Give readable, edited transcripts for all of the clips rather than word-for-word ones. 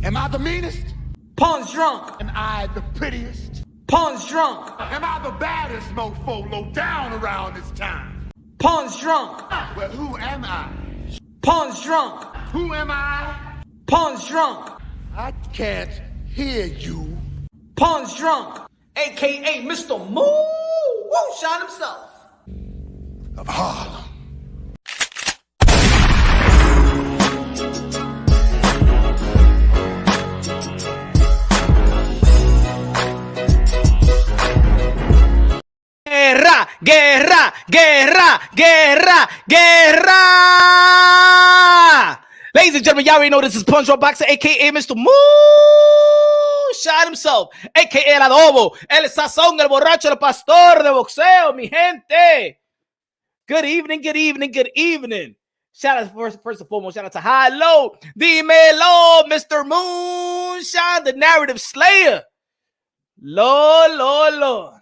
Am I the meanest? Punch drunk. Am I the prettiest? Punch drunk. Am I the baddest mofo low down around this town? Punch drunk. Well, who am I? Punch drunk. Who am I? Punch drunk. I can't hear you. Punch drunk. AKA Mr. Moonshine himself. Of Harlem. Guerra, guerra, guerra, guerra, guerra. Ladies and gentlemen, y'all already know this is Punch Drunk Boxer, aka Mr. Moonshine himself, aka El Adobo, El Sazón, El Borracho, El Pastor de Boxeo, mi gente. Good evening, good evening, good evening. Shout out first and foremost, shout out to Hello, Dímelo, Mr. Moonshine, the narrative slayer. Lord, Lord, Lord.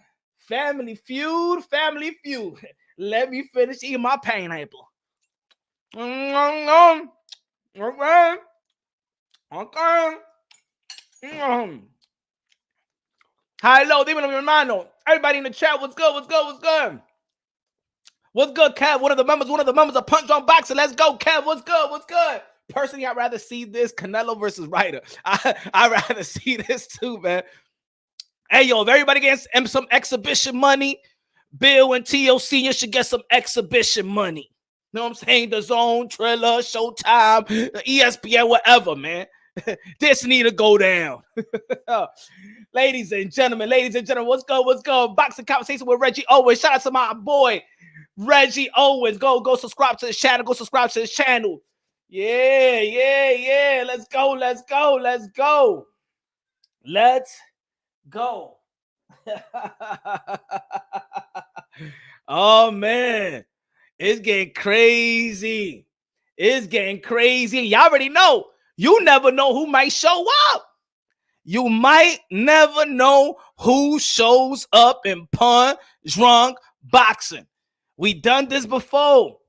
Family feud, family feud. Let me finish eating my pineapple. Okay. Okay. Hello, dímelo, mi hermano. Everybody in the chat, what's good, what's good, what's good? What's good, Kev? One of the members of Punch Drunk Boxing. Let's go, Kev. What's good, what's good? Personally, I'd rather see this Canelo versus Ryder. I'd rather see this too, man. Hey, yo, if everybody gets some exhibition money, Bill and T.O. Sr. should get some exhibition money. You know what I'm saying? The Zone, Triller, Showtime, ESPN, whatever, man. This need to go down. Ladies and gentlemen, what's good, what's good? Boxing Conversation with Reggie Owens. Shout out to my boy, Reggie Owens. Go subscribe to his channel. Go subscribe to his channel. Yeah. Let's go. Let's go. Oh man, it's getting crazy. Y'all already know. You never know who might show up. You might never know who shows up in Punch Drunk Boxing. We done this before.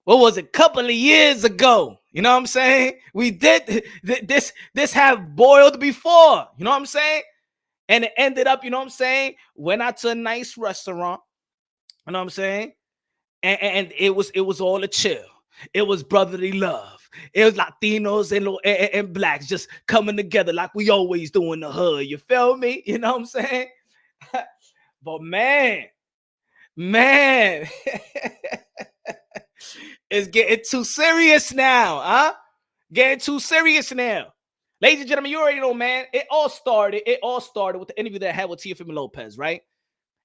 What was it? A couple of years ago. You know what I'm saying? We did this have boiled before. You know what I'm saying? And it ended up, you know what I'm saying? Went out to a nice restaurant. You know what I'm saying? And it was all a chill. It was brotherly love. It was Latinos and blacks just coming together like we always do in the hood. You feel me? You know what I'm saying? But man, it's getting too serious now, huh? Getting too serious now. Ladies and gentlemen, you already know, man. It all started with the interview that I had with Teofimo Lopez, right?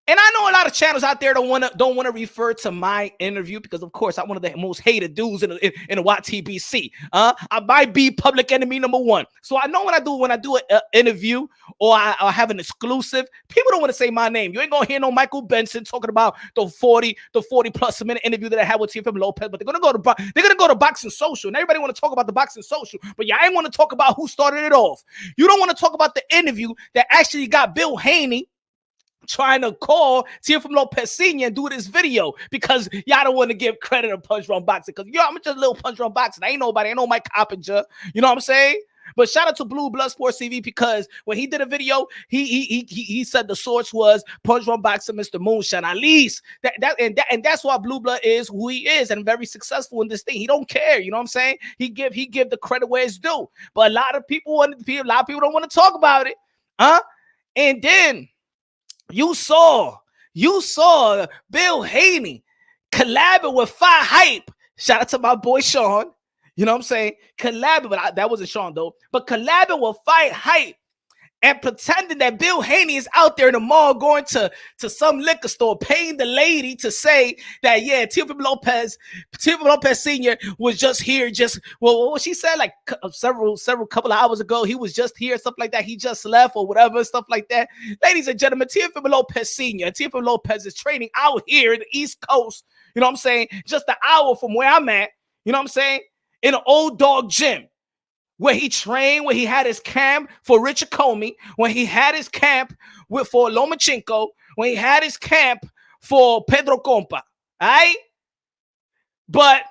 And I know a lot of channels out there don't want to refer to my interview because, of course, I'm one of the most hated dudes in the YTBC. I might be public enemy number one. So I know when I do an interview or I have an exclusive, people don't want to say my name. You ain't gonna hear no Michael Benson talking about the 40 plus minute interview that I had with Teofimo Lopez. But they're gonna go to Boxing Social, and everybody want to talk about the Boxing Social, but y'all ain't want to talk about who started it off. You don't want to talk about the interview that actually got Bill Haney trying to call Teofimo Lopez Sr. and do this video because y'all don't want to give credit to Punch Drunk Boxing because I'm just a little Punch Drunk Boxing. I ain't nobody. I ain't no Mike Coppinger. You know what I'm saying? But shout out to Blue Blood Sports TV because when he did a video, he said the source was Punch Drunk Boxing, Mr. Moonshine. At least that's why Blue Blood is who he is and very successful in this thing. He don't care. You know what I'm saying? He give the credit where it's due. But a lot of people don't want to talk about it, huh? And then you saw Bill Haney collabing with Fire Hype. Shout out to my boy Sean. You know what I'm saying? Collabing, but that wasn't Sean though. But collabing with Fire Hype and pretending that Bill Haney is out there in the mall going to some liquor store, paying the lady to say that, yeah, Teofimo Lopez Sr. was just here, what she said, like several couple of hours ago, he was just here, stuff like that. He just left or whatever, stuff like that. Ladies and gentlemen, Teofimo Lopez Sr. Teofimo Lopez is training out here in the East Coast, you know what I'm saying? Just an hour from where I'm at, you know what I'm saying? In an old dog gym. Where he trained, where he had his camp for Richard Comey, when he had his camp for Lomachenko, when he had his camp for Pedro Compa, all right? But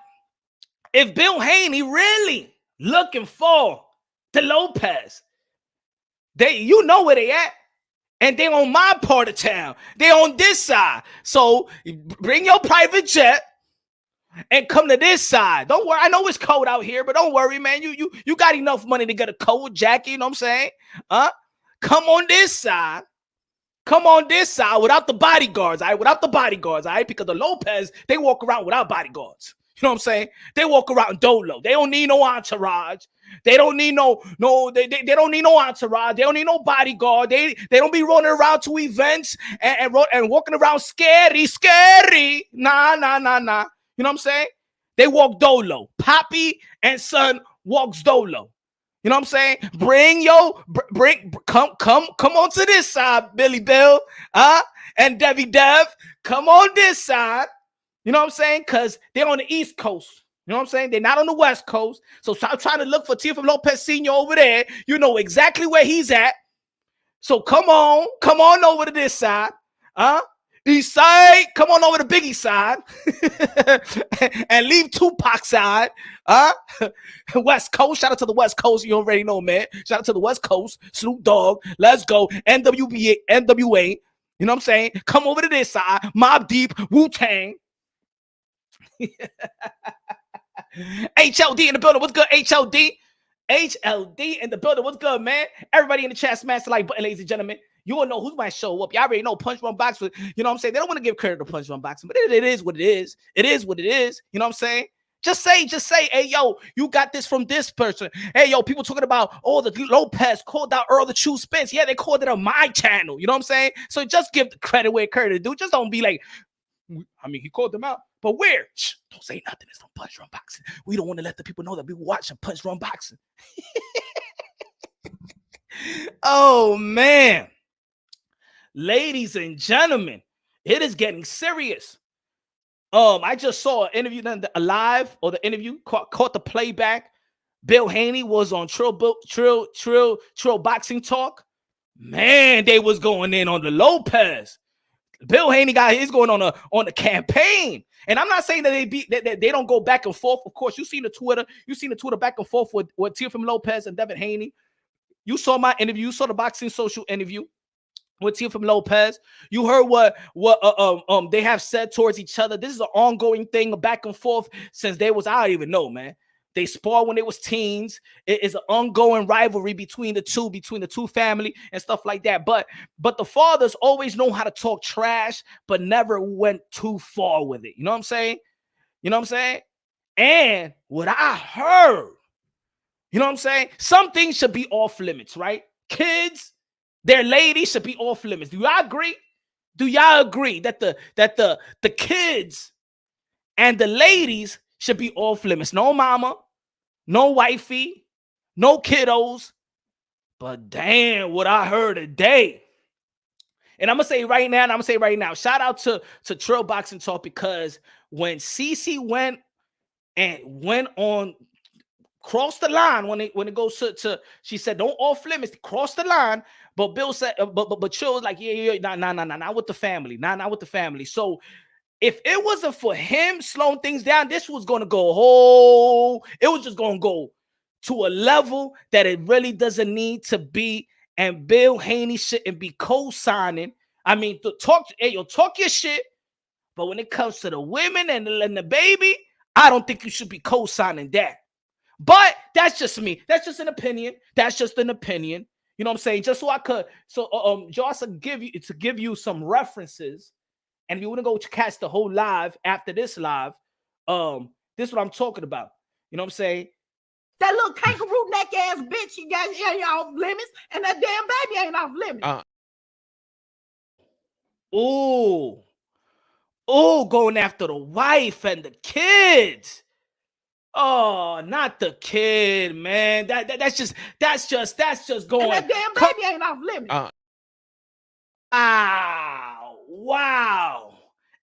if Bill Haney really looking for The Lopez. You know where they at. And they on my part of town. They on this side. So bring your private jet and come to this side. Don't worry. I know it's cold out here, but don't worry, man. You got enough money to get a coat jacket, you know what I'm saying? Come on this side. Come on this side without the bodyguards, all right? Without the bodyguards, all right? Because the Lopez, they walk around without bodyguards. You know what I'm saying? They walk around dolo. They don't need no entourage. They don't need they don't need no entourage. They don't need no bodyguard. They don't be running around to events and walking around scary. Nah. You know what I'm saying? They walk dolo. Poppy and son walks dolo. You know what I'm saying? Come on to this side, Billy Bill, and Debbie Dev. Come on this side. You know what I'm saying? Because they're on the East Coast. You know what I'm saying? They're not on the West Coast. So stop trying to look for Teofimo Lopez Sr. over there. You know exactly where he's at. So come on over to this side. East side, come on over to Biggie side. And leave Tupac side. West Coast, shout out to the West Coast. You already know, man. Shout out to the West Coast. Snoop Dogg, let's go. NWA. You know what I'm saying? Come over to this side. Mobb Deep, Wu-Tang. HLD in the building. What's good, HLD? HLD in the building. What's good, man? Everybody in the chat, smash the like button, ladies and gentlemen. You will know who might show up. Y'all already know Punch Run Boxing. You know what I'm saying? They don't want to give credit to Punch Run Boxing, but it is what it is. It is what it is. You know what I'm saying? Just say, hey, yo, you got this from this person. Hey, yo, people talking about, the Lopez called out Earl the True Spence. Yeah, they called it on my channel. You know what I'm saying? So just give the credit where credit due. Just don't be like, I mean, he called them out. But where? Shh, don't say nothing. It's from Punch Run Boxing. We don't want to let the people know that we watching Punch Run Boxing. Oh, man. Ladies and gentlemen, it is getting serious. I just saw an interview live, or the interview caught the playback. Bill Haney was on Trill Boxing Talk. Man, they was going in on the Lopez. Bill Haney is going on the campaign. And I'm not saying that they don't go back and forth. Of course, you seen the Twitter back and forth with Teofimo Lopez and Devin Haney. You saw my interview, you saw the Boxing Social interview with Teofimo Lopez. You heard what they have said towards each other. This is an ongoing thing, a back and forth since I don't even know, man. They sparred when they was teens. It is an ongoing rivalry between the two family and stuff like that. But the fathers always know how to talk trash, but never went too far with it. You know what I'm saying? And what I heard, you know what I'm saying? Some things should be off limits, right? Kids, their ladies should be off limits. Do y'all agree? Do y'all agree that the kids and the ladies should be off limits? No mama, no wifey, no kiddos. But damn, what I heard today. And I'm gonna say right now, shout out to Trill Boxing Talk, because when Cece went on, cross the line when it goes to she said don't off limits, cross the line. But Bill said, but Trill was like, yeah, nah, not with the family, not with the family. So if it wasn't for him slowing things down, this was gonna go it was just gonna go to a level that it really doesn't need to be. And Bill Haney shouldn't be co-signing. I mean, talk your shit, but when it comes to the women and the baby, I don't think you should be co-signing that. But that's just me. That's just an opinion. You know what I'm saying? Just so I could, Josh, give you some references. And if you want to go catch the whole live after this live, this is what I'm talking about. You know what I'm saying? That little kangaroo neck ass bitch, you guys ain't off limits, and that damn baby ain't off limits. Going after the wife and the kids. Oh, not the kid, man. That's just going. And that damn baby ain't off limits. Wow.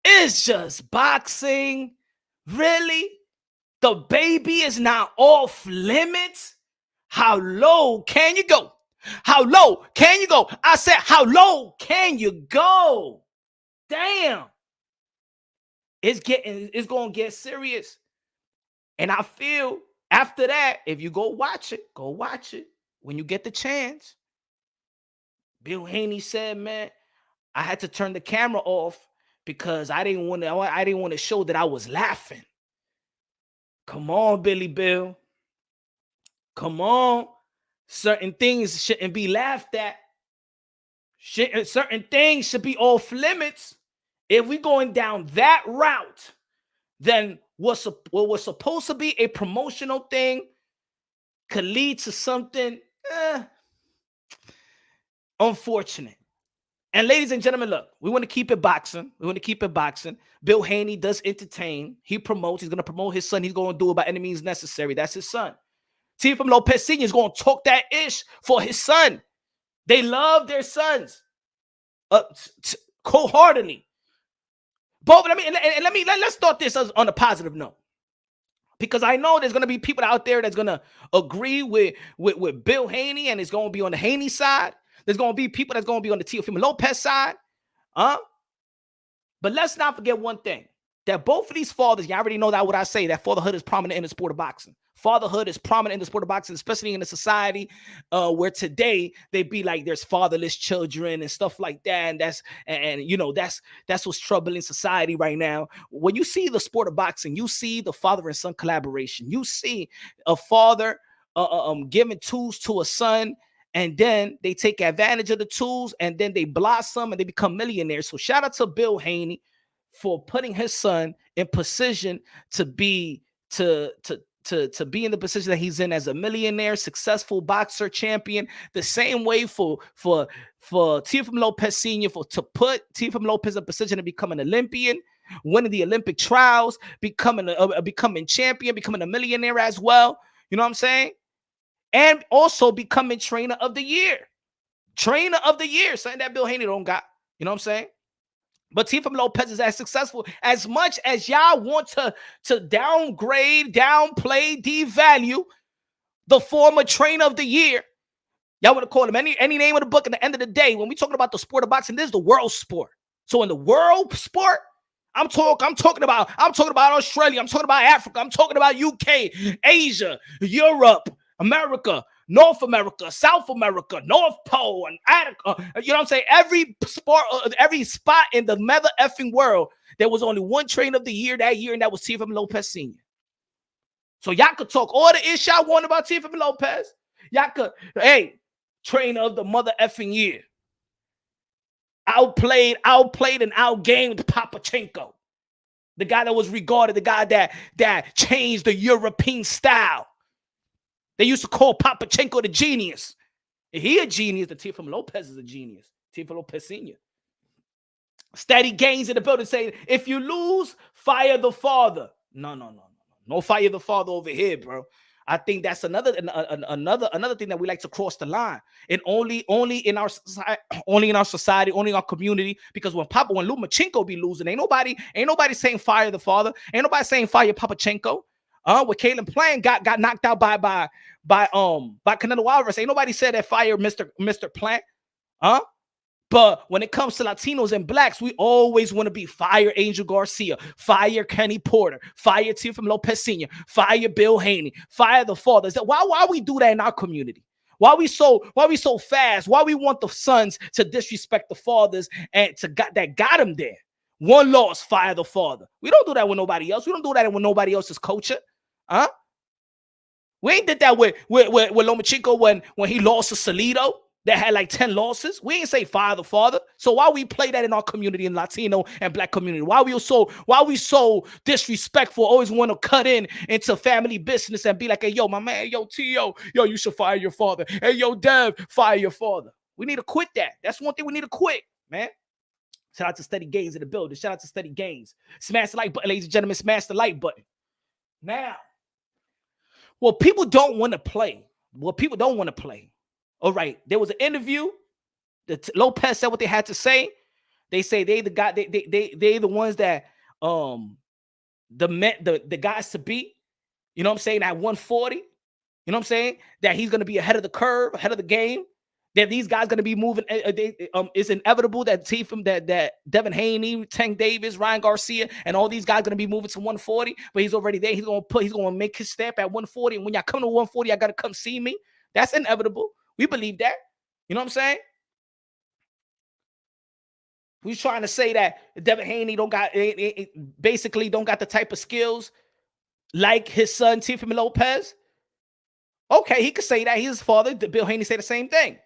It's just boxing. Really? The baby is not off limits? How low can you go? How low can you go? I said, how low can you go? Damn. It's going to get serious. And I feel after that, if you go watch it, when you get the chance, Bill Haney said, man, I had to turn the camera off because I didn't want to show that I was laughing. Come on, Billy Bill. Come on. Certain things shouldn't be laughed at. Certain things should be off limits. If we're going down that route, then what was supposed to be a promotional thing could lead to something unfortunate. And ladies and gentlemen, look, we want to keep it boxing. Bill Haney does entertain. He promotes. He's going to promote his son. He's going to do it by any means necessary. That's his son. Teofimo Lopez Sr. is going to talk that ish for his son. They love their sons wholeheartedly. But let's start this on a positive note, because I know there's going to be people out there that's going to agree with Bill Haney, and it's going to be on the Haney side. There's going to be people that's going to be on the Teofimo Lopez side. But let's not forget one thing, that both of these fathers, you already know that what I say, that fatherhood is prominent in the sport of boxing. Fatherhood is prominent in the sport of boxing, especially in a society where today they be like there's fatherless children and stuff like that. And that's what's troubling society right now. When you see the sport of boxing, you see the father and son collaboration. You see a father giving tools to a son, and then they take advantage of the tools, and then they blossom and they become millionaires. So shout out to Bill Haney for putting his son in position to be in the position that he's in as a millionaire, successful boxer, champion. The same way for Teofimo Lopez Sr. to put Teofimo Lopez in a position to become an Olympian, winning the Olympic trials, becoming champion, becoming a millionaire as well. You know what I'm saying? And also becoming trainer of the year. Something that Bill Haney don't got. You know what I'm saying? But Teofimo Lopez is as successful. As much as y'all want to downgrade, downplay, devalue the former trainer of the year, y'all want to call him any name of the book. At the end of the day, when we talking about the sport of boxing, this is the world sport. So in the world sport, I'm talking about Australia. I'm talking about Africa. I'm talking about UK, Asia, Europe, America, North America, South America, North Pole, and Antarctica. You know what I'm saying? Every spot in the mother effing world, there was only one trainer of the year that year, and that was Teofimo Lopez Sr. So y'all could talk all the ish y'all want about Teofimo Lopez. Y'all could, hey, trainer of the mother effing year. Outplayed and outgamed Papachenko. The guy that was regarded, the guy that changed the European style. They used to call Papachenko the genius. If he a genius, the Teofimo Lopez is a genius. Teofimo Lopez Sr. Steady gains in the building saying, if you lose, fire the father. No fire the father over here, bro. I think that's another thing that we like to cross the line. And only in our society, only in our community. Because when Lomachenko be losing, ain't nobody saying fire the father. Ain't nobody saying fire Papachenko. When Caleb Plant got knocked out by Canelo Alvarez, ain't nobody said that fire Mr. Plant. But when it comes to Latinos and blacks, we always want to be fire Angel Garcia, fire Kenny Porter, fire Teofimo Lopez Sr., fire Bill Haney, fire the fathers. Why we do that in our community? Why we so fast? Why we want the sons to disrespect the fathers and that got them there? One loss, fire the father. We don't do that with nobody else. We don't do that with nobody else's culture. We ain't did that with Lomachenko when he lost to Salido that had like 10 losses. We ain't say fire the father. So why we play that in our community, in Latino and black community? Why we so disrespectful, always want to cut into family business and be like, hey, yo, my man, yo, T.O., yo, you should fire your father. Hey, yo, Dev, fire your father. We need to quit that. That's one thing we need to quit, man. Shout out to Steady Gains in the building. Shout out to Steady Gains. Smash the like button, ladies and gentlemen. Smash the like button. Now, people don't want to play. All right, there was an interview. Lopez said what they had to say. They say they the guy. They the ones that the guys to beat. You know what I'm saying? At 140. You know what I'm saying? That he's gonna be ahead of the curve, ahead of the game. That these guys going to be moving. It's inevitable that that Devin Haney, Tank Davis, Ryan Garcia, and all these guys going to be moving to 140. But he's already there. He's going to make his stamp at 140. And when y'all come to 140, y'all got to come see me. That's inevitable. We believe that. You know what I'm saying? We trying to say that Devin Haney basically don't got the type of skills like his son Teofimo Lopez. Okay, he could say that. He's his father. Bill Haney say the same thing.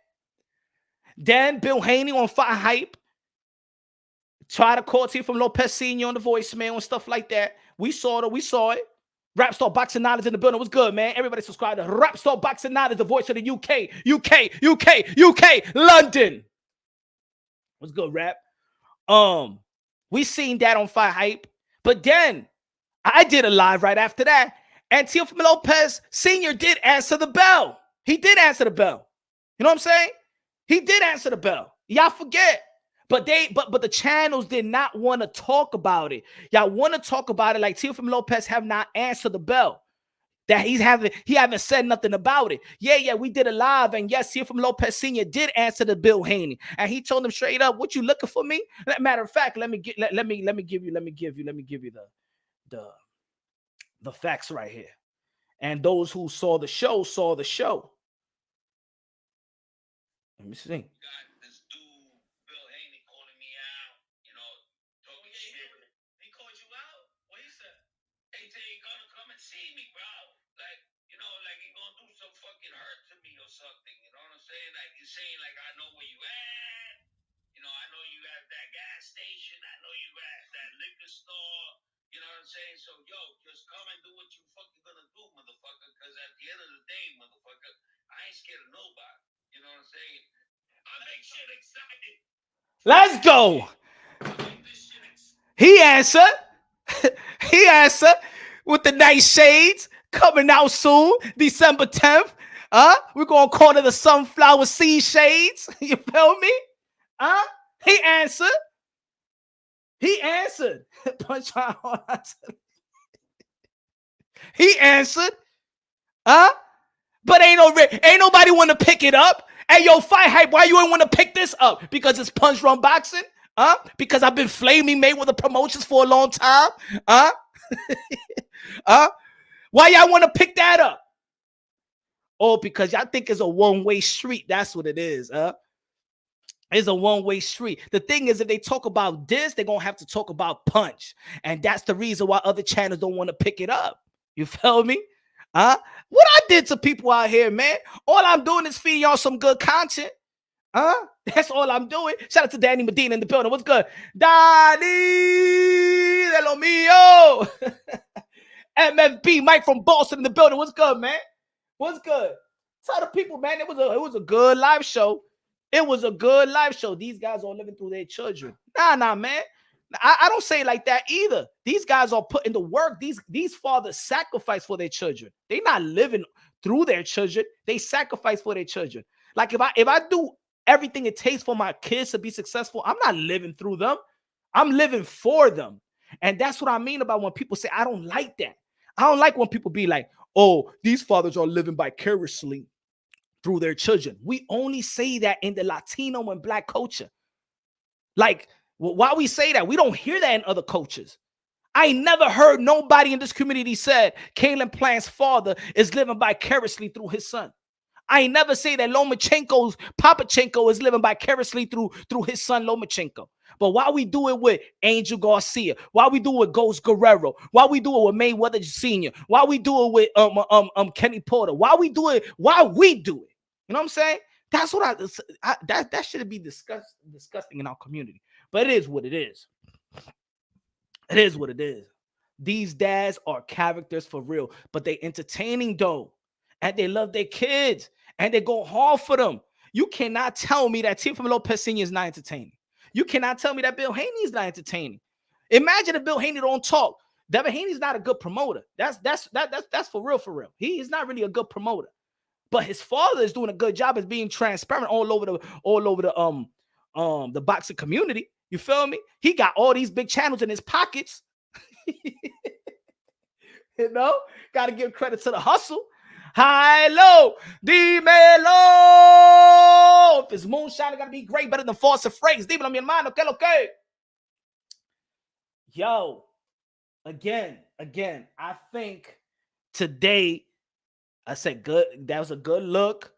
Then Bill Haney on Fire Hype try to call Teofimo Lopez Sr. on the voicemail and stuff like that. We saw it. Rap Star Boxing Knowledge in the building. What's good, man? Everybody subscribe to Rap Star Boxing Knowledge, the voice of the UK, London. What's good, Rap? We seen that on Fire Hype, but then I did a live right after that, and Teofimo Lopez Sr. did answer the bell. He did answer the bell. You know what I'm saying? He did answer the bell. Y'all forget. But the channels did not want to talk about it. Y'all want to talk about it like Teofimo Lopez have not answered the bell. That he haven't said nothing about it. Yeah, we did a live, and yes, Teofimo Lopez Sr. did answer the Bill Haney, and he told him straight up, "What you looking for me?" Matter of fact, let me give you the facts right here. And those who saw the show saw the show. Let me see. Saying like, I know where you at. You know, I know you at that gas station. I know you at that liquor store. You know what I'm saying? So, yo, just come and do what you fucking gonna do, motherfucker. Because at the end of the day, motherfucker, I ain't scared of nobody. You know what I'm saying? I make shit exciting. Let's go. He answered. He answered with the nice shades coming out soon, December 10th. We're going to call it the sunflower seed shades. You feel me? He answered. Punch on. He answered. But ain't nobody want to pick it up. Hey, yo, Fight Hype, why you ain't want to pick this up? Because it's Punch Run Boxing? Because I've been flaming Mayweather Promotions for a long time? Why y'all want to pick that up? Oh, because y'all think it's a one-way street. That's what it is. It's a one-way street. The thing is, if they talk about this, they're going to have to talk about Punch. And that's the reason why other channels don't want to pick it up. You feel me? What I did to people out here, man. All I'm doing is feeding y'all some good content. That's all I'm doing. Shout out to Danny Medina in the building. What's good? Danny de lo mío. MFB Mike from Boston in the building. What's good, man? What's good? Tell the people, man, it was a good live show. It was a good live show. These guys are living through their children. Nah, man. I don't say it like that either. These guys are putting the work. These fathers sacrifice for their children. They're not living through their children. They sacrifice for their children. Like if I do everything it takes for my kids to be successful, I'm not living through them. I'm living for them. And that's what I mean about when people say, I don't like that. I don't like when people be like, oh, these fathers are living vicariously through their children. We only say that in the Latino and Black culture. Like, why we say that? We don't hear that in other cultures. I ain't never heard nobody in this community said Kalen Plant's father is living vicariously through his son. I ain't never say that Lomachenko's Papachenko is living vicariously through his son Lomachenko. But why we do it with Angel Garcia? Why we do it with Ghost Guerrero? Why we do it with Mayweather Sr.? Why we do it with Kenny Porter? Why we do it? Why we do it? You know what I'm saying? That's what that should be disgusting in our community. But it is what it is. It is what it is. These dads are characters for real, but they entertaining though, and they love their kids, and they go hard for them. You cannot tell me that Teofimo Lopez Sr. is not entertaining. You cannot tell me that Bill Haney is not entertaining. Imagine if Bill Haney don't talk. Devin Haney's not a good promoter. That's for real, for real. He is not really a good promoter. But his father is doing a good job as being transparent all over the boxing community. You feel me? He got all these big channels in his pockets. You know, got to give credit to the hustle. High, low, dímelo. If it's moonshine, it got to be great, better than false and phrase. Dímelo, mi hermano, que lo que? Yo, again, I think today, I said good. That was a good look.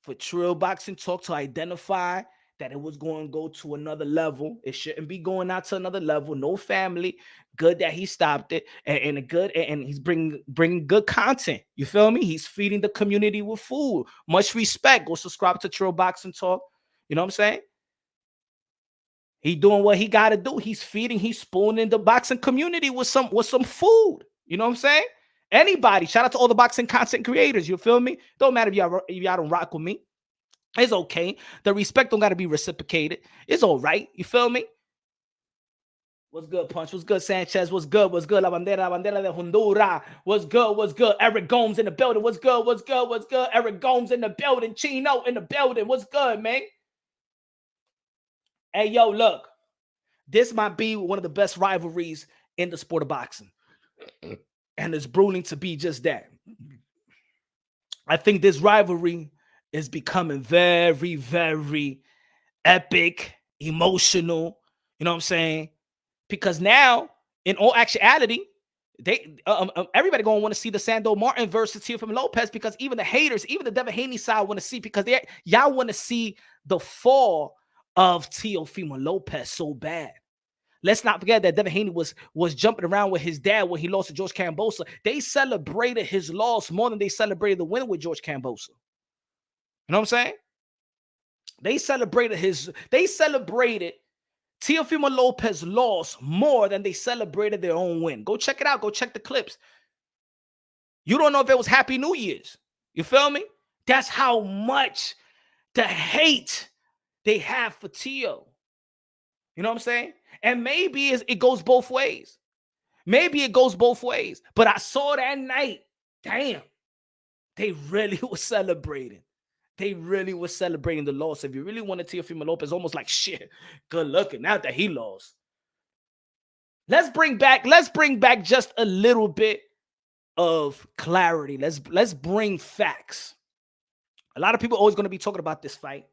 for Trill Boxing Talk to identify that it was going to go to another level. It shouldn't be going out to another level. No family. Good that he stopped it, and he's bringing good content. You feel me? He's feeding the community with food. Much respect. Go subscribe to Trill Boxing Talk. You know what I'm saying? He doing what he got to do. He's feeding, he's spooning the boxing community with some food. You know what I'm saying? Anybody. Shout out to all the boxing content creators. You feel me? Don't matter if y'all don't rock with me. It's okay. The respect don't got to be reciprocated. It's all right. You feel me? What's good, Punch? What's good, Sanchez? What's good? What's good? La bandera de Honduras. What's good? What's good? Eric Gomes in the building. What's good? What's good? What's good? Eric Gomes in the building. Chino in the building. What's good, man? Hey, yo, look. This might be one of the best rivalries in the sport of boxing. And it's brewing to be just that. I think this rivalry is becoming very, very epic, emotional. You know what I'm saying? Because now, in all actuality, everybody gonna want to see the Sando Martin versus Teofimo Lopez, because even the haters, even the Devin Haney side want to see, because y'all want to see the fall of Teofimo Lopez so bad. Let's not forget that Devin Haney was jumping around with his dad when he lost to George Kambosos. They celebrated his loss more than they celebrated the win with George Kambosos. You know what I'm saying? They celebrated Teofimo Lopez lost more than they celebrated their own win. Go check it out. Go check the clips. You don't know if it was Happy New Year's. You feel me? That's how much the hate they have for Teo. You know what I'm saying? And maybe it goes both ways. Maybe it goes both ways. But I saw that night, damn, they really were celebrating. They really were celebrating the loss. If you really wanted Teofimo Lopez, almost like, shit, good looking now that he lost. Let's bring back just a little bit of clarity. Let's bring facts. A lot of people are always going to be talking about this fight.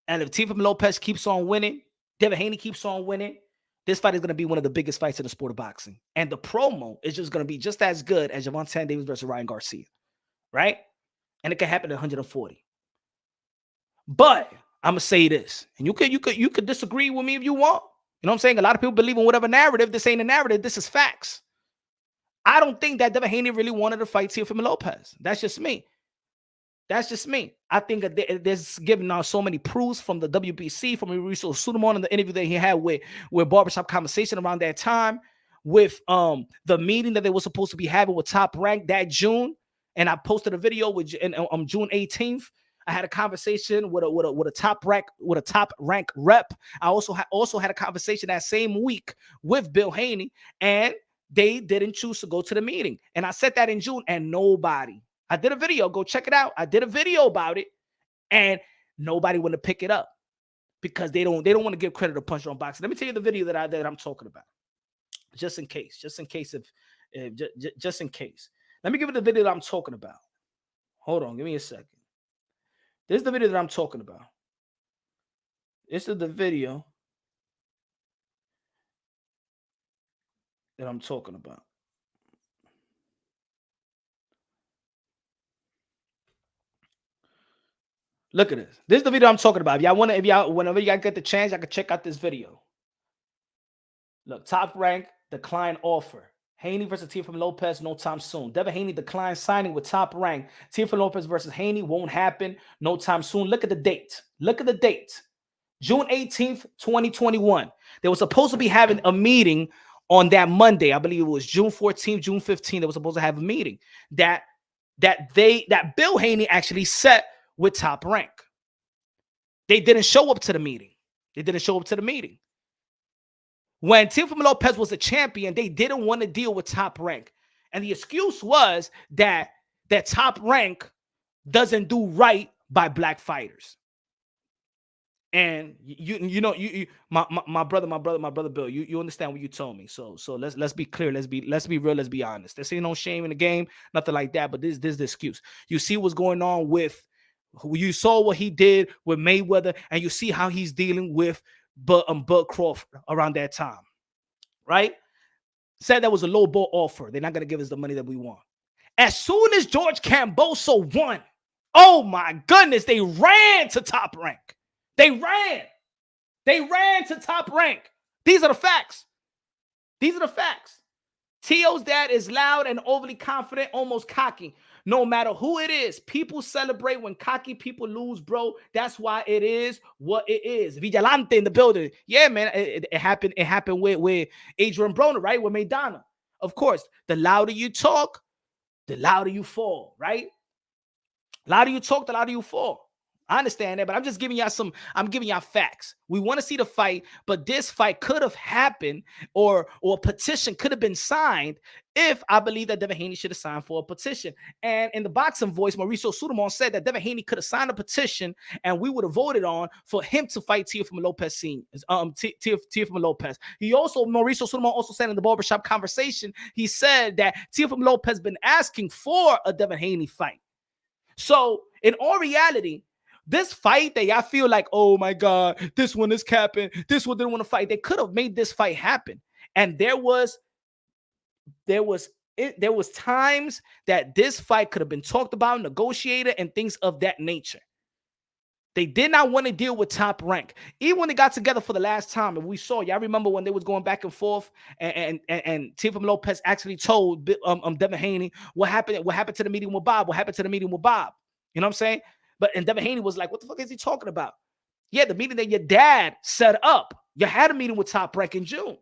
And if Teofimo Lopez keeps on winning, Devin Haney keeps on winning, this fight is going to be one of the biggest fights in the sport of boxing. And the promo is just going to be just as good as Gervonta Davis versus Ryan Garcia. Right? And it can happen at 140. But I'm gonna say this, and you could disagree with me if you want. You know what I'm saying? A lot of people believe in whatever narrative. This ain't a narrative. This is facts. I don't think that Devin Haney really wanted to fight Teofimo Lopez. That's just me. That's just me. I think that there's given out so many proofs from the WBC, from Mauricio Sudamon in the interview that he had with Barbershop Conversation around that time, with the meeting that they were supposed to be having with Top Rank that June. And I posted a video on June 18th. I had a conversation with a top rank rep. I also had a conversation that same week with Bill Haney, and they didn't choose to go to the meeting. And I said that in June, and nobody. I did a video. Go check it out. I did a video about it, and nobody wanted to pick it up because they don't want to give credit to Punch on Boxing. Let me tell you the video that I'm talking about, just in case. Let me give you the video that I'm talking about. Hold on, give me a second. This is the video that I'm talking about. This is the video that I'm talking about. Look at this. This is the video I'm talking about. Whenever y'all get the chance, y'all can check out this video. Look, Top Rank decline offer. Haney versus Teofimo Lopez, no time soon. Devin Haney declined signing with Top Rank. Teofimo Lopez versus Haney won't happen no time soon. Look at the date. June 18th, 2021. They were supposed to be having a meeting on that Monday. I believe it was June 14th, June 15th. They were supposed to have a meeting that Bill Haney actually set with Top Rank. They didn't show up to the meeting. When Teofimo Lopez was a champion, they didn't want to deal with Top Rank. And the excuse was that Top Rank doesn't do right by black fighters. And my brother Bill, you understand what you told me. So let's be clear, let's be real, let's be honest. There's ain't no shame in the game, nothing like that. But this is the excuse. You see what's going on with, you saw what he did with Mayweather, and you see how he's dealing with Bud Crawford around that time, right? Said that was a low ball offer. They're not going to give us the money that we want. As soon as George Kambosos won, Oh my goodness, they ran to Top Rank. They ran to Top Rank. These are the facts. Tio's dad is loud and overly confident, almost cocky. No matter who it is, people celebrate when cocky people lose, bro. That's why it is what it is. Vigilante in the building. Yeah, man, it happened. It happened with Adrian Broner, right? With Maidana. Of course, the louder you talk, the louder you fall, right? Louder you talk, the louder you fall. I understand that, but I'm just giving y'all I'm giving y'all facts. We want to see the fight, but this fight could have happened or a petition could have been signed if I believe that Devin Haney should have signed for a petition. And in the boxing voice, Mauricio Sudamon said that Devin Haney could have signed a petition and we would have voted on for him to fight Teofimo Lopez Sr. Teofimo Lopez. Mauricio Sudamon also said in the barbershop conversation, he said that Teofimo Lopez has been asking for a Devin Haney fight. So in all reality, this fight that y'all feel like, oh my God, this one is capping, this one didn't want to fight. They could have made this fight happen. And there was times that this fight could have been talked about, negotiated, and things of that nature. They did not want to deal with Top Rank. Even when they got together for the last time, and we saw, y'all remember when they was going back and forth, and Teofimo Lopez actually told Devin Haney what happened to the meeting with Bob, You know what I'm saying? And Devin Haney was like, what the fuck is he talking about? Yeah, the meeting that your dad set up. You had a meeting with Top Rank in June.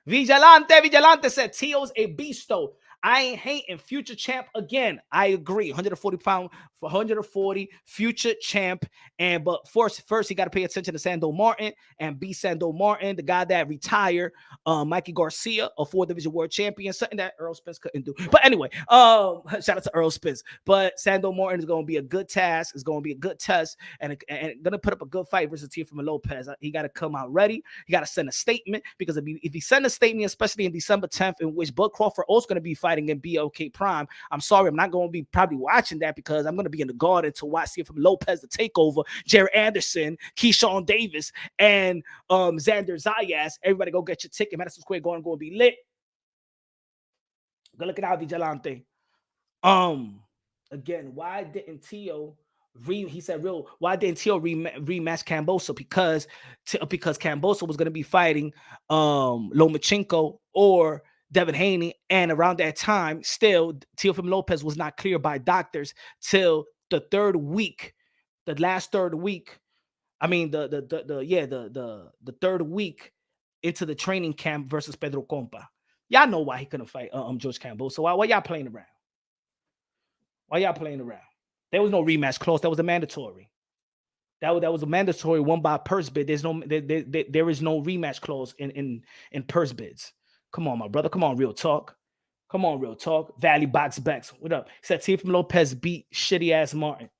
Vigilante said, Tio's a beasto. I ain't hating. Future champ again. I agree. 140 pound for 140 future champ. But first he got to pay attention to Sando Martin and B. Sando Martin, the guy that retired, Mikey Garcia, a 4-division world champion, something that Earl Spence couldn't do. But anyway, shout out to Earl Spence. But Sando Martin is going to be a good task. It's going to be a good test and going to put up a good fight versus Teofimo Lopez. He got to come out ready. He got to send a statement because if he send a statement, especially in December 10th, in which Bud Crawford also going to be fighting in BLK Prime. I'm sorry, I'm not going to be probably watching that because I'm going to be in the garden to watch Teofimo Lopez the takeover, Jared Anderson, Keyshawn Davis, and Xander Zayas. Everybody go get your ticket. Madison Square Garden going to be lit. Go look it out, Vigilante. Again, why didn't Tio why didn't Tio rematch Kambosos? Because Kambosos was going to be fighting Lomachenko or Devin Haney, and around that time, still Teofimo Lopez was not cleared by doctors till the last third week. I mean the third week into the training camp versus Pedro Compa. Y'all know why he couldn't fight George Kambosos. So why y'all playing around? There was no rematch clause. That was a mandatory. That was a mandatory one by purse bid. There is no rematch clause in purse bids. Come on, my brother. Come on, real talk. Valley Box Backs. What up? He said Teofimo Lopez beat shitty ass Martin.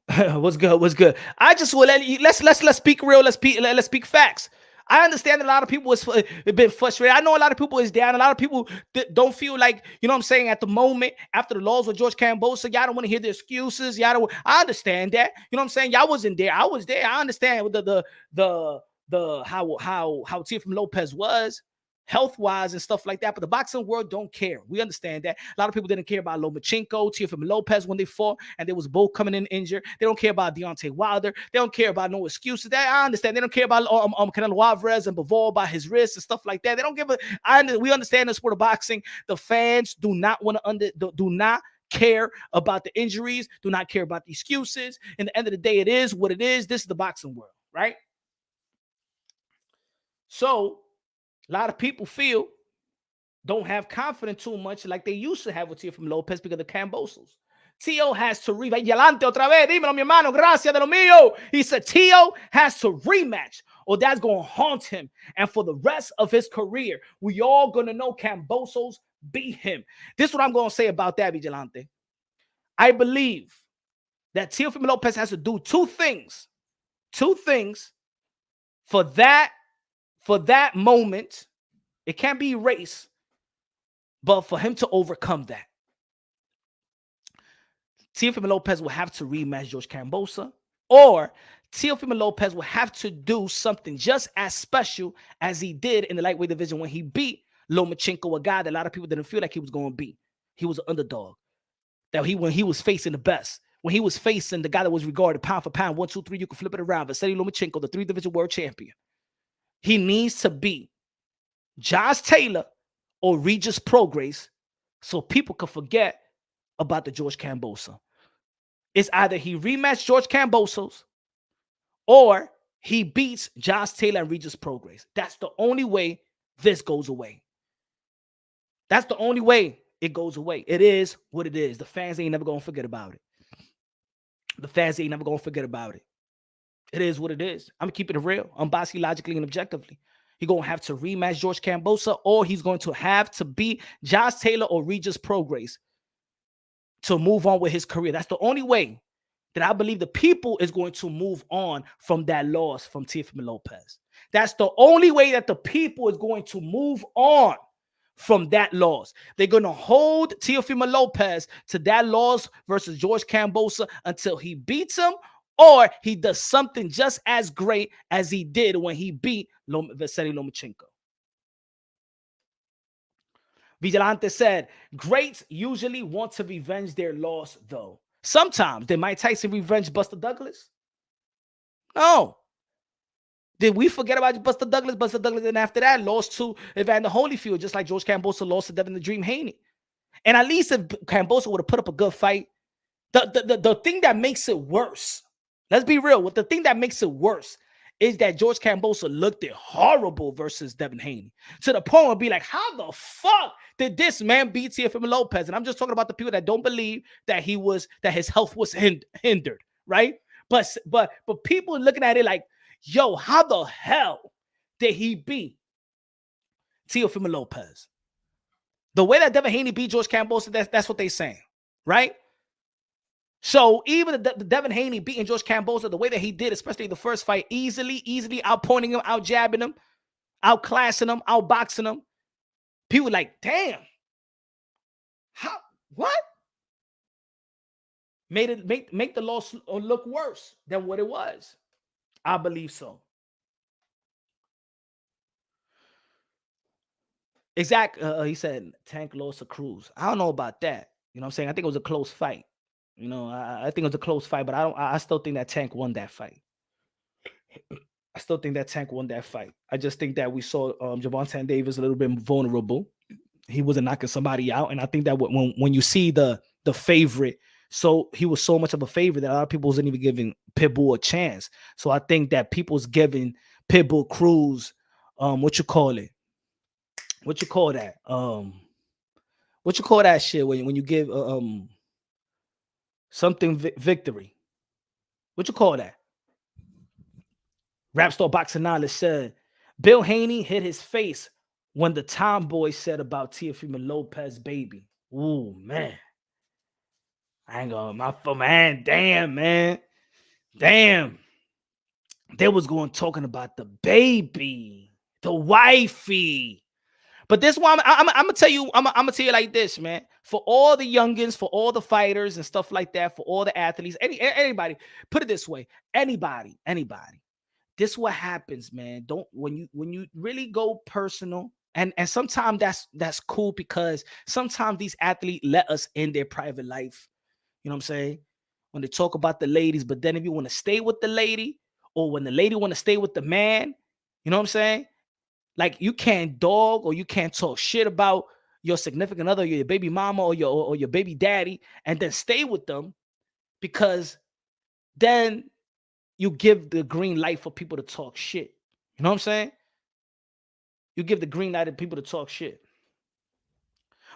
What's good? I just will let's speak real. Let's speak facts. I understand a lot of people have been frustrated. I know a lot of people is down. A lot of people don't feel like, you know what I'm saying, at the moment, after the laws with George Kambosos, y'all don't want to hear the excuses. I understand that. You know what I'm saying? Y'all wasn't there. I was there. I understand how Teofimo Lopez was health-wise and stuff like that, but the boxing world don't care. We understand that. A lot of people didn't care about Lomachenko, Teofimo Lopez when they fought, and they was both coming in injured. They don't care about Deontay Wilder. They don't care about no excuses. I understand. They don't care about Canelo Alvarez and Bivol by his wrist and stuff like that. They don't give we understand the sport of boxing. The fans do not care about the injuries, do not care about the excuses. In the end of the day, it is what it is. This is the boxing world, right? So a lot of people don't have confidence too much like they used to have with Teofimo Lopez because of Kambosos. Tio has to rematch. Yalante otra vez. Dímelo, mi hermano. Gracias de lo mío. He said Tio has to rematch or that's going to haunt him. And for the rest of his career, we all going to know Kambosos beat him. This is what I'm going to say about that, Vigilante. I believe that Teofimo Lopez has to do two things for that moment. It can't be erased, but for him to overcome that, Teofimo Lopez will have to rematch George Kambosos, or Teofimo Lopez will have to do something just as special as he did in the lightweight division when he beat Lomachenko, a guy that a lot of people didn't feel like he was going to beat. he was an underdog. That when he was facing the best, when he was facing the guy that was regarded pound for pound, 1, 2, 3, you can flip it around, Vasily Lomachenko, the 3-division world champion. He needs to beat Josh Taylor or Regis Prograis so people can forget about the George Kambosos. It's either he rematched George Kambosos or he beats Josh Taylor and Regis Prograis. That's the only way this goes away. That's the only way it goes away. It is what it is. The fans ain't never going to forget about it. The fans ain't never going to forget about it. It is what it is. I'm keeping it real, unbiased, logically, and objectively. He's going to have to rematch George Kambosos, or he's going to have to beat Josh Taylor or Regis Prograis to move on with his career. That's the only way that I believe the people is going to move on from that loss from Teofimo Lopez. That's the only way that the people is going to move on from that loss. They're going to hold Teofimo Lopez to that loss versus George Kambosos until he beats him or he does something just as great as he did when he beat Vasily Lomachenko. Vigilante said, greats usually want to revenge their loss, though. Sometimes. Did Mike Tyson revenge Buster Douglas? No. Did we forget about Buster Douglas? Buster Douglas, and after that, lost to Evander Holyfield, just like George Kambosos lost to Devin the Dream Haney. And at least if Kambosos would have put up a good fight, the thing that makes it worse, let's be real, the thing that makes it worse is that George Kambosos looked it horrible versus Devin Haney. To the point where be like, how the fuck did this man beat Teofimo Lopez? And I'm just talking about the people that don't believe that his health was hindered, right? But people looking at it like, yo, how the hell did he beat Teofimo Lopez? The way that Devin Haney beat George Kambosos, that's what they're saying, right? So even the Devin Haney beating George Kambosos the way that he did, especially the first fight, easily outpointing him, out jabbing him, outclassing him, outboxing him. People like, damn, how, what? Make the loss look worse than what it was. I believe so. Exactly. He said Tank lost a Cruz. I don't know about that. You know what I'm saying? I think it was a close fight. You know, I think it was a close fight, but I still think that Tank won that fight. I still think that Tank won that fight. I just think that we saw Gervonta Davis a little bit vulnerable. He wasn't knocking somebody out, and I think that when you see the favorite, so he was so much of a favorite that a lot of people wasn't even giving Pitbull a chance. So I think that people's giving Pitbull Cruz, what you call it? What you call that? What you call that shit when you give something victory? What you call that? Rapstar Boxing Knowledge said Bill Haney hit his face when the tomboy said about Teofimo Lopez baby. Ooh, man. I ain't gonna, man. Damn, man. Damn. They was going talking about the baby, the wifey. But this one, I'm gonna tell you, I'm gonna tell you like this, man. For all the youngins, for all the fighters and stuff like that, for all the athletes, anybody, put it this way, anybody. This what happens, man. Don't when you really go personal, and sometimes that's cool because sometimes these athletes let us in their private life. You know what I'm saying? When they talk about the ladies, but then if you want to stay with the lady, or when the lady want to stay with the man, you know what I'm saying? Like you can't dog or you can't talk shit about your significant other, your baby mama or your baby daddy, and then stay with them because then you give the green light for people to talk shit. You know what I'm saying? You give the green light to people to talk shit.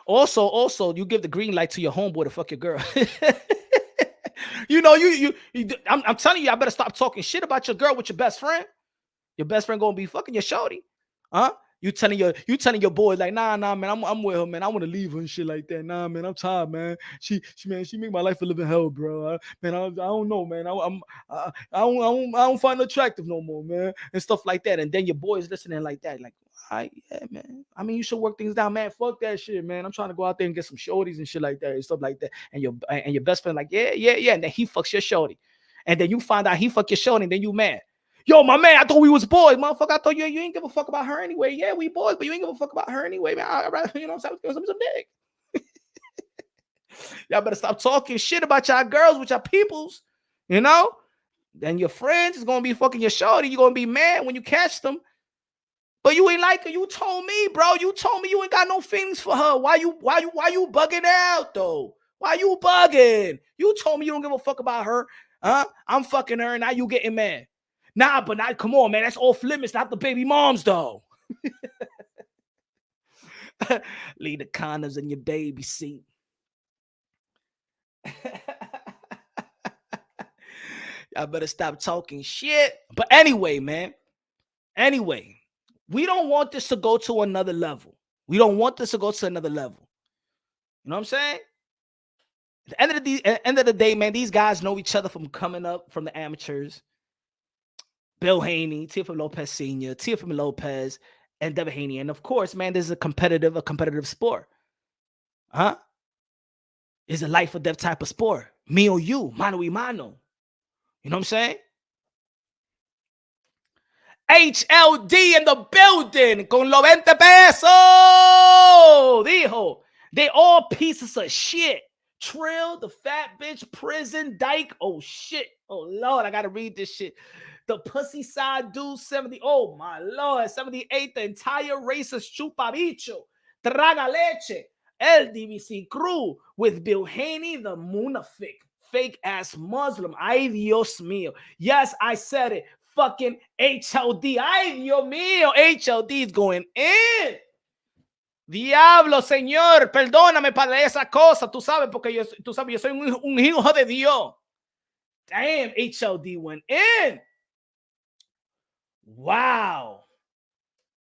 Also, you give the green light to your homeboy to fuck your girl. You know, I'm telling you, I better stop talking shit about your girl with your best friend. Your best friend gonna be fucking your shorty. Huh? You telling your boy like, nah, man, I'm with her, man. I want to leave her and shit like that. Nah, man, I'm tired, man. She make my life a living hell, bro. Man, I don't know, man. I don't find her attractive no more, man, and stuff like that. And then your boy is listening like that, like, all right, yeah, man. I mean, you should work things down, man. Fuck that shit, man. I'm trying to go out there and get some shorties and shit like that and stuff like that. And your best friend like, yeah. And then he fucks your shorty, and then you find out he fuck your shorty, and then you mad. Yo, my man, I thought we was boys, motherfucker. I thought you ain't give a fuck about her anyway. Yeah, we boys, but you ain't give a fuck about her anyway, man. You know what I'm saying? Let's give some dick. Y'all better stop talking shit about y'all girls with y'all peoples, you know? Then your friends is gonna be fucking your shorty. You're gonna be mad when you catch them. But you ain't like her. You told me, bro. You told me you ain't got no feelings for her. Why you bugging out though? Why you bugging? You told me you don't give a fuck about her. Huh? I'm fucking her and now you getting mad. Nah, but not come on, man. That's off limits, not the baby moms, though. Leave the condoms in your baby seat. Y'all better stop talking shit. But anyway, man. Anyway, we don't want this to go to another level. We don't want this to go to another level. You know what I'm saying? At the end of the day, man, these guys know each other from coming up from the amateurs. Bill Haney, Teofimo Lopez Sr., Teofimo Lopez, and Devin Haney. And of course, man, this is a competitive sport. Huh? It's a life or death type of sport. Me or you, mano y mano. You know what I'm saying? HLD in the building con los 20 pesos. Dijo. They all pieces of shit. Trill, the fat bitch, prison, dyke. Oh, shit. Oh, Lord, I got to read this shit. The pussy side dude, 70. Oh, my Lord. 78, the entire racist chupabicho. Traga leche. LDBC crew with Bill Haney, the Munafik. Fake ass Muslim. Ay, Dios mío. Yes, I said it. Fucking HLD. Ay, Dios mío. HLD is going in. Diablo, señor. Perdóname para esa cosa. Tú sabes, porque yo soy un hijo de Dios. Damn, HLD went in. Wow.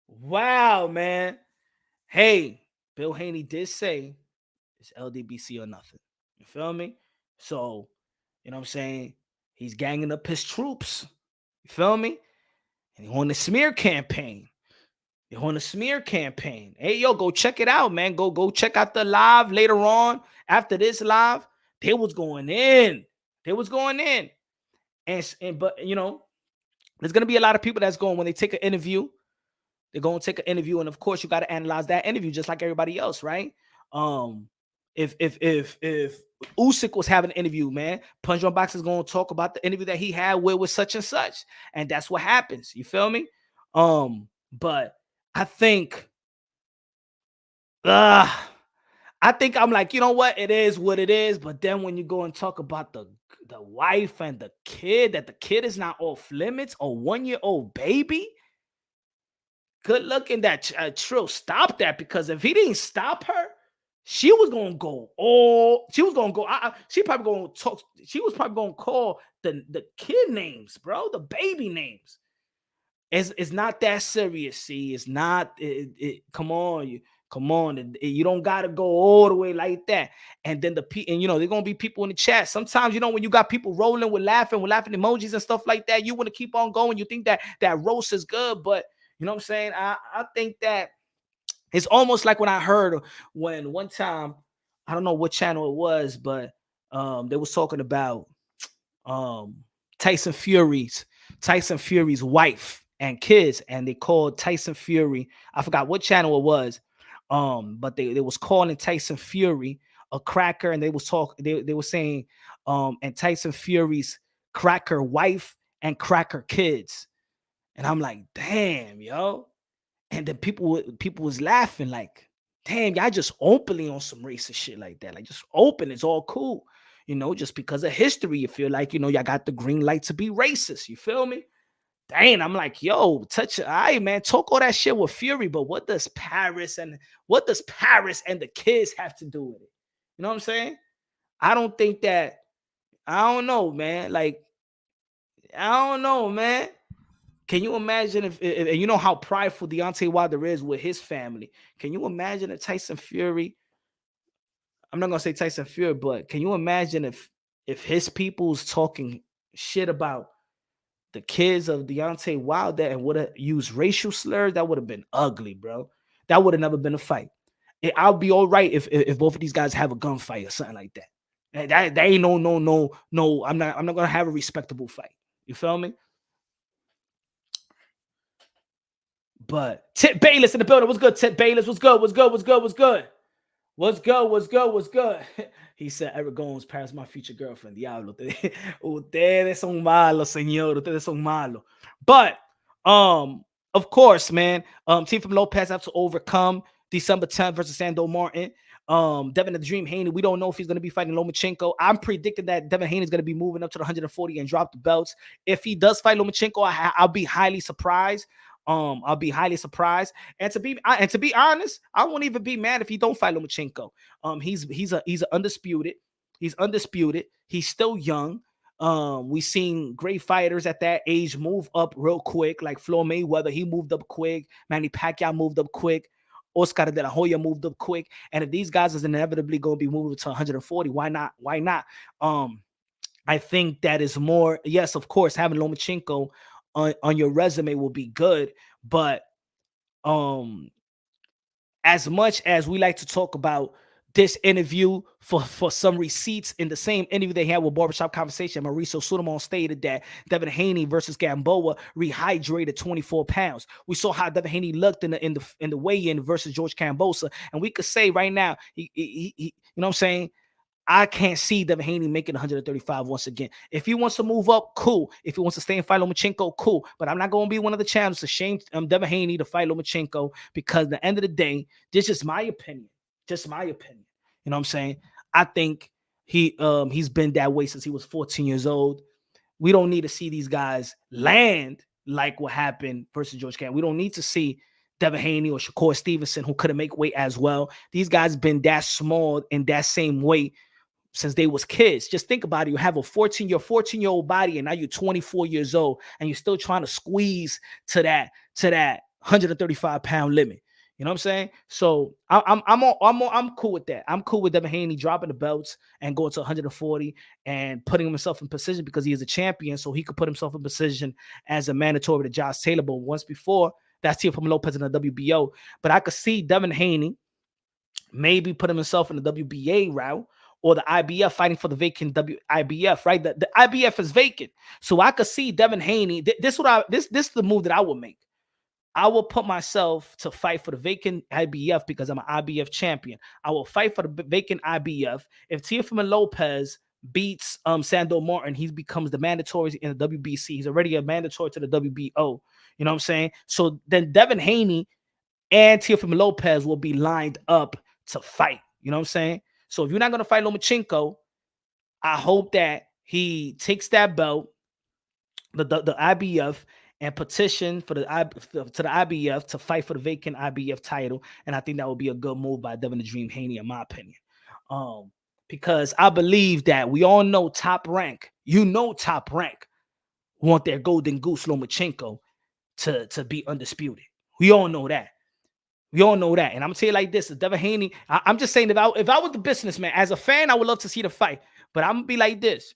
Wow, man. Hey, Bill Haney did say it's LDBC or nothing. You feel me? So, you know what I'm saying? He's ganging up his troops. You feel me? And he's on the smear campaign. He's on the smear campaign. Hey, yo, go check it out, man. Go check out the live later on. After this live, they was going in. They was going in. And but, you know, there's going to be a lot of people that's going, when they take an interview, they're going to take an interview. And of course, you got to analyze that interview just like everybody else, right? If Usyk was having an interview, man, Punch Drunk Box is going to talk about the interview that he had with such and such, and that's what happens. You feel me? But I think I'm like, you know what? It is what it is. But then when you go and talk about the wife and the kid, that the kid is not off limits, a 1-year-old baby. Good looking that Trill stop that, because if he didn't stop her, she was gonna go. She was gonna go. She probably gonna talk. She was probably gonna call the kid names, bro, the baby names. It's not that serious. See, it's not. Come on, you don't gotta go all the way like that. And then and you know, there's gonna be people in the chat. Sometimes, you know, when you got people rolling with laughing emojis and stuff like that, you want to keep on going. You think that roast is good, but you know what I'm saying? I think that it's almost like when I heard when one time, I don't know what channel it was, but they was talking about Tyson Fury's wife and kids, and they called Tyson Fury. I forgot what channel it was, but they was calling Tyson Fury a cracker, and they were saying and Tyson Fury's cracker wife and cracker kids. And I'm like, damn, yo. And then people was laughing like, damn, y'all just openly on some racist shit like that. Like, just open, it's all cool. You know, just because of history, you feel like, you know, y'all got the green light to be racist. You feel me? Dang, I'm like, yo, touch it. All right, man, talk all that shit with Fury, but what does Paris and the kids have to do with it? You know what I'm saying? I don't think that, I don't know, man. Like, I don't know, man. Can you imagine if you know how prideful Deontay Wilder is with his family? Can you imagine if Tyson Fury, I'm not gonna say Tyson Fury, but can you imagine if his people's talking shit about the kids of Deontay Wilder and would have used racial slurs? That would have been ugly, bro. That would have never been a fight. I'll be all right if both of these guys have a gunfight or something like that. That ain't no. I'm not gonna have a respectable fight. You feel me? But Tip Bayless in the building. What's good, Tip Bayless? What's good? What's good? What's good? What's good? He said, Eric Gomes passed my future girlfriend. Diablo. Ustedes son malos, señor. Ustedes son malos. But, of course, man, Teofimo Lopez have to overcome December 10th versus Sando Martin. Devin the Dream Haney, we don't know if he's going to be fighting Lomachenko. I'm predicting that Devin Haney is going to be moving up to the 140 and drop the belts. If he does fight Lomachenko, I'll be highly surprised. I'll be highly surprised. And to be honest, I won't even be mad if he don't fight Lomachenko. He's undisputed. He's undisputed. He's still young. We've seen great fighters at that age move up real quick, like Floyd Mayweather. He moved up quick. Manny Pacquiao moved up quick. Oscar de la Hoya moved up quick. And if these guys is inevitably going to be moving to 140, why not? Why not? I think that is more. Yes, of course, having Lomachenko on your resume will be good, but as much as we like to talk about this interview for some receipts, in the same interview they had with Barbershop Conversation, Mauricio Sulaimon stated that Devin Haney versus Gamboa rehydrated 24 pounds. We saw how Devin Haney looked in the weigh-in versus George Cambosa, and we could say right now, he you know what I'm saying, I can't see Devin Haney making 135 once again. If he wants to move up, cool. If he wants to stay and fight Lomachenko, cool. But I'm not going to be one of the channels to shame Devin Haney to fight Lomachenko, because at the end of the day, this is my opinion. Just my opinion. You know what I'm saying? I think he's been that way since he was 14 years old. We don't need to see these guys land like what happened versus George Camp. We don't need to see Devin Haney or Shakur Stevenson, who couldn't make weight as well. These guys been that small in that same weight since they was kids. Just think about it. You have a 14-year-old body, and now you're 24 years old, and you're still trying to squeeze to that 135-pound limit. You know what I'm saying? So I'm cool with that. I'm cool with Devin Haney dropping the belts and going to 140 and putting himself in position, because he is a champion, so he could put himself in position as a mandatory to Josh Taylor. But once before, that's Teofimo Lopez in the WBO. But I could see Devin Haney maybe put himself in the WBA route, or the IBF, fighting for the vacant IBF, right? The IBF is vacant. So I could see Devin Haney. This is the move that I would make. I will put myself to fight for the vacant IBF because I'm an IBF champion. I will fight for the vacant IBF. If Teofimo Lopez beats Sando Martin, he becomes the mandatory in the WBC. He's already a mandatory to the WBO. You know what I'm saying? So then Devin Haney and Teofimo Lopez will be lined up to fight. You know what I'm saying? So if you're not going to fight Lomachenko, I hope that he takes that belt, the IBF, and petition for to the IBF to fight for the vacant IBF title. And I think that would be a good move by Devin the Dream Haney, in my opinion. Because I believe that we all know Top Rank, Top Rank want their golden goose Lomachenko to be undisputed. We all know that. We all know that. And I'm going to tell you like this. Devin Haney, I'm just saying, if I was the businessman, as a fan, I would love to see the fight. But I'm going to be like this.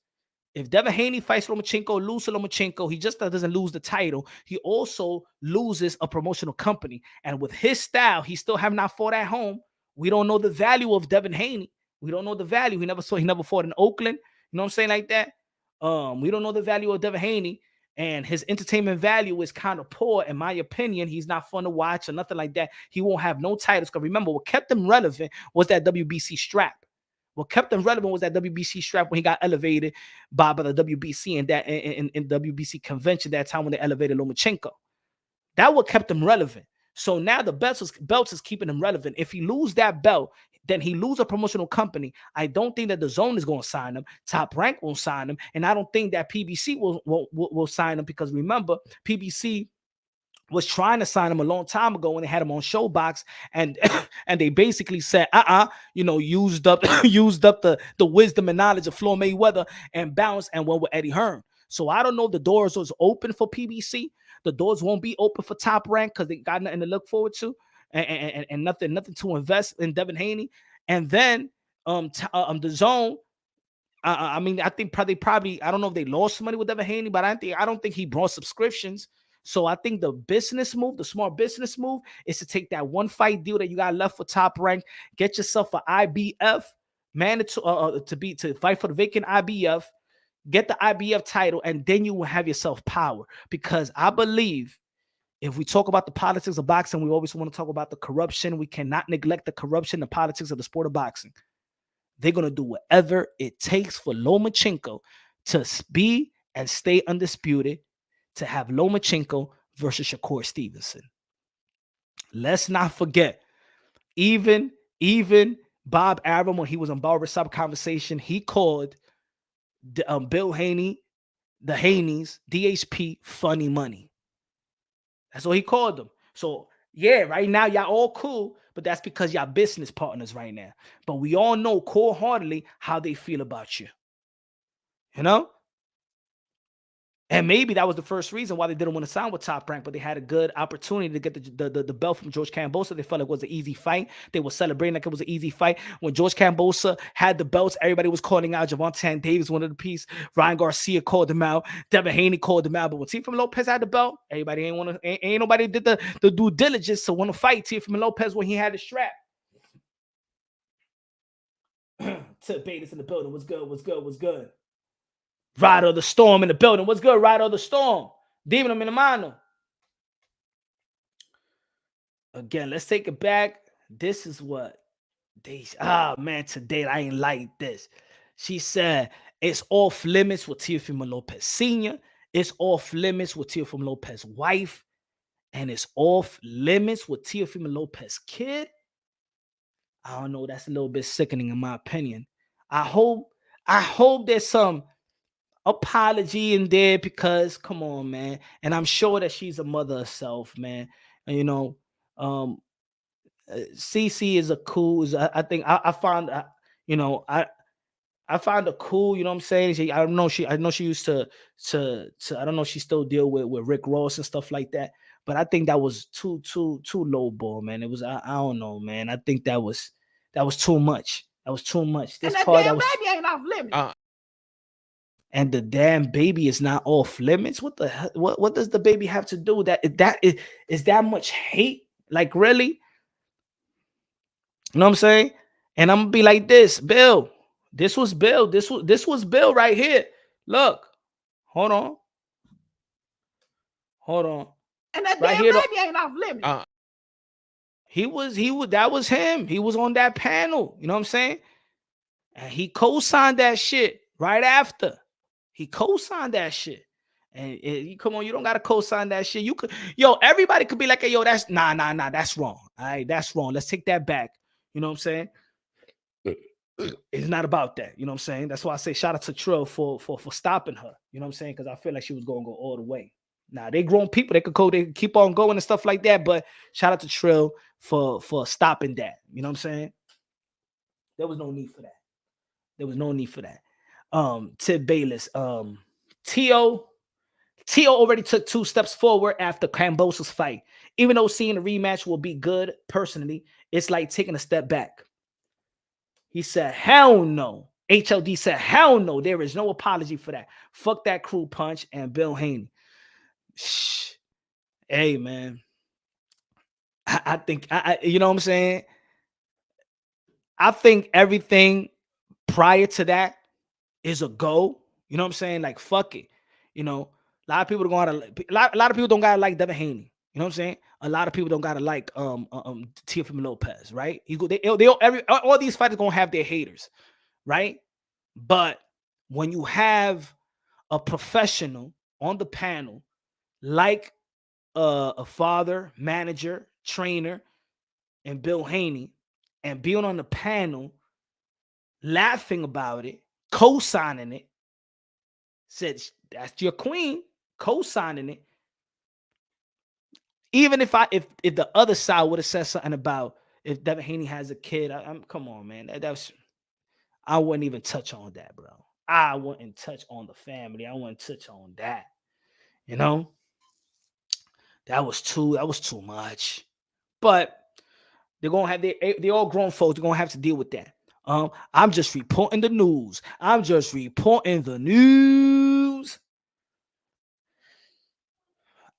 If Devin Haney fights Lomachenko, loses Lomachenko, he just doesn't lose the title. He also loses a promotional company. And with his style, he still have not fought at home. We don't know the value of Devin Haney. We don't know the value. He never fought in Oakland. You know what I'm saying, like that? We don't know the value of Devin Haney. And his entertainment value is kind of poor, in my opinion. He's not fun to watch or nothing like that. He won't have no titles. Because remember, what kept him relevant was that WBC strap. What kept him relevant was that WBC strap when he got elevated by the WBC and that in WBC convention that time when they elevated Lomachenko. That what kept him relevant. So now the belts is keeping him relevant. If he lose that belt, then he lose a promotional company. I don't think that the Zone is going to sign him. Top Rank won't sign him. And I don't think that PBC will sign him, because remember, PBC was trying to sign him a long time ago when they had him on Showbox, and and they basically said, used up the wisdom and knowledge of Floyd Mayweather and bounced and went with Eddie Hearn. So I don't know if the doors was open for PBC. The doors won't be open for Top Rank because they got nothing to look forward to and nothing to invest in Devin Haney. And then the Zone. I mean, I think probably I don't know if they lost some money with Devin Haney, but I don't think he brought subscriptions. So I think the smart business move is to take that one fight deal that you got left for Top Rank, get yourself an IBF mandatory to fight for the vacant IBF, get the IBF title, and then you will have yourself power. Because I believe if we talk about the politics of boxing, we always want to talk about the corruption. We cannot neglect the corruption, the politics of the sport of boxing. They're going to do whatever it takes for Lomachenko to be and stay undisputed, to have Lomachenko versus Shakur Stevenson. Let's not forget, even Bob Arum, when he was on Barbershop Conversation, he called Bill Haney, the Haneys, DHP, funny money. That's what he called them. So, yeah, right now, y'all all cool, but that's because y'all business partners right now. But we all know cold-heartedly how they feel about you. You know? And maybe that was the first reason why they didn't want to sign with Top Rank, but they had a good opportunity to get the belt from George Kambosos. They felt like it was an easy fight. They were celebrating like it was an easy fight. When George Kambosos had the belts, everybody was calling out Gervonta Davis, one of the piece. Ryan Garcia called him out. Devin Haney called him out. But when Teofimo Lopez had the belt, everybody ain't nobody did the due diligence to want to fight Teofimo Lopez when he had the strap. To Bates in the building. What's good? Rider of the Storm in the building. What's good, Rider of the Storm? Devin, I'm in the mano. Again, let's take it back. This is what they... man, today I ain't like this. She said, it's off limits with Teofimo Lopez Sr. It's off limits with Teofimo Lopez wife. And it's off limits with Teofimo Lopez kid. I don't know. That's a little bit sickening in my opinion. I hope there's some apology in there because come on, man. And I'm sure that she's a mother herself, man. And you know, CC is a cool. I think I found, you know, I find her cool. You know what I'm saying? I know she used to I don't know if she still deal with Rick Ross and stuff like that. But I think that was too low ball, man. It was I don't know, man. I think that was too much. That was too much. This and that part damn that was, baby ain't off limits. and the damn baby is not off limits. What the hell? What does the baby have to do? That is that much hate? Like really? You know what I'm saying? And I'm gonna be like this, Bill. This was Bill. This was Bill right here. Look, hold on. And that Right damn here, baby ain't off limits. He was that was him. He was on that panel. You know what I'm saying? And he co-signed that shit right after. He co-signed that shit. And come on, you don't gotta co-sign that shit. You could, everybody could be like, hey, yo, that's nah, that's wrong. All right, that's wrong. Let's take that back. You know what I'm saying? It's not about that. You know what I'm saying? That's why I say shout out to Trill for stopping her. You know what I'm saying? Because I feel like she was going to go all the way. Now they grown people, they could keep on going and stuff like that. But shout out to Trill for stopping that. You know what I'm saying? There was no need for that. Tib Bayless. Tio already took 2 steps forward after Kambosos' fight. Even though seeing the rematch will be good, personally, it's like taking a step back. He said, hell no. HLD said, hell no. There is no apology for that. Fuck that crew punch and Bill Haney. Shh. Hey, man. I think, you know what I'm saying? I think everything prior to that is a go. You know what I'm saying? Like, fuck it. You know, a lot of people don't gotta like Devin Haney. You know what I'm saying? A lot of people don't gotta like Teofimo Lopez, right? All these fighters gonna have their haters, right? But when you have a professional on the panel, like a father, manager, trainer, and Bill Haney, and being on the panel, laughing about it, co-signing it, said that's your queen, co-signing it. Even if the other side would have said something about if Devin Haney has a kid, I'm come on, man. I wouldn't even touch on that, bro. I wouldn't touch on the family. I wouldn't touch on that. You know, that was too much. But they're gonna have they all grown folks. They're gonna have to deal with that. I'm just reporting the news.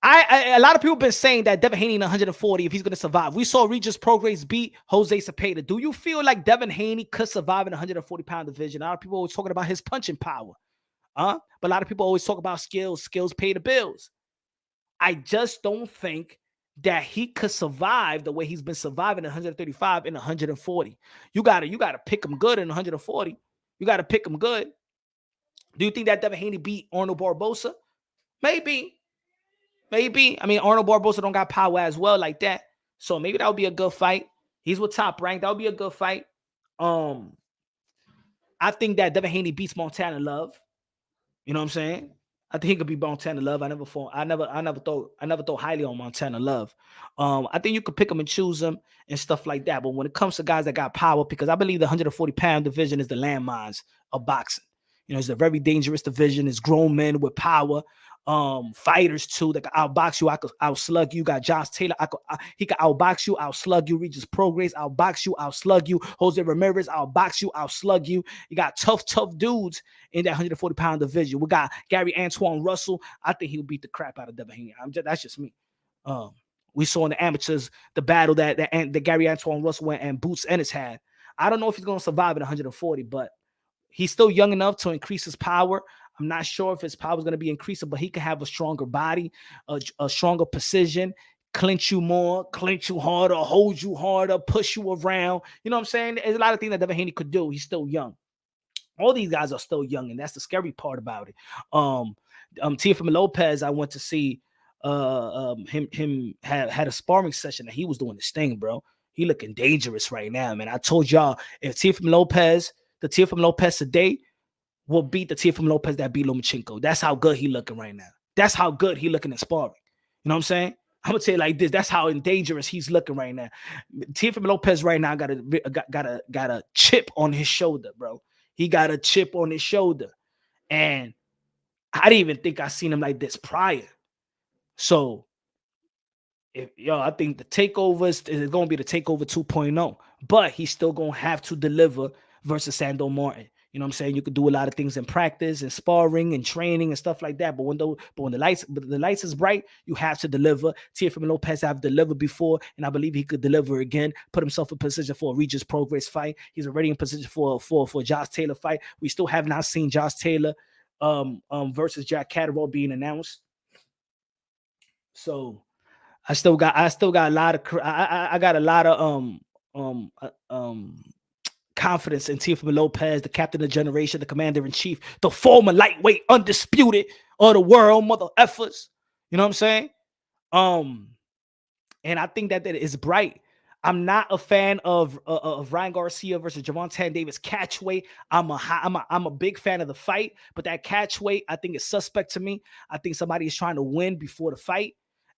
A lot of people been saying that Devin Haney in 140, if he's going to survive. We saw Regis Prograis beat Jose Cepeda. Do you feel like Devin Haney could survive in 140-pound division? A lot of people always talking about his punching power. But a lot of people always talk about skills. Skills pay the bills. I just don't think that he could survive the way he's been surviving at 135 and 140. You gotta pick him good in 140. You gotta pick him good. Do you think that Devin Haney beat Arnold Barboza? Maybe. I mean, Arnold Barboza don't got power as well like that. So maybe that would be a good fight. He's with Top Rank. That would be a good fight. I think that Devin Haney beats Montana Love. You know what I'm saying? I think he could be Montana Love. I never thought highly on Montana Love. I think you could pick him and choose him and stuff like that. But when it comes to guys that got power, because I believe the 140-pound division is the landmines of boxing. You know, it's a very dangerous division. It's grown men with power. Fighters too that can outbox you. I could outslug you. Got Josh Taylor. He could outbox you, outslug you. Regis Prograis, outbox you, outslug you. Jose Ramirez, outbox you, outslug you. You got tough dudes in that 140-pound division. We got Gary Antoine Russell. I think he'll beat the crap out of Devin Haney. That's just me. We saw in the amateurs the battle that Gary Antoine Russell went and Boots Ennis had. I don't know if he's going to survive at 140, but he's still young enough to increase his power. I'm not sure if his power is going to be increasing, but he can have a stronger body, a stronger precision, clinch you more, clinch you harder, hold you harder, push you around. You know what I'm saying? There's a lot of things that Devin Haney could do. He's still young. All these guys are still young, and that's the scary part about it. Teofimo Lopez, I went to see him had a sparring session, and he was doing this thing, bro. He looking dangerous right now, man. I told y'all, if the Teofimo Lopez today will beat the Teofimo Lopez that beat Lomachenko. That's how good he looking right now. That's how good he looking in sparring. You know what I'm saying? I'm gonna tell you like this. That's how dangerous he's looking right now. Teofimo Lopez right now got a chip on his shoulder, bro. He got a chip on his shoulder, and I didn't even think I seen him like this prior. So, I think the takeover is going to be the takeover 2.0, but he's still going to have to deliver versus Sando Martin. You know what I'm saying? You could do a lot of things in practice and sparring and training and stuff like that. But when the lights is bright, you have to deliver. Teofimo Lopez have delivered before, and I believe he could deliver again. Put himself in position for a Regis Prograis fight. He's already in position for a Josh Taylor fight. We still have not seen Josh Taylor versus Jack Catterall being announced. So I still got a lot of I got a lot of confidence in Teofimo Lopez, the captain of the generation, the commander-in-chief, the former lightweight undisputed of the world, mother effers. You know what I'm saying? And I think that is bright. I'm not a fan of Ryan Garcia versus Gervonta Davis catchweight. I'm a big fan of the fight, but that catchweight I think is suspect to me. I think somebody is trying to win before the fight.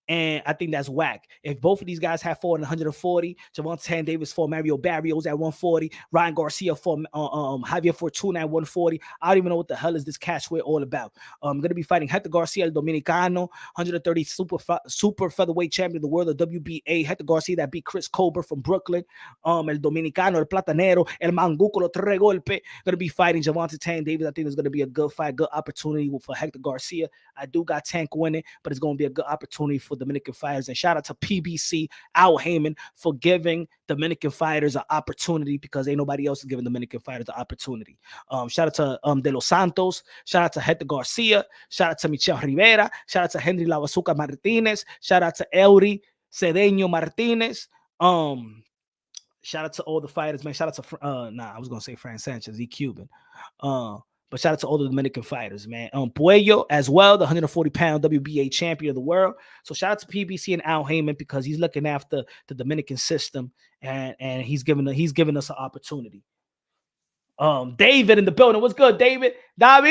And I think that's whack. If both of these guys have fought in 140, Gervonta Davis fought Mario Barrios at 140, Ryan Garcia fought Javier Fortuna at 140. I don't even know what the hell is this catchweight all about. I'm going to be fighting Hector Garcia, el Dominicano, 130 super featherweight champion of the world, the WBA. Hector Garcia that beat Chris Colbert from Brooklyn. El Dominicano, el Platanero, el Manguco, los tres golpe. Going to be fighting Gervonta Davis. I think it's going to be a good fight, good opportunity for Hector Garcia. I do got Tank winning, but it's going to be a good opportunity for Dominican fighters. And shout out to PBC, Al Heyman, for giving Dominican fighters an opportunity, because ain't nobody else is giving Dominican fighters an opportunity. Shout out to De Los Santos. Shout out to Hector Garcia. Shout out to Michel Rivera. Shout out to Henry La Bazooka Martinez. Shout out to Eury Cedeño Martinez. Shout out to all the fighters, man. Shout out to I was gonna say Fran Sanchez, he Cuban. But shout out to all the Dominican fighters, man. Puello as well, the 140-pound WBA champion of the world. So shout out to PBC and Al Heyman, because he's looking after the Dominican system, and he's giving us an opportunity. David in the building. What's good, David? David,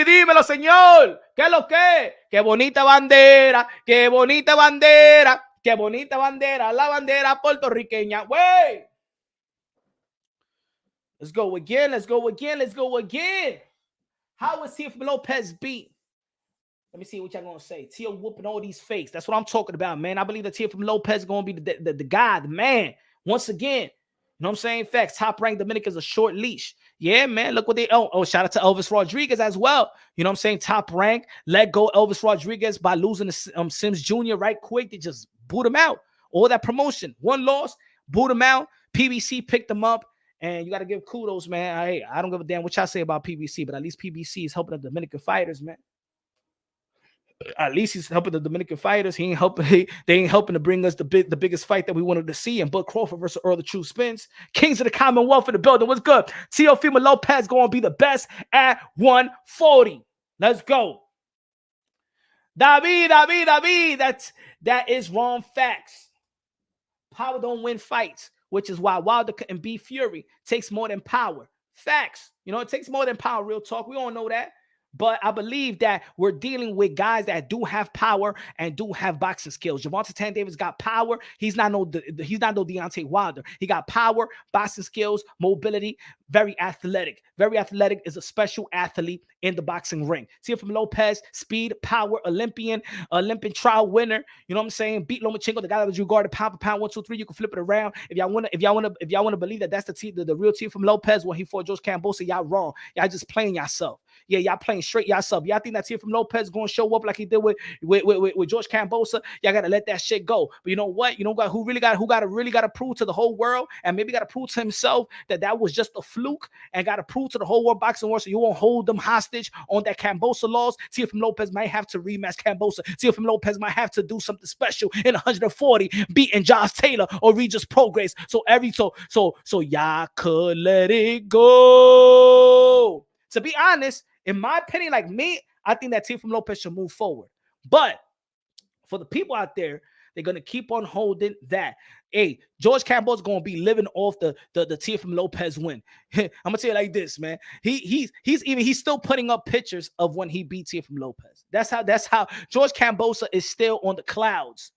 dímelo, señor. ¿Qué es lo que? Qué bonita bandera, qué bonita bandera, qué bonita bandera, la bandera puertorriqueña. Wey. Let's go again. How was Teofimo Lopez beat? Let me see what y'all gonna say. Teo whooping all these fakes. That's what I'm talking about, man. I believe that Teofimo Lopez is gonna be the guy, the man. Once again, you know what I'm saying? Facts. Top ranked Dominicans a short leash. Yeah, man. Look what they. Oh, shout out to Elvis Rodriguez as well. You know what I'm saying? Top rank. Let go Elvis Rodriguez by losing to Sims Jr. right quick. They just boot him out. All that promotion. One loss, boot him out. PBC picked him up. And you got to give kudos, man. I don't give a damn what y'all say about PBC, but at least PBC is helping the Dominican fighters, man. At least he's helping the Dominican fighters. He ain't helping. They ain't helping to bring us the biggest fight that we wanted to see. And Bud Crawford versus Earl the True Spence. Kings of the Commonwealth in the building. What's good? Teofimo Lopez going to be the best at 140. Let's go. David. That is wrong facts. Power don't win fights, which is why Wilder couldn't beat Fury. Takes more than power. Facts. You know, it takes more than power. Real talk. We all know that. But I believe that we're dealing with guys that do have power and do have boxing skills. Gervonta Tank Davis got power. He's not no Deontay Wilder. He got power, boxing skills, mobility, very athletic. Very athletic, is a special athlete in the boxing ring. Teofimo Lopez, speed, power, Olympian trial winner. You know what I'm saying? Beat Lomachenko, the guy that was regarded pound for pound, 1, 2, 3. You can flip it around. If y'all want to believe that that's the real Teofimo Lopez when he fought George Kambosos, y'all wrong. Y'all just playing yourself. Yeah, y'all playing straight yourself. Y'all think that Teofimo Lopez going to show up like he did with George Kambosos? Y'all got to let that shit go. But you know what? You know who really got to prove to the whole world, and maybe got to prove to himself that was just a fluke, and got to prove to the whole world boxing world so you won't hold them hostage on that Kambosos loss. Teofimo Lopez might have to rematch Kambosos. Teofimo Lopez might have to do something special in 140, beating Josh Taylor or Regis Progress. So y'all could let it go. To be honest, in my opinion, like me, I think that Teofimo Lopez should move forward. But for the people out there, they're going to keep on holding that. Hey, George Kambosos going to be living off the Teofimo Lopez win. I'm going to tell you like this, man. He's still putting up pictures of when he beat Teofimo Lopez. That's how George Kambosos is still on the clouds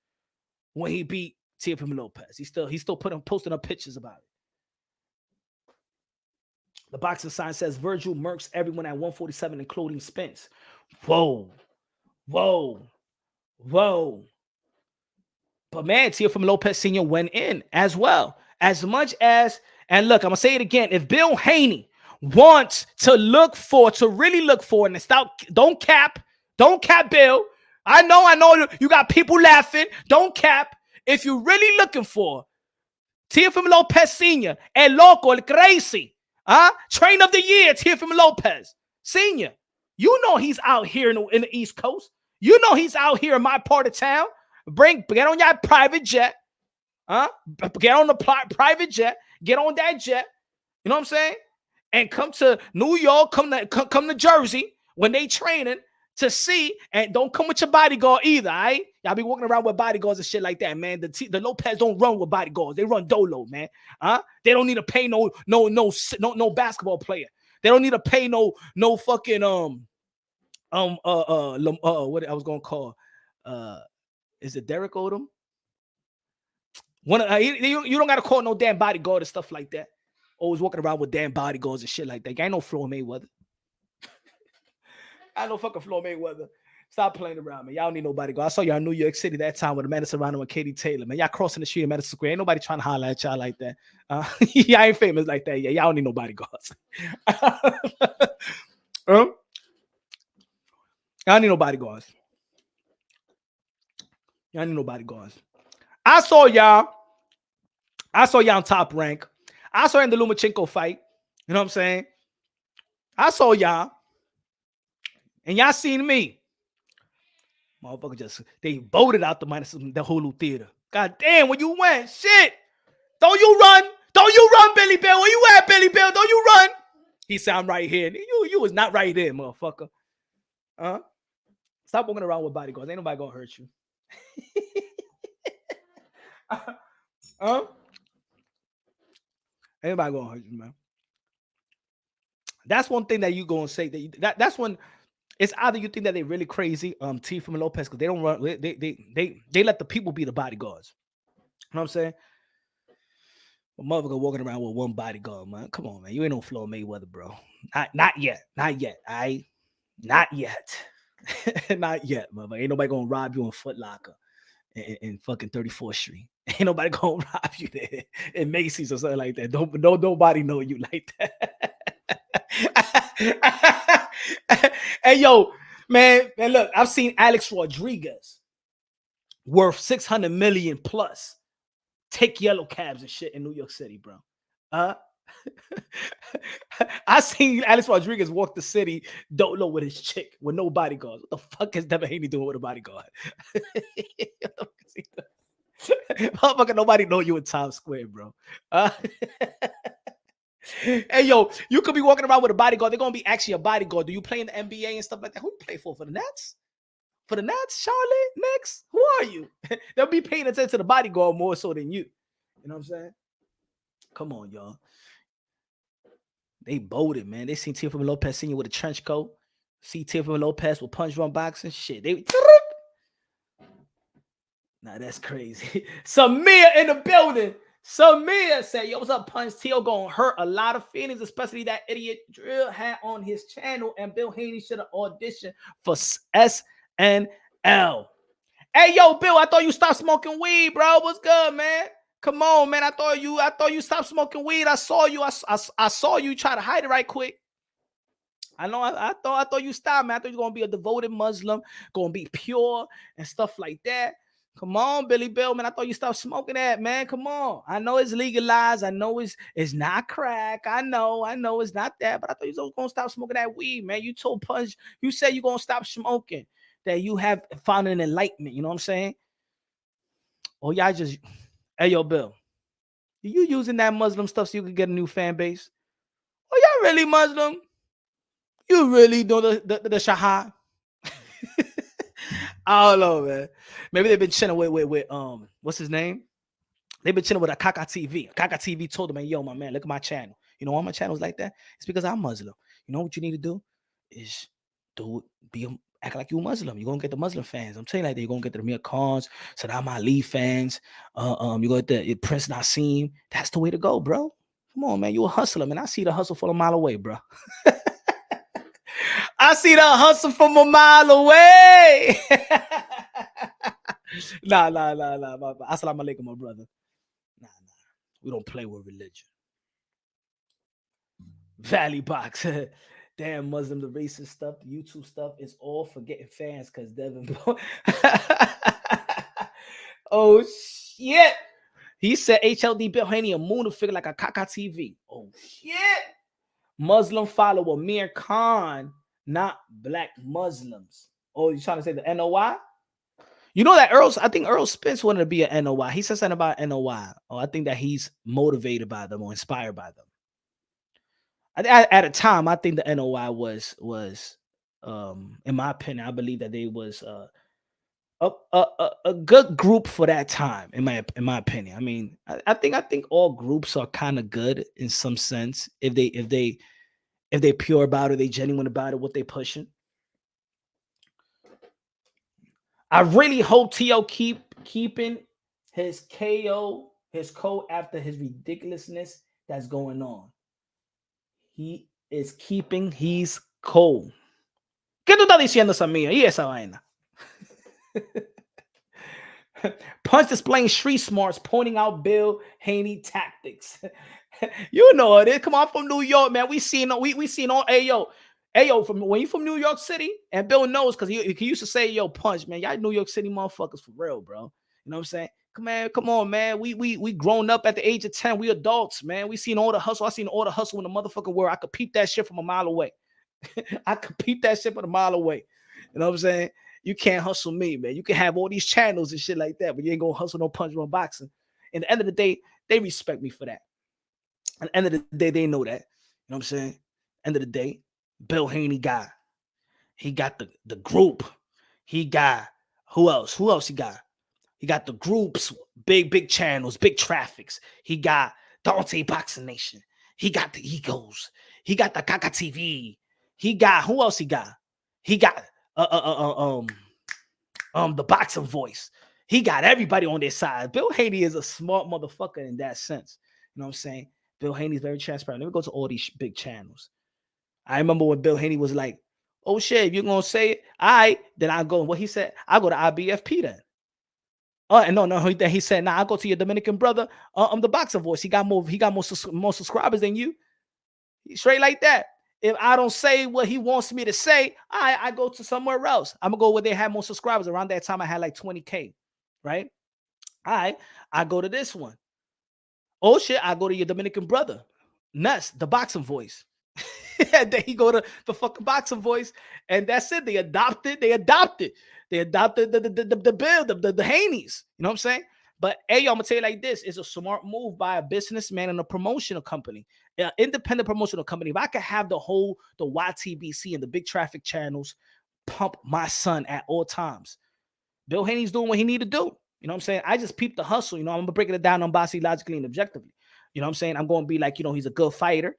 when he beat Teofimo Lopez. He's still posting up pictures about it. The boxing sign says Virgil murks everyone at 147, including Spence. Whoa. But man, Teofimo Lopez Sr. went in as well. As much as, and look, I'm going to say it again. If Bill Haney wants to really look for, and don't cap, Bill. I know you got people laughing. Don't cap. If you're really looking for Teofimo Lopez Sr., El Loco, El Crazy, Train of the Year, Teofimo Lopez Sr. You know he's out here in the East Coast. You know he's out here in my part of town. Get on your private jet. Get on the private jet. Get on that jet. You know what I'm saying? And come to New York, come to Jersey when they training to see, and don't come with your bodyguard either, all right? Y'all be walking around with bodyguards and shit like that, man. The Lopez don't run with bodyguards. They run dolo, man. They don't need to pay no basketball player. They don't need to pay no fucking what I was gonna call is it Derek Odom? You don't gotta call no damn bodyguard and stuff like that. Always walking around with damn bodyguards and shit like that. Ain't no Floyd Mayweather. I know fucking Floyd Mayweather. Stop playing around, man. Y'all don't need nobody go. I saw y'all in New York City that time with Madison Serrano and Katie Taylor, man. Y'all crossing the street in Madison Square. Ain't nobody trying to holler at y'all like that. Y'all ain't famous like that. Yeah, y'all don't need nobody guards. Y'all need nobody guards. Y'all need nobody guards. I saw y'all on Top Rank. I saw in the Lomachenko fight. You know what I'm saying? I saw y'all. And y'all seen me. Motherfucker they voted out the Hulu Theater. God damn, when you went, shit. Don't you run, Billy Bill. Where you at, Billy Bill? Don't you run. He said, I'm right here. You was not right there, motherfucker. Stop walking around with bodyguards. Ain't nobody gonna hurt you. Ain't nobody gonna hurt you, man. That's one thing that you gonna say that's when it's either you think that they're really crazy, Teofimo Lopez, because they don't run, they let the people be the bodyguards. You know what I'm saying? A motherfucker walking around with one bodyguard, man. Come on, man. You ain't no Floyd Mayweather, bro. Not yet. Not yet. Not yet, motherfucker. Ain't nobody gonna rob you in Foot Locker in fucking 34th Street. Ain't nobody gonna rob you there in Macy's or something like that. Nobody know you like that. Hey, yo, man, look, I've seen Alex Rodriguez worth $600 million plus take yellow cabs and shit in New York City, bro. I seen Alex Rodriguez walk the city, don't know with his chick with no bodyguards. What the fuck is Devin Haney doing with a bodyguard? Motherfucker, nobody know you in Times Square, bro. Hey, yo, you could be walking around with a bodyguard. They're gonna be actually a bodyguard. Do you play in the NBA and stuff like that? Who you play for? For the Nets? For the Nets, Charlotte, Knicks? Who are you? They'll be paying attention to the bodyguard more so than you. You know what I'm saying? Come on, y'all. They bolded, man. They seen Teofimo Lopez senior with a trench coat. See Teofimo Lopez with punch run boxing. Shit. Nah, that's crazy. Samir in the building. Samir said, yo, what's up, Punch? Teo gonna hurt a lot of feelings, especially that idiot Drill had on his channel, and Bill Haney should have auditioned for SNL. Hey, yo, Bill, I thought you stopped smoking weed, bro. What's good, man? Come on, man. I thought you stopped smoking weed. I saw you. I saw you try to hide it right quick. I know. I thought you stopped, man. I thought you were gonna be a devoted Muslim, gonna be pure and stuff like that. Come on, Billy Bill, man. I thought you stopped smoking that, man. Come on. I know it's legalized. I know it's not crack. I know it's not that, but I thought you was gonna stop smoking that weed, man. You told Punch, you said you're gonna stop smoking, that you have found an enlightenment. You know what I'm saying? Oh, y'all just, hey, yo, Bill, you using that Muslim stuff so you can get a new fan base? Oh, y'all really Muslim? You really know the Shahad? I don't know, man. Maybe they've been chilling with what's his name? They've been chilling with a Kaka TV. Kaka TV told them, hey, yo, my man, look at my channel. You know why my channel's like that? It's because I'm Muslim. You know what you need to do? Is act like you Muslim. You're gonna get the Muslim fans. I'm telling you like that. You're gonna get the Amir Khans, Saddam Ali fans. You're gonna get the Prince Nassim. That's the way to go, bro. Come on, man. You a hustler, man. I see the hustle from a mile away, bro. I see the hustle from a mile away. Nah. Assalamu alaikum, my brother. Nah. We don't play with religion. Valley Box. Damn, Muslim, the racist stuff, the YouTube stuff is all for getting fans because Devin. Oh, shit. He said HLD Bill Haney a moon to figure like a Kaka TV. Oh, shit. Muslim follower Amir Khan, not black Muslims. Oh, you trying to say the NOI? You know that I think Earl Spence wanted to be an NOI. He said something about NOI. Oh, I think that he's motivated by them or inspired by them. At a time, I think the NOI was in my opinion, I believe that they was a good group for that time. In my opinion, I mean, I think all groups are kind of good in some sense if they pure about it, they genuine about it, what they pushing. I really hope T.O. keeping his KO, his code after his ridiculousness that's going on. He is keeping his cold. ¿Qué tú estás diciendo, Samir? Y esa vaina. Punch displaying street smarts, pointing out Bill Haney tactics. You know it. Come on, I'm from New York, man. We seen all. Hey yo, from when you from New York City, and Bill knows because he used to say, yo, Punch, man, y'all New York City motherfuckers for real, bro. You know what I'm saying? Come on, man. We grown up at the age of 10. We adults, man. We seen all the hustle. I seen all the hustle in the motherfucking world. I could peep that shit from a mile away. I could peep that shit from a mile away. You know what I'm saying? You can't hustle me, man. You can have all these channels and shit like that, but you ain't gonna hustle no punch run boxing. And at the end of the day, they respect me for that. At the end of the day, they know that. You know what I'm saying? End of the day, Bill Haney got the group. He got who else? Who else he got? He got the groups, big channels, big traffics. He got Dante Boxing Nation. He got the Egos. He got the Kaka TV. He got who else he got? He got the Boxing Voice. He got everybody on their side. Bill Haney is a smart motherfucker in that sense. You know what I'm saying? Bill Haney is very transparent. Let me go to all these big channels. I remember when Bill Haney was like, oh shit, if you're gonna say it, all right, then I go. What he said, I go to IBFP then. No. He said, nah, I go to your Dominican brother. I'm the Boxing Voice. He got more subscribers than you. Straight like that. If I don't say what he wants me to say, I go to somewhere else. I'm gonna go where they have more subscribers. Around that time, I had like 20K, right? All right, I go to this one. Oh shit, I go to your Dominican brother. Nuts, the boxing voice. And then he go to the fucking boxing voice, and that's it. They adopted the bill, the Haneys. You know what I'm saying? But hey, yo, I'm gonna tell you like this: it's a smart move by a businessman and a promotional company, an independent promotional company. If I could have the YTBC and the big traffic channels pump my son at all times, Bill Haney's doing what he need to do. You know what I'm saying? I just peeped the hustle. You know, I'm breaking it down on bossy logically and objectively. You know what I'm saying? I'm going to be like, he's a good fighter.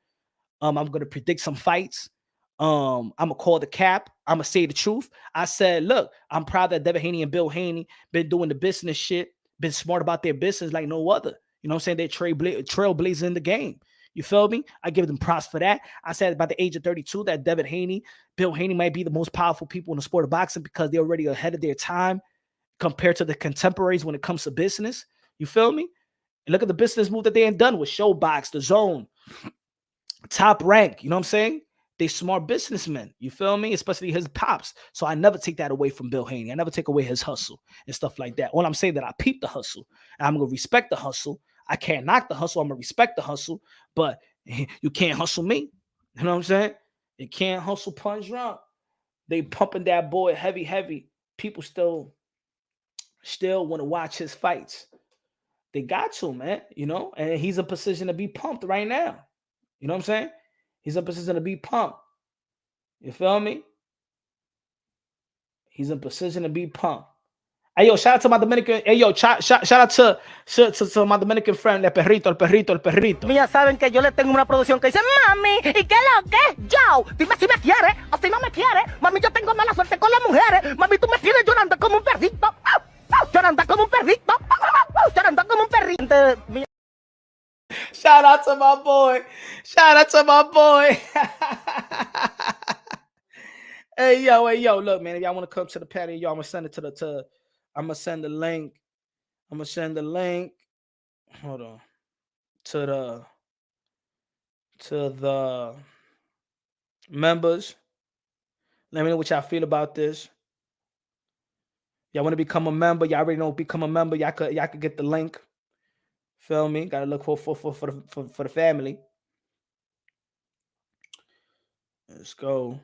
I'm going to predict some fights. I'm going to call the cap. I'm going to say the truth. I said, look, I'm proud that Devin Haney and Bill Haney been doing the business shit, been smart about their business like no other. You know what I'm saying? They're trailblazers in the game. You feel me? I give them props for that. I said about the age of 32 that Devin Haney, Bill Haney might be the most powerful people in the sport of boxing because they're already ahead of their time compared to the contemporaries when it comes to business. You feel me? And look at the business move that they ain't done with Showbox, The Zone, Top Rank. You know what I'm saying? They smart businessmen. You feel me? Especially his pops. So I never take that away from Bill Haney. I never take away his hustle and stuff like that. All I'm saying that I peep the hustle. And I'm going to respect the hustle. I can't knock the hustle. I'm going to respect the hustle. But you can't hustle me. You know what I'm saying? You can't hustle Punch Drunk. They pumping that boy heavy. People still want to watch his fights. They got to, man, and he's in position to be pumped right now. You know what I'm saying? He's in position to be pumped. You feel me? He's in position to be pumped. Hey, yo, shout out to my Dominican. Hey, yo, shout out to my Dominican friend, el perrito. Mía, saben que yo le tengo una producción que dice, mami, ¿y qué lo que? Yo, dime si me quieres o si no me quieres. Mami, yo tengo mala suerte con las mujeres. Mami, tú me tienes llorando como un perrito. Llorando como un perrito. Llorando como un perrito. Shout out to my boy. Hey, yo, look, man, if y'all want to come to the patio, y'all, I'm going to send it I'm going to send the link. Hold on. To the members. Let me know what y'all feel about this. Y'all want to become a member? Y'all already know become a member. Y'all could get the link. Feel me? Gotta look for the family. Let's go.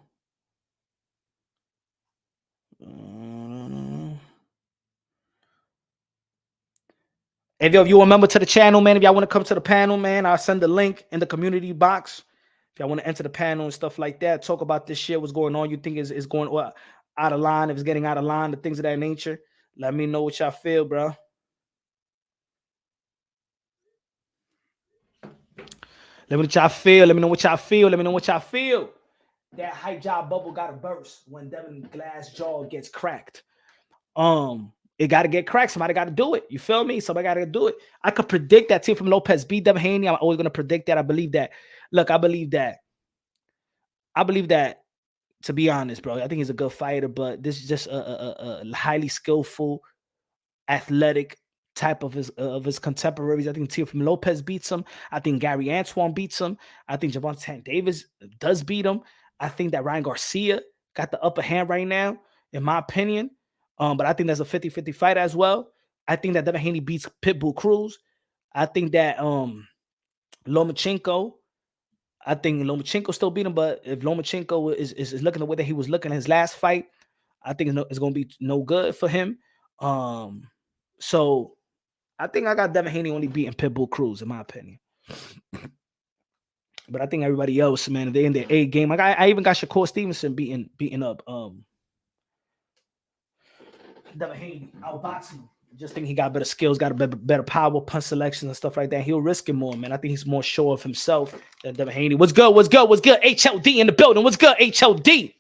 If you're a member to the channel, man, if y'all want to come to the panel, man, I'll send the link in the community box. If y'all want to enter the panel and stuff like that, talk about this shit, what's going on, you think is going out of line, if it's getting out of line, the things of that nature, let me know what y'all feel, bro. Let me know what y'all feel. That hype job bubble got to burst when Devin glass jaw gets cracked. It got to get cracked. Somebody got to do it. You feel me? Somebody got to do it. I could predict that Teofimo Lopez beat Devin Haney. I'm always going to predict that. I believe that. Look, I believe that. To be honest, bro, I think he's a good fighter, but this is just a highly skillful, athletic type of his contemporaries. I think Teofimo Lopez beats him. I think Gary Antoine beats him. I think Javon Tank Davis does beat him. I think that Ryan Garcia got the upper hand right now, in my opinion. But I think there's a 50-50 fight as well. I think that Devin Haney beats Pitbull Cruz. I think that Lomachenko still beat him, but if Lomachenko is looking the way that he was looking in his last fight, I think it's going to be no good for him. So I think I got Devin Haney only beating Pitbull Cruz, in my opinion. But I think everybody else, man, if they're in their A game, I even got Shakur Stevenson beating up Devin Haney, outboxing him. Just think he got better skills, got a better power, punch selection and stuff like that. He'll risk it more, man. I think he's more sure of himself than Devin Haney. What's good? HLD in the building. What's good, HLD?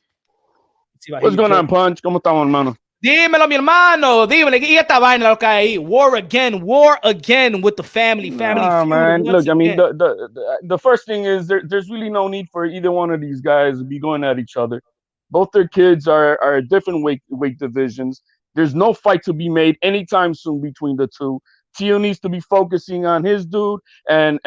What's going on, Punch? ¿Cómo estamos, hermano? Dímelo, mi hermano. Dímelo. ¿Y esta vaina lo que hay? War again with the family. Man. Look, I mean, the first thing is there's really no need for either one of these guys to be going at each other. Both their kids are different weight divisions. There's no fight to be made anytime soon between the two. Tio needs to be focusing on his dude, and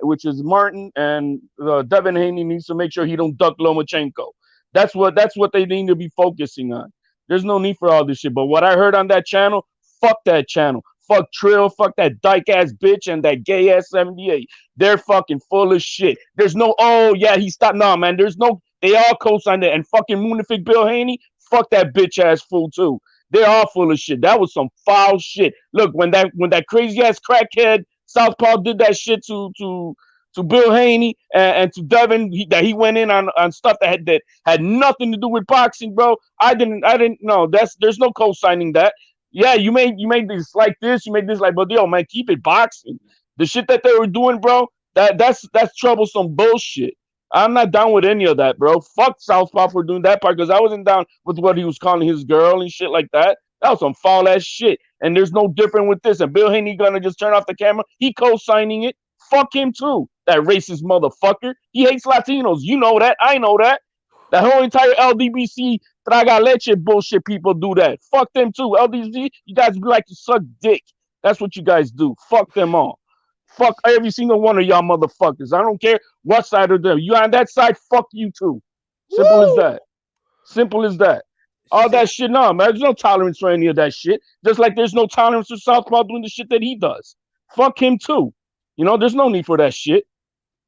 which is Martin, and Devin Haney needs to make sure he don't duck Lomachenko. That's what they need to be focusing on. There's no need for all this shit. But what I heard on that channel, fuck that channel. fuck Trill, fuck that dyke ass bitch, and that gay ass 78. They're fucking full of shit. There's no, oh yeah, he stopped. No, man, there's no, they all co-signed it. And fucking Moonific Bill Haney, fuck that bitch ass fool too. They're all full of shit. That was some foul shit. Look, when that crazy ass crackhead Southpaw did that shit to Bill Haney and to Devin, that he went in on stuff that had nothing to do with boxing, bro. I didn't know. There's no co-signing that. Yeah, you made this like this, you made this like, but yo, man, keep it boxing. The shit that they were doing, bro, that's troublesome bullshit. I'm not down with any of that, bro. Fuck Southpaw for doing that part, because I wasn't down with what he was calling his girl and shit like that. That was some foul ass shit. And there's no different with this. And Bill Haney gonna just turn off the camera. He co-signing it. Fuck him too. That racist motherfucker. He hates Latinos. You know that. I know that. That whole entire LDBC Traga Leche bullshit people do that. Fuck them too. LDBC, you guys like to suck dick. That's what you guys do. Fuck them all. Fuck every single one of y'all motherfuckers. I don't care what side of them. You on that side, fuck you too. Simple as that. Simple as that. All that shit, no, man. There's no tolerance for any of that shit. Just like there's no tolerance for Southpaw doing the shit that he does. Fuck him too. You know, there's no need for that shit.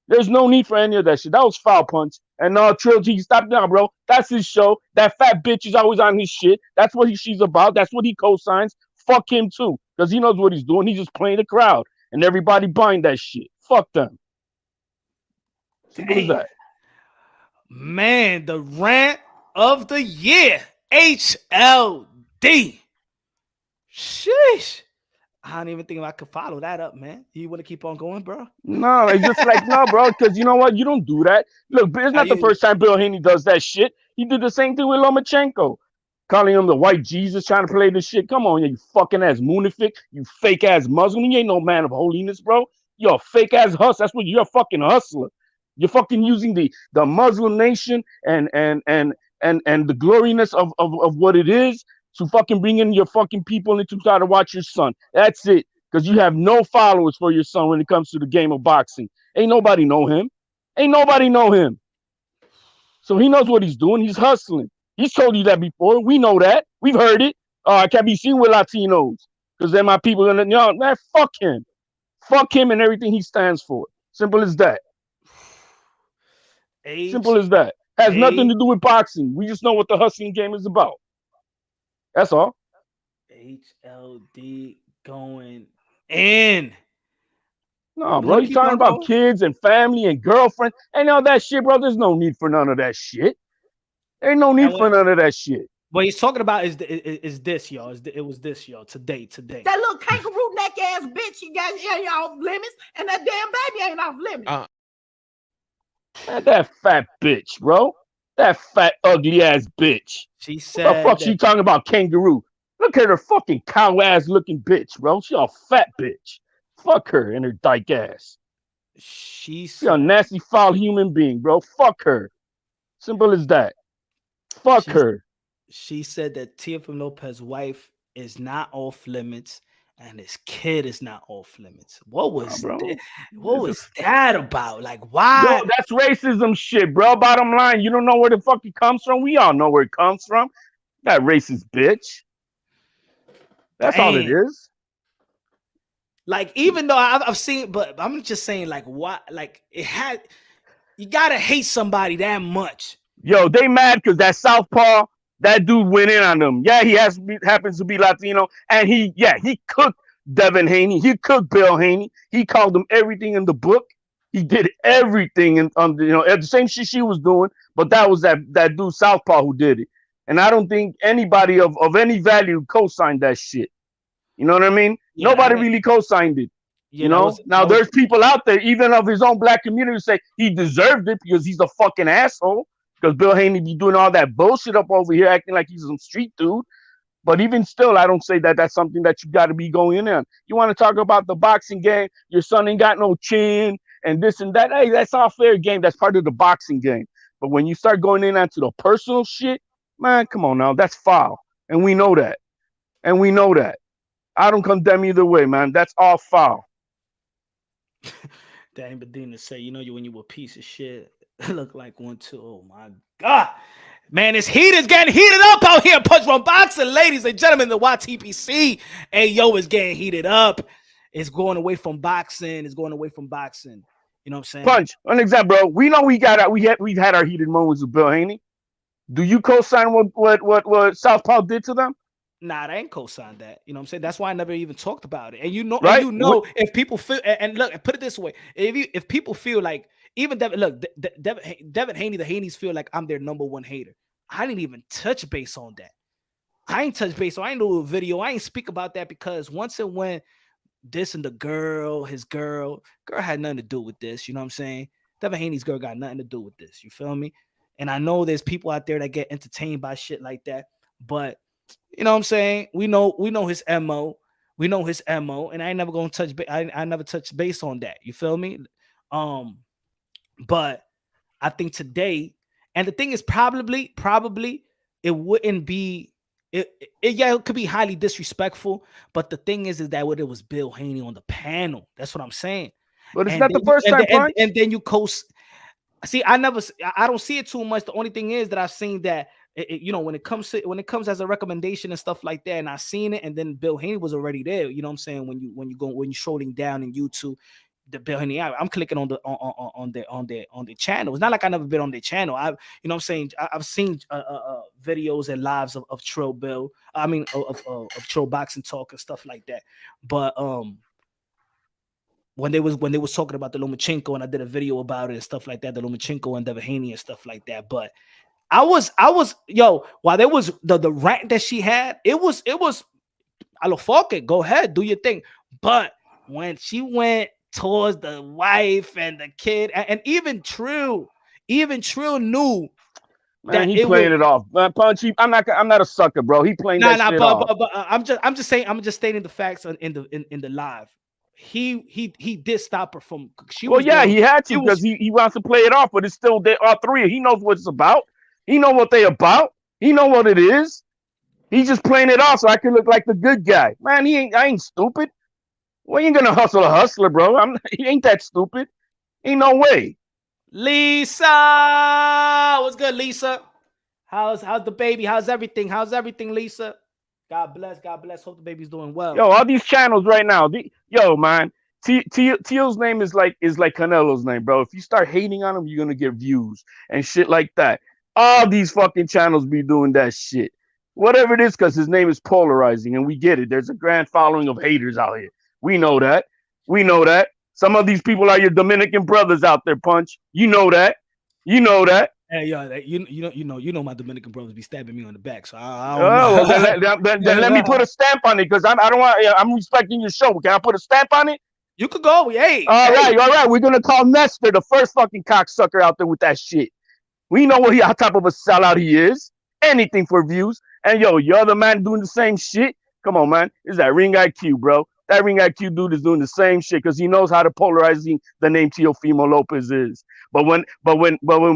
There's no need for any of that shit. That was foul punch. And Trilogy, stop down, bro. That's his show. That fat bitch is always on his shit. That's what she's about. That's what he co-signs. Fuck him too. Because he knows what he's doing. He's just playing the crowd. And everybody buying that shit. Fuck them. Simple as that. Man, the rant of the year. HLD. Sheesh. I don't even think I could follow that up, man. You want to keep on going, bro? No, it's just like, no, bro, because you know what? You don't do that. Look, it's not the first time Bill Haney does that shit. He did the same thing with Lomachenko. Calling him the white Jesus, trying to play this shit. Come on, you fucking ass Moonific, you fake ass Muslim. You ain't no man of holiness, bro. You're a fake ass hustler. That's what you're, a fucking hustler. You're fucking using the Muslim nation and the gloriness of what it is to fucking bring in your fucking people and to try to watch your son. That's it. Because you have no followers for your son when it comes to the game of boxing. Ain't nobody know him. Ain't nobody know him. So he knows what he's doing. He's hustling. He's told you that before. We know that. We've heard it. I can't be seen with Latinos. Because then my people are going to, you man, fuck him. Fuck him and everything he stands for. Simple as that. Simple as that. Has nothing to do with boxing. We just know what the hustling game is about. That's all. HLD going in. No, bro, you talking about kids and family and girlfriend. Ain't all that shit, bro. There's no need for none of that shit. Ain't no need for none of that shit. What he's talking about is this, y'all. It was this, y'all. Today. That little kangaroo neck ass bitch, you guys ain't off limits, and that damn baby ain't off limits. Man, that fat bitch, bro. That fat, ugly ass bitch. She said, what the fuck she talking about, kangaroo? Look at her fucking cow ass looking bitch, bro. She a fat bitch. Fuck her and her dyke ass. She's a nasty, foul human being, bro. Fuck her. Simple as that. Fuck her. She said that Teofimo Lopez's wife is not off limits and his kid is not off limits. What was that? What was that about? Like, why? Bro, that's racism shit, bro. Bottom line, you don't know where the fuck it comes from. We all know where it comes from. That racist bitch. That's all it is. Like, even though I've seen, but I'm just saying, like, what? Like, you gotta hate somebody that much. Yo, they mad because that Southpaw, that dude went in on them. Yeah, he happens to be Latino, and he cooked Devin Haney. He cooked Bill Haney. He called them everything in the book. He did everything the same shit she was doing, but that was that dude Southpaw who did it. And I don't think anybody of any value co-signed that shit. You know what I mean? Yeah, nobody really co-signed it. Now there's people out there, even of his own black community, who say he deserved it because he's a fucking asshole. Because Bill Haney be doing all that bullshit up over here, acting like he's some street dude. But even still, I don't say that that's something that you got to be going in. You want to talk about the boxing game? Your son ain't got no chin and this and that. Hey, that's all fair game. That's part of the boxing game. But when you start going in onto the personal shit, man, come on now. That's foul. And we know that. I don't condemn either way, man. That's all foul. Dang, Bedina say, when you a piece of shit. Look like 1-2. Oh my God. Man, this heat is getting heated up out here. Punch One Boxing, ladies and gentlemen, the YTPC. Hey, yo, it's getting heated up. It's going away from boxing. It's going away from boxing. You know what I'm saying? Punch. An example, bro. We know we've had our heated moments with Bill Haney. Do you co-sign what Southpaw did to them? Nah, I ain't co-signed that. You know what I'm saying? That's why I never even talked about it. And you know, Right? if people feel, and look, put it this way, if people feel like, even Devin, look, Devin Haney, the Haneys feel like I'm their number one hater. I didn't even touch base on that. I ain't do a video. I ain't speak about that because once it went this and the girl, his girl had nothing to do with this. You know what I'm saying? Devin Haney's girl got nothing to do with this. You feel me? And I know there's people out there that get entertained by shit like that, but you know what I'm saying? We know his MO. We know his MO, and I ain't never gonna touch. I never touched base on that. You feel me? But I think today, and the thing is, probably it wouldn't be. Yeah, it could be highly disrespectful, but the thing is that it was Bill Haney on the panel. That's what I'm saying. But it's not the first time, Punch. And then you see, I don't see it too much. The only thing is that I've seen that, you know, when it comes as a recommendation and stuff like that, and I seen it, and then Bill Haney was already there. You know what I'm saying? When you're scrolling down in YouTube, the Bill Haney, I'm clicking on the channel. It's not like I never been on their channel. You know what I'm saying? I've seen videos and lives of Trill Bill. I mean of Trill Boxing Talk and stuff like that. But when they was talking about the Lomachenko, and I did a video about it and stuff like that, the Lomachenko and Devin Haney and stuff like that. But I was while there was the rant that she had, it was I look, fuck it, go ahead, do your thing. But when she went towards the wife and the kid, and even Trill knew. Man, he playing it off. Man, Punch, I'm not a sucker, bro. He playing that shit off. But I'm just saying, I'm just stating the facts in the live. He did stop her from. He had to because he wants to play it off, but it's still there. All three, he knows what it's about. He know what they about. He know what it is. He's just playing it off so I can look like the good guy. Man, I ain't stupid. Well, you ain't gonna hustle a hustler, bro. He ain't that stupid. Ain't no way. Lisa, what's good, Lisa? How's the baby? How's everything, Lisa? God bless. Hope the baby's doing well. Yo, all these channels right now. Man, Teal's name is like Canelo's name, bro. If you start hating on him, you're gonna get views and shit like that. All these fucking channels be doing that shit. Whatever it is, because his name is polarizing, and we get it. There's a grand following of haters out here. We know that. Some of these people are your Dominican brothers out there, Punch. You know that. Hey, yo, you know my Dominican brothers be stabbing me on the back, so I don't know. Then let me put a stamp on it, because I don't want. I'm respecting your show. Can I put a stamp on it? You could go. Hey. All right. We're gonna call Nestor the first fucking cocksucker out there with that shit. We know how type of a sellout he is. Anything for views. And your other man doing the same shit. Come on, man. It's that Ring IQ, bro. That Ring IQ dude is doing the same shit because he knows how to polarizing the name Teofimo Lopez is. But when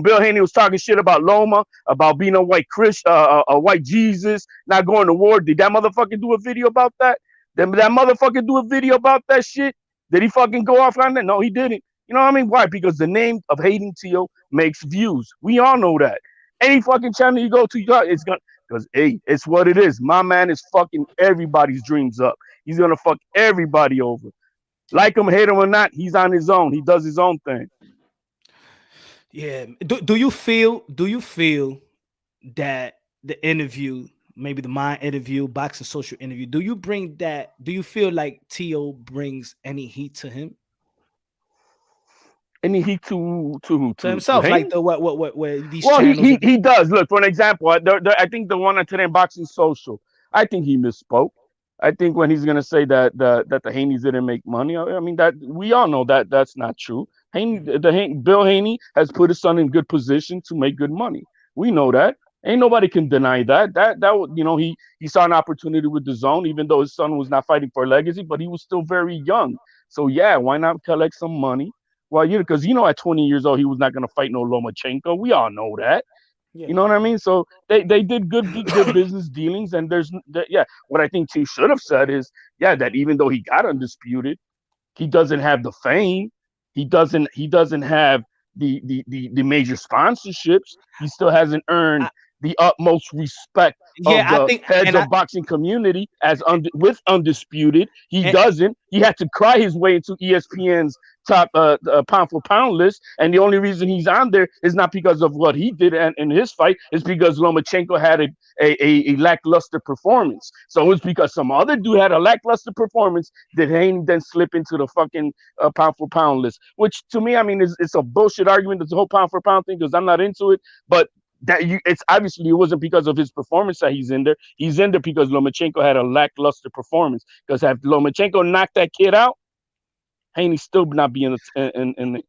Bill Haney was talking shit about Loma, about being a white a white Jesus, not going to war, did that motherfucker do a video about that? Did that motherfucker do a video about that shit? Did he fucking go off on that? No, he didn't. You know what I mean? Why? Because the name of hating Teo makes views. We all know that. Any fucking channel you go to, it's gonna, because hey, it's what it is. My man is fucking everybody's dreams up. He's gonna fuck everybody over. Like him, hate him or not, he's on his own. He does his own thing. Yeah. Do you feel that the interview, maybe the Mind interview, Boxing Social interview, do you feel like Teo brings any heat to him? Any heat to himself, to like the what these. Well, he does. Look, for an example, I think the one on today in Boxing Social, I think he misspoke. I think when he's gonna say that the Haneys didn't make money, I mean that we all know that that's not true. Bill Haney has put his son in good position to make good money. We know that. Ain't nobody can deny that. That you know, he saw an opportunity with the zone, even though his son was not fighting for a legacy, but he was still very young. So yeah, why not collect some money? Well, because at 20 years old, he was not going to fight no Lomachenko. We all know that. Yeah. You know what I mean? So they did good business dealings. And what I think T should have said is, that even though he got undisputed, he doesn't have the fame. He doesn't have the major sponsorships. He still hasn't earned the utmost respect of the heads of boxing community as with Undisputed. He doesn't. He had to cry his way into ESPN's top pound for pound list, and the only reason he's on there is not because of what he did in his fight. It's because Lomachenko had a lackluster performance. So it's because some other dude had a lackluster performance that Haney then slip into the fucking pound for pound list, which to me, I mean, it's a bullshit argument. This whole pound for pound thing, because I'm not into it, but it's obviously it wasn't because of his performance that he's in there. He's in there because Lomachenko had a lackluster performance. Because if Lomachenko knocked that kid out, Haney still not be in the.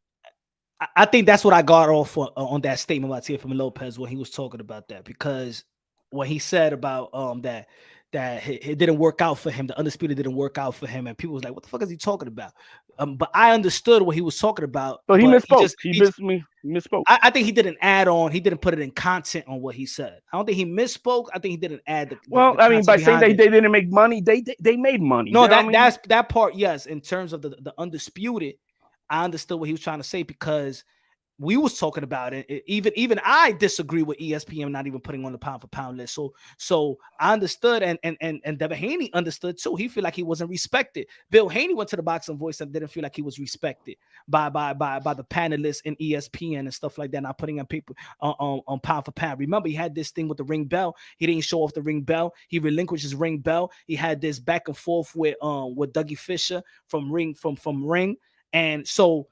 I think that's what I got off on that statement about Teofimo Lopez when he was talking about that, because when he said about that it didn't work out for him, the Undisputed didn't work out for him, and people was like, what the fuck is he talking about? But I understood what he was talking about. So he misspoke. He misspoke. I think he didn't add on. He didn't put it in content on what he said. I don't think he misspoke. I think he didn't add the I mean, by saying they didn't make money, they made money. No, that's that part, yes. In terms of the Undisputed, I understood what he was trying to say, because we was talking about it. Even I disagree with ESPN not even putting on the pound for pound list. So I understood, and Devin Haney understood too. He feel like he wasn't respected. Bill Haney went to the Boxing Voice and didn't feel like he was respected by the panelists in ESPN and stuff like that. Not putting on people on pound for pound. Remember, he had this thing with the ring bell. He didn't show off the ring bell. He relinquished his ring bell. He had this back and forth with Dougie Fisher from Ring, and so.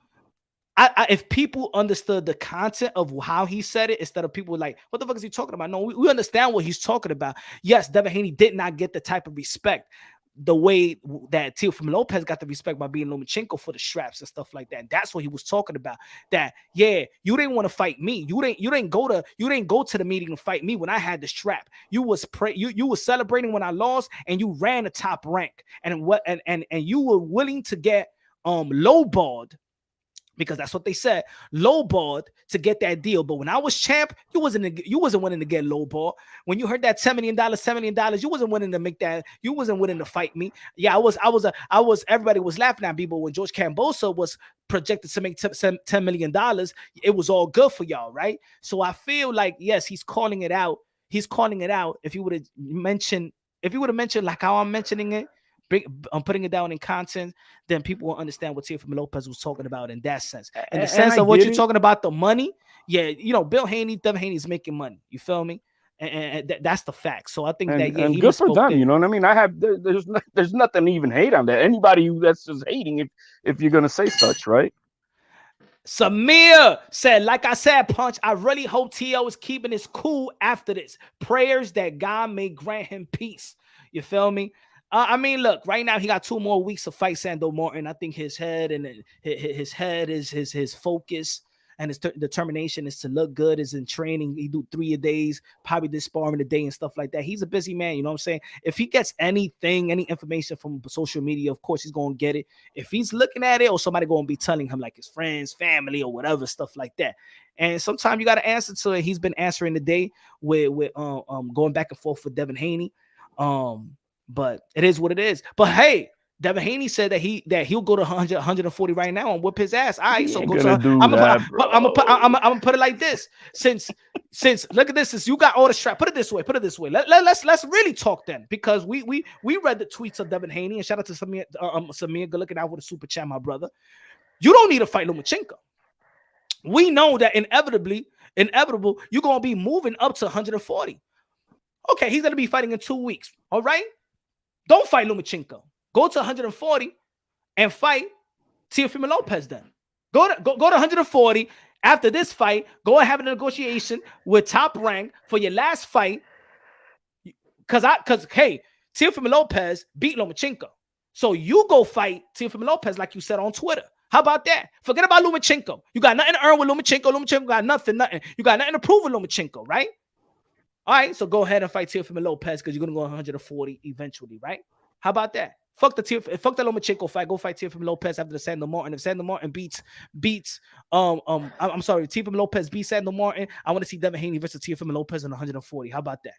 If people understood the content of how he said it, instead of people like, what the fuck is he talking about? No, we understand what he's talking about. Yes, Devin Haney did not get the type of respect the way that Teofimo Lopez got the respect by being Lomachenko for the straps and stuff like that. And that's what he was talking about. That, yeah, you didn't want to fight me. You didn't go to the meeting to fight me when I had the strap. You was celebrating when I lost, and you ran the top rank. And you were willing to get lowballed, because that's what they said, lowballed to get that deal. But when I was champ, you wasn't willing to get lowball. When you heard that $7 million, you wasn't willing to make that. You wasn't willing to fight me. Yeah, I was. Everybody was laughing at me, but when George Cambosa was projected to make $10 million, it was all good for y'all, right? So I feel like, yes, he's calling it out. He's calling it out. If you would have mentioned like how I'm mentioning it, I'm putting it down in content, then people will understand what Teofimo Lopez was talking about in that sense. In the sense of what you're talking about, the money, yeah, Bill Haney, Devin Haney is making money. You feel me? And that's the fact. So I think he good for them. You know what I mean? There's nothing to even hate on that. Anybody that's just hating, if you're gonna say such, right? Samir said, like I said, Punch, I really hope T.O. is keeping his cool after this. Prayers that God may grant him peace. You feel me? I mean, look, right now he got 2 more weeks to fight Sandor Martin. I think his head is his focus and his determination is to look good, is in training. He do 3 a days, probably this sparring a day and stuff like that. He's a busy man, you know what I'm saying? If he gets any information from social media, of course he's going to get it. If he's looking at it, or somebody going to be telling him, like his friends, family, or whatever, stuff like that. And sometimes you got to answer to it. He's been answering today with going back and forth with Devin Haney. But it is what it is. But hey, Devin Haney said that he'll go to 100, 140 right now and whip his ass. All right, so go to. I'm gonna put it like this. Since look at this, since you got all the strap. Put it this way. Let's really talk then, because we read the tweets of Devin Haney, and shout out to Samir. Good looking out with a super chat, my brother. You don't need to fight Lomachenko. We know that inevitable, you're gonna be moving up to 140. Okay, he's gonna be fighting in 2 weeks. All right. Don't fight Lomachenko. Go to 140 and fight Teofimo Lopez then. Go to 140. After this fight, go and have a negotiation with Top Rank for your last fight. Because hey, Teofimo Lopez beat Lomachenko. So you go fight Teofimo Lopez like you said on Twitter. How about that? Forget about Lomachenko. You got nothing to earn with Lomachenko. Lomachenko got nothing. You got nothing to prove with Lomachenko, right? All right, so go ahead and fight Teofimo Lopez, because you're gonna go 140 eventually, right? How about that? Fuck the Lomachenko fight. Go fight Teofimo Lopez after the Sandor Martin. If Sandor Martin beats Teofimo Lopez beats Sandor Martin, I want to see Devin Haney versus Teofimo Lopez on 140. How about that?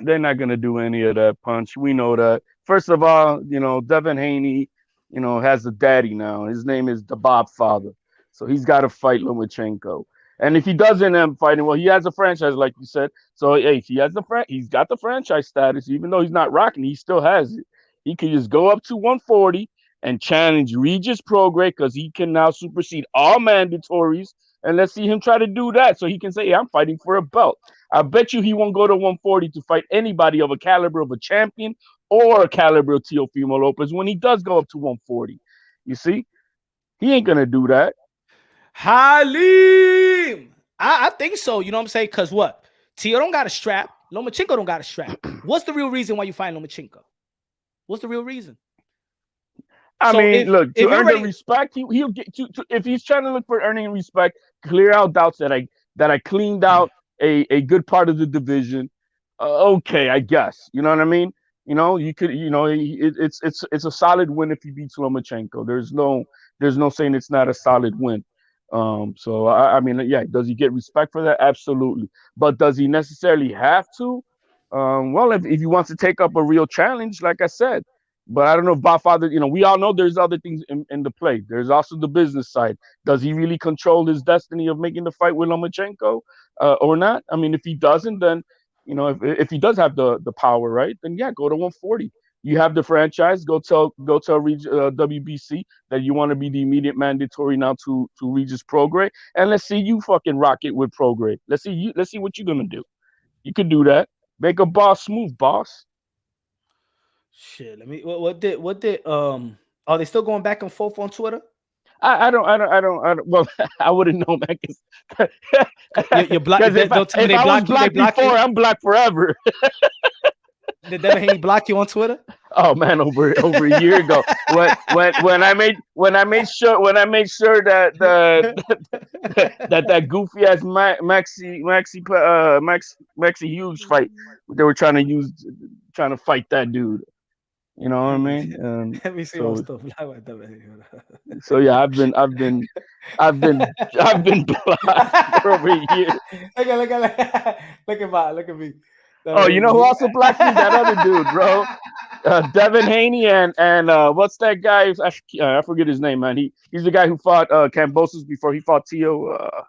They're not gonna do any of that, Punch. We know that. First of all, Devin Haney, has a daddy now. His name is the Bob Father. So he's got to fight Lomachenko. And if he doesn't end up fighting, well, he has a franchise, like you said. So hey, if he has he's got the franchise status, even though he's not rocking, he still has it. He could just go up to 140 and challenge Regis Prograis because he can now supersede all mandatories. And let's see him try to do that so he can say, hey, I'm fighting for a belt. I bet you he won't go to 140 to fight anybody of a caliber of a champion or a caliber of Teofimo Lopez when he does go up to 140. You see? He ain't going to do that. Halim! I think so. You know what I'm saying? Because what? Teo don't got a strap. Lomachenko don't got a strap. What's the real reason why you fight Lomachenko? What's the real reason? I mean, look, to earn the respect, he'll get to if he's trying to look for earning respect, clear out doubts that I cleaned out a good part of the division. Okay, I guess. You know what I mean? You know, you could, you know, it's a solid win if he beats Lomachenko. There's no saying it's not a solid win. So I mean, yeah, does he get respect for that? Absolutely. But does he necessarily have to? Well, if he wants to take up a real challenge, like I said. But I don't know if Godfather, you know, we all know there's other things in the play. There's also the business side. Does he really control his destiny of making the fight with Lomachenko or not? I mean, if he doesn't, then, you know, if he does have the power, right, then yeah, go to 140. You have the franchise. Go tell WBC that you want to be the immediate mandatory now to Regis Prograis, and let's see you fucking rock it with Prograis. Let's see what you're gonna do. You could do that. Make a boss move, boss. Shit, let me. What did are they still going back and forth on Twitter? I don't. Well, I wouldn't know, man. You're blocked. If I was blocked before, I'm blocked forever. Did Devin Haney block you on Twitter? Oh man, over a year ago, when I made sure that that goofy ass Maxi Hughes fight, they were trying to fight that dude. You know what I mean? Let me see all stuff. So yeah, I've been blocked for over a year. Look at me. Oh, you know who also blocked me? That other dude, bro. Devin Haney and what's that guy? I forget his name, man. He's the guy who fought Kambosos before he fought Teo.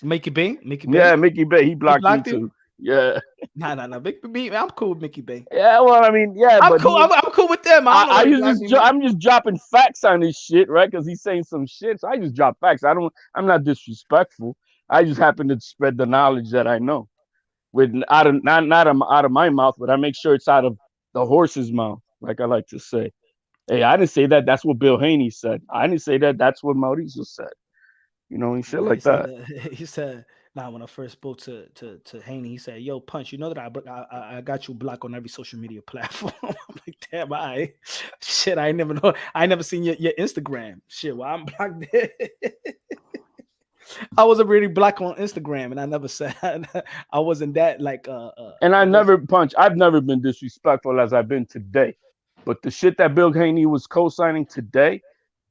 Mickey B. Yeah, Mickey B. He blocked me too. Yeah. Nah. Mickey B. I'm cool with Mickey B. Yeah, well, I mean, yeah. I'm cool. I'm cool with them. I'm just dropping facts on this shit, right? Because he's saying some shit, so I just drop facts. I'm not disrespectful. I just happen to spread the knowledge that I know. Not out of my mouth, but I make sure it's out of the horse's mouth, like I like to say. Hey, I didn't say that. That's what Bill Haney said. I didn't say that. That's what Mauricio said. You know, and shit like that. He said, "Nah." When I first spoke to Haney, he said, "Yo, Punch, you know that I got you blocked on every social media platform." I'm like, "Damn, shit, I never know. I never seen your Instagram. Shit, well, I'm blocked there." I wasn't really blocked on Instagram, and I never said I wasn't that like. And I've never been disrespectful as I've been today, but the shit that Bill Haney was co-signing today,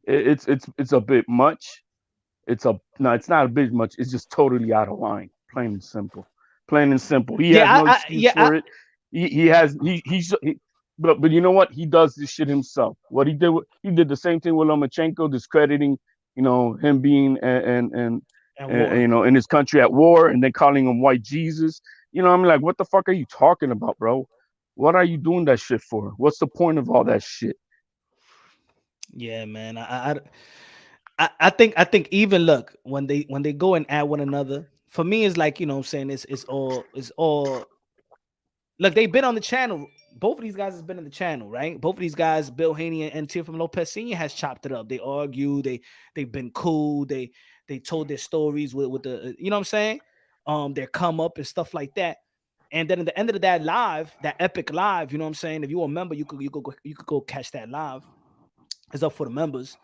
it's a bit much. It's not a bit much. It's just totally out of line, plain and simple. He has no excuse for it. But you know what? He does this shit himself. What he did the same thing with Lomachenko, discrediting, you know, him being and you know, in his country at war, and then calling him white Jesus. You know, I'm like, what the fuck are you talking about, bro? What are you doing that shit for? What's the point of all that shit? Yeah, man. I think even look when they go and at one another, for me it's like, you know what I'm saying, it's all look, they've been on the channel. Both of these guys has been in the channel, right? Both of these guys, Bill Haney and Teofimo Lopez Sr. has chopped it up. They argue, they've been cool, they told their stories with the, you know what I'm saying? Their come up and stuff like that. And then at the end of that live, that epic live, you know what I'm saying? If you a member, you could go catch that live. It's up for the members.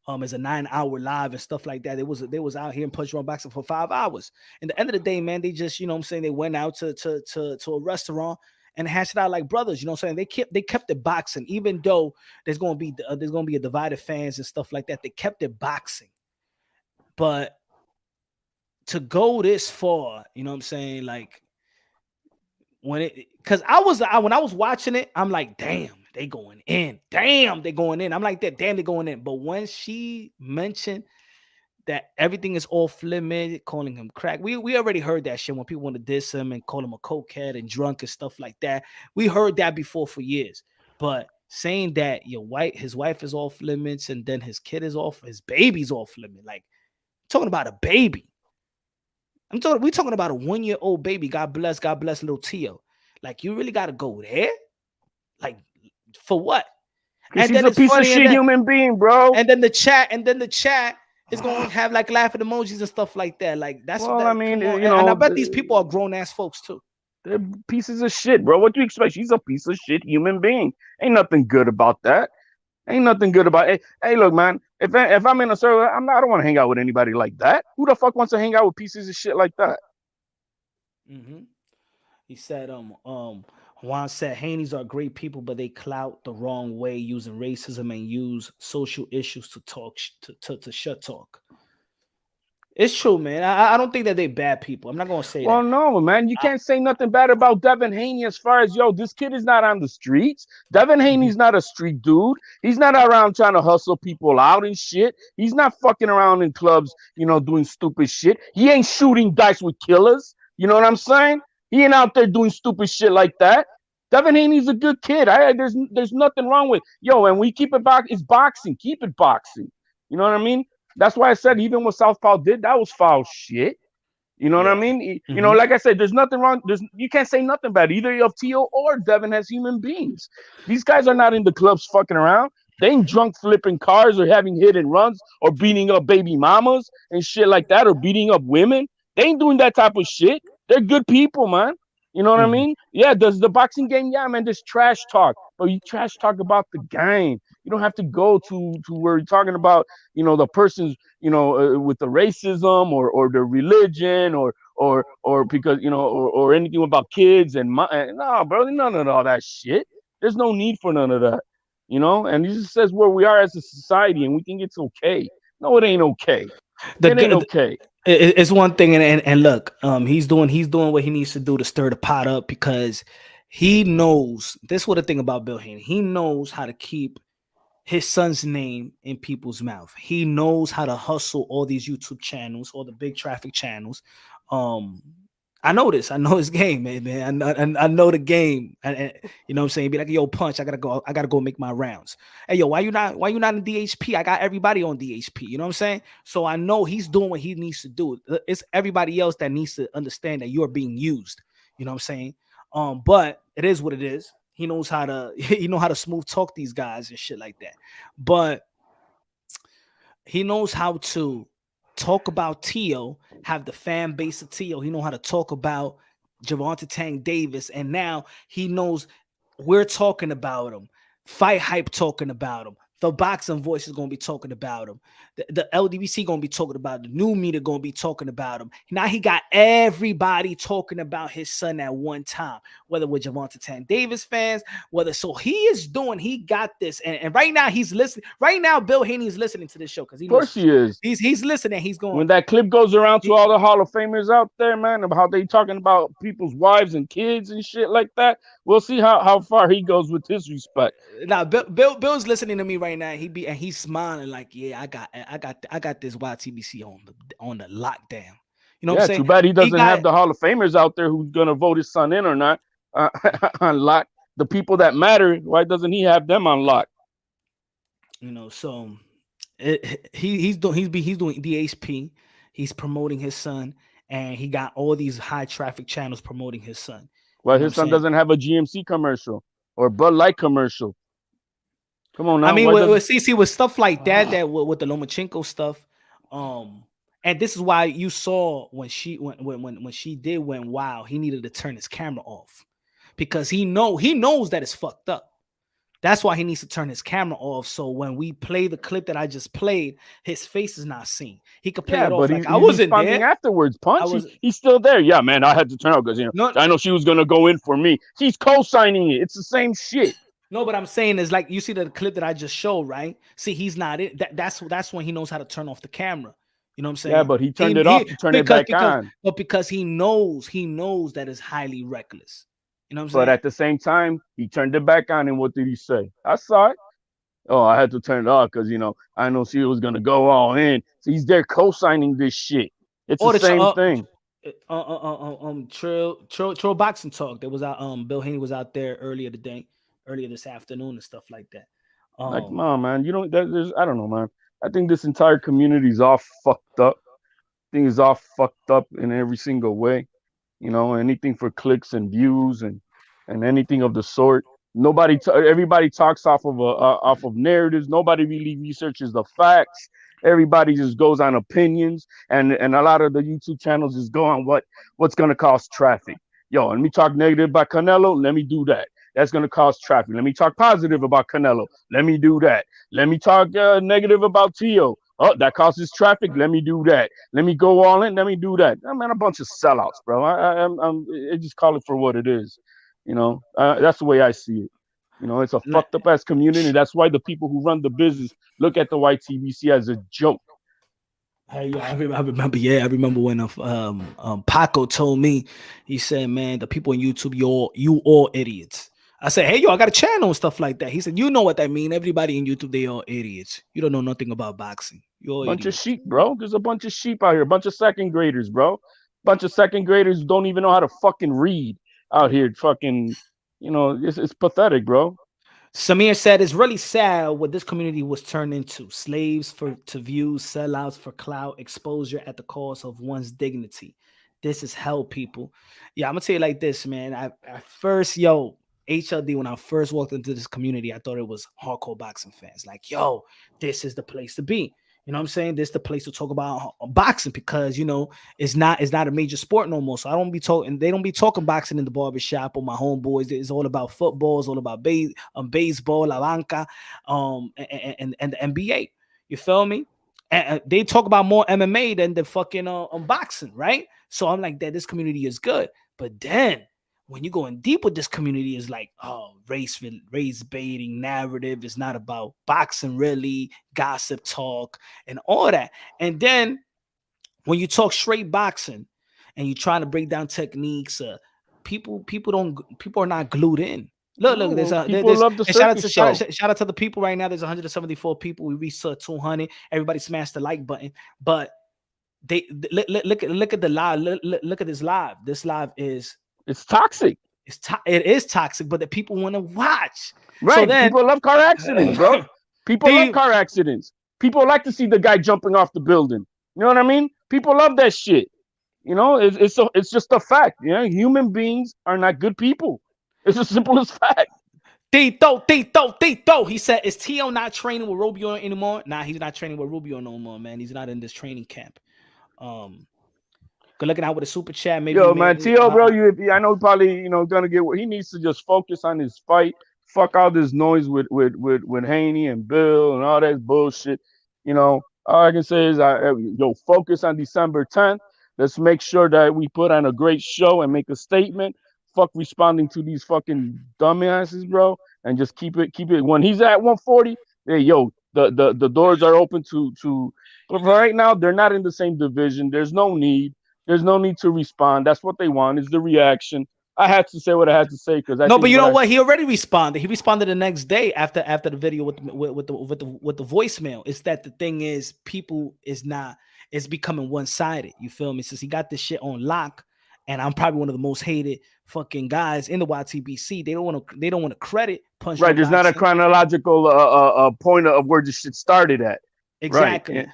It's a 9-hour live and stuff like that. They was out here in Punch Drunk Boxing for 5 hours. And at the end of the day, man, they just, you know what I'm saying, they went out to a restaurant and hashed it out like brothers. You know what I'm saying? They kept it boxing, even though there's gonna be a divided fans and stuff like that. They kept it boxing. But to go this far, you know what I'm saying, like when I was watching it, I'm like, damn, they going in. Damn, they going in. I'm like that. Damn, they going in. But when she mentioned that everything is off limit, calling him crack. We already heard that shit when people want to diss him and call him a cokehead and drunk and stuff like that. We heard that before for years. But saying that his wife is off limits, and then his baby's off limit. Like, talking about a baby. We're talking about a 1-year-old baby. God bless little Tio. Like, you really gotta go there? Like, for what? And she's a piece of shit human being, bro. And then the chat is going to have like laughing emojis and stuff like that. Like, that's well, what I mean, you and know, I bet these people are grown ass folks too. They're pieces of shit, bro. What do you expect? She's a piece of shit human being. Ain't nothing good about that. Ain't nothing good about it. Hey, look, man. If I'm in a circle, I don't want to hang out with anybody like that. Who the fuck wants to hang out with pieces of shit like that? Mm-hmm. He said, Juan said, Haneys are great people, but they clout the wrong way, using racism and use social issues to talk to shut talk. It's true, man. I don't think that they bad people. I'm not gonna say that. Well, no, man. You can't say nothing bad about Devin Haney as far as, this kid is not on the streets. Devin Haney's not a street dude. He's not around trying to hustle people out and shit. He's not fucking around in clubs, doing stupid shit. He ain't shooting dice with killers. You know what I'm saying? He ain't out there doing stupid shit like that. Devin Haney's a good kid. There's nothing wrong with and we keep it back. It's boxing. Keep it boxing. You know what I mean? That's why I said even what Southpaw did, that was foul shit. You know what I mean? Like I said, there's nothing wrong. You can't say nothing bad either of Tio or Devin as human beings. These guys are not in the clubs fucking around. They ain't drunk flipping cars or having hit and runs or beating up baby mamas and shit like that or beating up women. They ain't doing that type of shit. They're good people, man. You know what I mean? Yeah, does the boxing game? Yeah, man, there's trash talk. But you trash talk about the game. You don't have to go to where you're talking about, the person's, with the racism or the religion or because, or anything about kids and no, bro, none of all that shit. There's no need for none of that, and he just says where we are as a society and we think it's okay. No, it ain't okay. It ain't okay. It's one thing, and look, he's doing what he needs to do to stir the pot up because he knows this is what the thing about Bill Haney. He knows how to keep his son's name in people's mouth. He knows how to hustle all these YouTube channels, all the big traffic channels. I know this. I know his game, man. I know the game. And you know what I'm saying? Be like, yo, Punch, I gotta go make my rounds. Hey, yo, why you not in DHP? I got everybody on DHP. You know what I'm saying? So I know he's doing what he needs to do. It's everybody else that needs to understand that you're being used. You know what I'm saying? But it is what it is. He knows how to smooth talk these guys and shit like that. But he knows how to talk about Tio, have the fan base of Tio. He knows how to talk about Gervonta Tank Davis, and now he knows we're talking about him. Fight Hype talking about him. The Boxing Voice is going to be talking about him. The LDBC going to be talking about him. The New Media going to be talking about him. Now he got everybody talking about his son at one time, whether with Gervonta Tank Davis fans, he got this. And right now he's listening. Right now, Bill Haney is listening to this show because he is. He's listening. He's going. When that clip goes around to all the Hall of Famers out there, man, about how they talking about people's wives and kids and shit like that, we'll see how far he goes with his respect. Now, Bill's listening to me right now. He's smiling like, yeah, I got this YTBC on the lockdown. You know what I'm saying? Too bad he doesn't have the Hall of Famers out there who's gonna vote his son in or not on lock. The people that matter. Why doesn't he have them on lock? So he's doing DHP. He's promoting his son, and he got all these high traffic channels promoting his son. Well, his son doesn't have a GMC commercial or Bud Light commercial. Come on now. I mean, with stuff like that with the Lomachenko stuff, and this is why you saw when she went wild, he needed to turn his camera off because he knows that it's fucked up. That's why he needs to turn his camera off. So when we play the clip that I just played, his face is not seen. He could play it off like I wasn't there afterwards. Punch, he's still there. Yeah, man, I had to turn out because I know she was gonna go in for me. She's co-signing it. It's the same shit. No, but I'm saying is like you see the clip that I just showed, right? See, he's not in. That's when he knows how to turn off the camera. You know what I'm saying? Yeah, but he turned it off to turn it back on. But because he knows that it's highly reckless. You know what I'm saying? But at the same time, he turned it back on, and what did he say? I saw it. Oh, I had to turn it off because I know she was gonna go all in. So he's there co-signing this shit. It's the Or the same thing. Trill boxing talk. There was out. Bill Haney was out there earlier today, earlier this afternoon, and stuff like that. Like, come on, man. There's I don't know, man. I think this entire community is all fucked up. I think it's all fucked up in every single way. Anything for clicks and views and anything of the sort. Everybody talks off of narratives. Nobody really researches the facts. Everybody just goes on opinions, and a lot of the YouTube channels just go on what's gonna cause traffic. Yo, let me talk negative about Canelo. Let me do that. That's gonna cause traffic. Let me talk positive about Canelo. Let me do that. Let me talk negative about Tio. Oh, that causes traffic. Let me do that. Let me go all in. Let me do that. I'm a bunch of sellouts, bro. I just call it for what it is. That's the way I see it. It's a fucked up ass community. That's why the people who run the business look at the YTBC as a joke. Hey, I remember. Yeah, I remember when Paco told me. He said, "Man, the people on YouTube, you all idiots." I said, "Hey, yo, I got a channel and stuff like that." He said, "You know what that mean? Everybody in YouTube, they all idiots. You don't know nothing about boxing. You all Bunch idiots." of sheep, bro. There's a bunch of sheep out here. A bunch of second graders, bro. Bunch of second graders who don't even know how to fucking read out here. Fucking, it's pathetic, bro. Samir said, "It's really sad what this community was turned into: slaves to views, sellouts for clout, exposure at the cost of one's dignity. This is hell, people." Yeah, I'm gonna tell you like this, man. At first, HLD, when I first walked into this community, I thought it was hardcore boxing fans. Like, yo, this is the place to be. You know what I'm saying? This is the place to talk about boxing because it's not a major sport no more. So I don't be talking. They don't be talking boxing in the barbershop or my homeboys. It's all about football. It's all about baseball, la banca, and the NBA. You feel me? And they talk about more MMA than the fucking boxing, right? So I'm like that. This community is good, but then when you go in deep with this community, is like, oh, race baiting narrative is not about boxing, really, gossip talk and all that. And then when you talk straight boxing and you trying to break down techniques, people are not glued in. Look, People love the circus show. Shout out to the people right now. There's 174 people. We reached 200. Everybody smashed the like button, but look at the live. Look at this live. This live is. It's toxic. It is toxic, but the people want to watch. Right. So then, people love car accidents, bro. People love car accidents. People like to see the guy jumping off the building. You know what I mean? People love that shit. It's just a fact. Human beings are not good people. It's as simple as fact. Tito. He said, "Is Tio not training with Rubio anymore?" Nah, he's not training with Rubio no more, man. He's not in this training camp. Good looking out with a super chat. Maybe man, Tio, bro, I know probably gonna get what he needs to just focus on his fight. Fuck all this noise with Haney and Bill and all that bullshit. All I can say is, focus on December 10th. Let's make sure that we put on a great show and make a statement. Fuck responding to these fucking dumbasses, bro, and just keep it. When he's at 140, hey, the doors are open to. But right now, they're not in the same division. There's no need. There's no need to respond. That's what they want, is the reaction. I had to say what I had to say because but you know what? He already responded. He responded the next day after the video with the voicemail. It's that the thing is, people is becoming one-sided. You feel me? Since he got this shit on lock, and I'm probably one of the most hated fucking guys in the YTBC. They don't want to credit Punch. Right? There's not a chronological point of where this shit started at. Exactly. Right?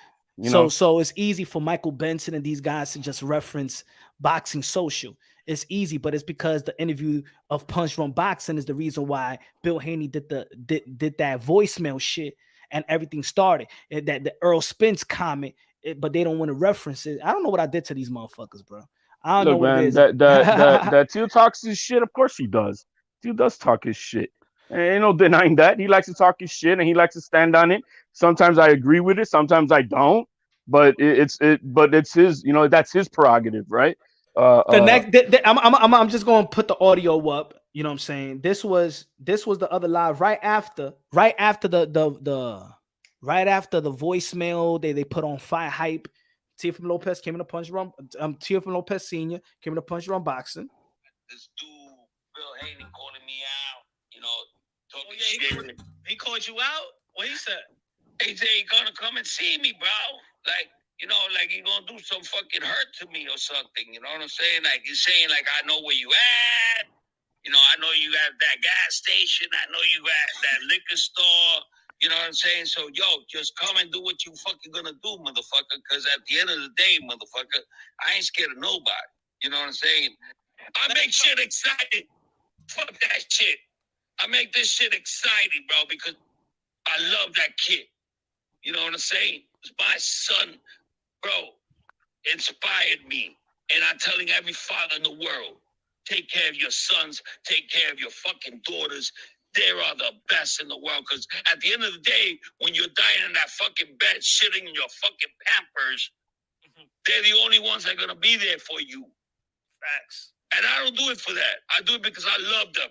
So it's easy for Michael Benson and these guys to just reference Boxing Social. It's easy, but it's because the interview of Punch Run Boxing is the reason why Bill Haney did that voicemail shit and everything started. That the Earl Spence comment, but they don't want to reference it. I don't know what I did to these motherfuckers, bro. I don't know what it is. That Teal talks his shit. Of course he does. Teal does talk his shit. Ain't no denying that. He likes to talk his shit and he likes to stand on it. Sometimes I agree with it. Sometimes I don't. But it's his. That's his prerogative, right? I'm just gonna put the audio up. You know what I'm saying? This was the other live right after the voicemail they put on Fight Hype. Teofimo Lopez came in to Punch Run. Teofimo Lopez Sr. came in to Punch Run Boxing. This dude, Bill Haney, calling me out. Talking shit. He called you out. What he said? He said he gonna come and see me, bro. Like, you know, like he gonna do some fucking hurt to me or something. You know what I'm saying? Like he's saying, like, I know where you at. You know, I know you at that gas station. I know you at that liquor store. You know what I'm saying? So, yo, just come and do what you fucking gonna do, motherfucker. Because at the end of the day, motherfucker, I ain't scared of nobody. You know what I'm saying? I make shit exciting. Fuck that shit. I make this shit exciting, bro, because I love that kid. You know what I'm saying? My son, bro, inspired me. And I'm telling every father in the world, take care of your sons, take care of your fucking daughters. They are the best in the world. Because at the end of the day, when you're dying in that fucking bed, shitting in your fucking Pampers, they're the only ones that are going to be there for you. Facts. And I don't do it for that. I do it because I love them.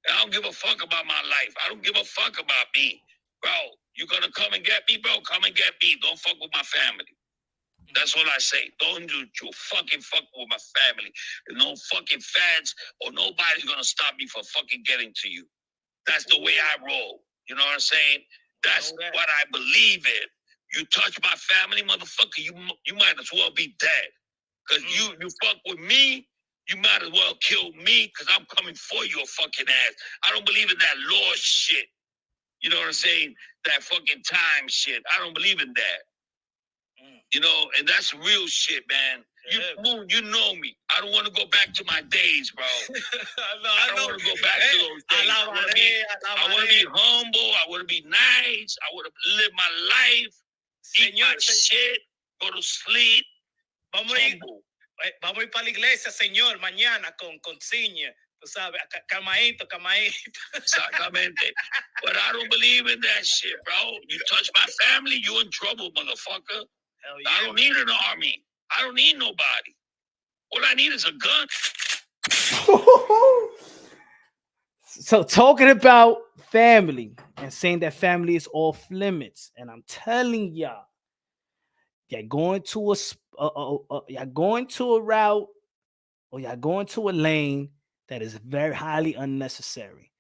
And I don't give a fuck about my life. I don't give a fuck about me. Bro, you going to come and get me, bro? Come and get me. Don't fuck with my family. That's what I say. Don't do you fucking fuck with my family. There's no fucking fans or nobody's going to stop me from fucking getting to you. That's the way I roll. You know what I'm saying? That's what I believe in. You touch my family, motherfucker, you might as well be dead. Because you fuck with me, you might as well kill me because I'm coming for your fucking ass. I don't believe in that law shit. You know what I'm saying? That fucking time shit. I don't believe in that. You know, and that's real shit, man. Yeah. You know me. I don't want to go back to my days, bro. I don't want to go back to those days. I want to be humble. I want to be nice. I want to live my life. Eat my shit. Go to sleep. Vamos a ir para la iglesia, Señor, mañana con ciña. Tú sabes, camadito. Exactamente. But I don't believe in that shit, bro. You touch my family, you in trouble, motherfucker. Yeah, I don't need an army. I don't need nobody. All I need is a gun. So talking about family and saying that family is off limits, and I'm telling y'all, you're going to you're going to a route or you're going to a lane that is very highly unnecessary.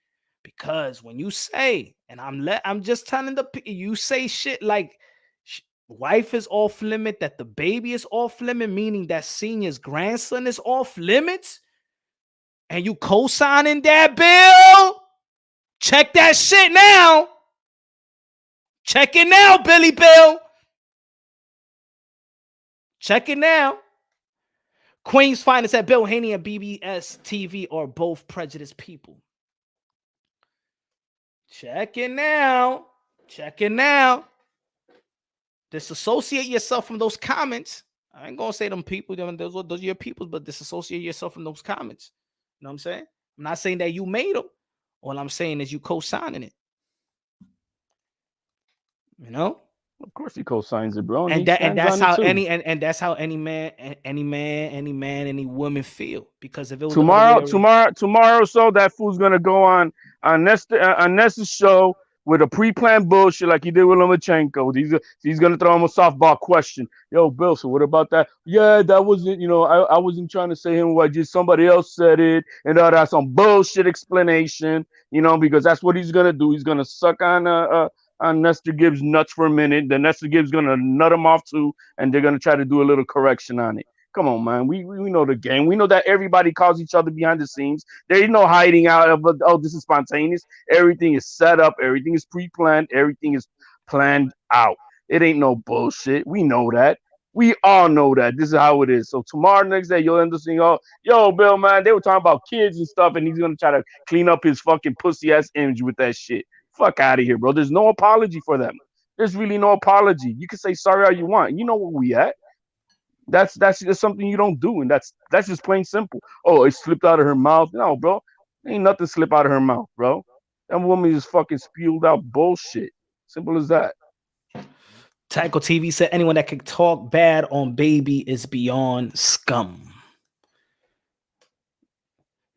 Because when you say, and I'm just telling you say shit like wife is off limit, that the baby is off limit, meaning that senior's grandson is off limits, and you co-signing that bill, check that shit now. Check it now, Billy Bill. Check it now. Queen's finest at Bill Haney and BBS TV are both prejudiced people. Check it now. Check it now. Disassociate yourself from those comments. I ain't gonna say them people, those are your peoples, but disassociate yourself from those comments. You know what I'm saying? I'm not saying that you made them. All I'm saying is you co-signing it. You know? Of course he co-signs it, bro. And that's how any man, any woman feel. Because if it was tomorrow, so that fool's gonna go on Nessa's show with a pre-planned bullshit like he did with Lomachenko. He's gonna throw him a softball question. Yo, Bill, so what about that? Yeah, that wasn't, I wasn't trying to say him what just somebody else said it, and that's some bullshit explanation, because that's what he's gonna do. He's gonna suck on Nestor Gibbs' nuts for a minute. Then Nestor Gibbs gonna nut him off too, and they're gonna try to do a little correction on it. Come on, man. We know the game. We know that everybody calls each other behind the scenes. There ain't no hiding out of, this is spontaneous. Everything is set up. Everything is pre-planned. Everything is planned out. It ain't no bullshit. We know that. We all know that. This is how it is. So tomorrow, next day, you'll end up saying, yo, Bill, man, they were talking about kids and stuff, and he's going to try to clean up his fucking pussy-ass image with that shit. Fuck out of here, bro. There's no apology for them. There's really no apology. You can say sorry all you want. You know where we at. That's just something you don't do, and that's just plain simple. Oh, it slipped out of her mouth. No, bro. Ain't nothing slip out of her mouth, bro. That woman just fucking spewed out bullshit. Simple as that. Tycho TV said anyone that can talk bad on baby is beyond scum.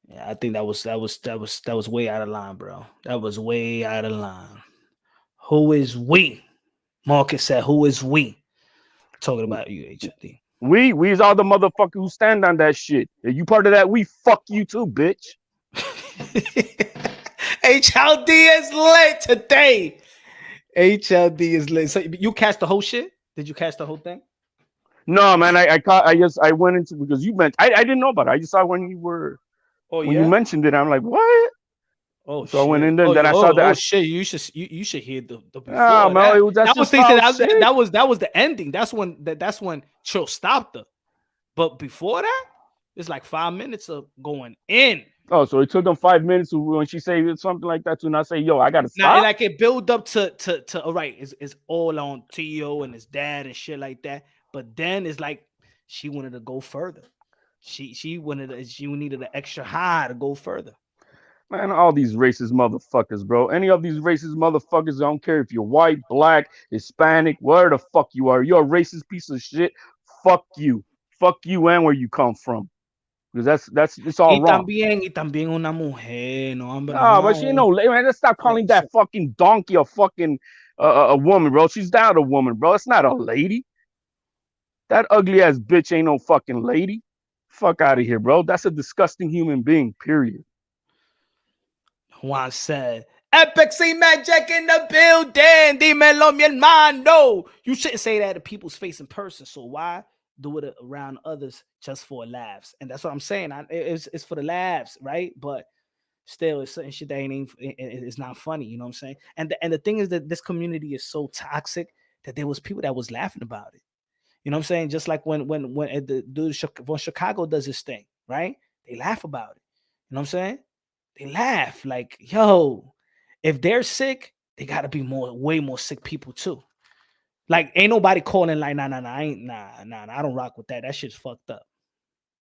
Yeah, I think that was way out of line, bro. That was way out of line. Who is we? Marcus said, who is we? Talking about you, HLD. We is all the motherfuckers who stand on that shit. Are you part of that? We fuck you too, bitch. HLD is lit today. HLD is lit. So you catch the whole shit? Did you catch the whole thing? No, man, I went into because you meant I didn't know about it. I just saw Oh when you yeah. mentioned it. I'm like, what? Oh So I went shit. in there and Oh then I saw oh that. shit. You should hear the Ah, before man, that. that's That was just how it's said. that was the ending. That's when Chill stopped her. But before that, it's like 5 minutes of going in. Oh, so it took them 5 minutes when she said something like that to not say, yo, I gotta Now, stop. like it build up to all right, it's all on Tio and his dad and shit like that. But then it's like she wanted to go further. She needed an extra high to go further. Man, all these racist motherfuckers, bro. Any of these racist motherfuckers, I don't care if you're white, black, Hispanic, where the fuck you are. You're a racist piece of shit. Fuck you. Fuck you and where you come from. Because it's all wrong. Y también una mujer, no, hombre, no, No, but she no. man, let's stop calling that fucking donkey a fucking a woman, bro. She's not a woman, bro. It's not a lady. That ugly ass bitch ain't no fucking lady. Fuck out of here, bro. That's a disgusting human being, period. Juan said, Epic C Magic in the building. Dímelo, mi hermano. You shouldn't say that to people's face in person. So why do it around others just for laughs? And that's what I'm saying. It's for the laughs, right? But still, it's certain shit that it's not funny. You know what I'm saying? And the thing is that this community is so toxic that there was people that was laughing about it. You know what I'm saying? Just like when the dude when Chicago does his thing, right? They laugh about it. You know what I'm saying? They laugh like, yo, if they're sick, they gotta be way more sick people too. Like, ain't nobody calling like, nah, I don't rock with that. That shit's fucked up.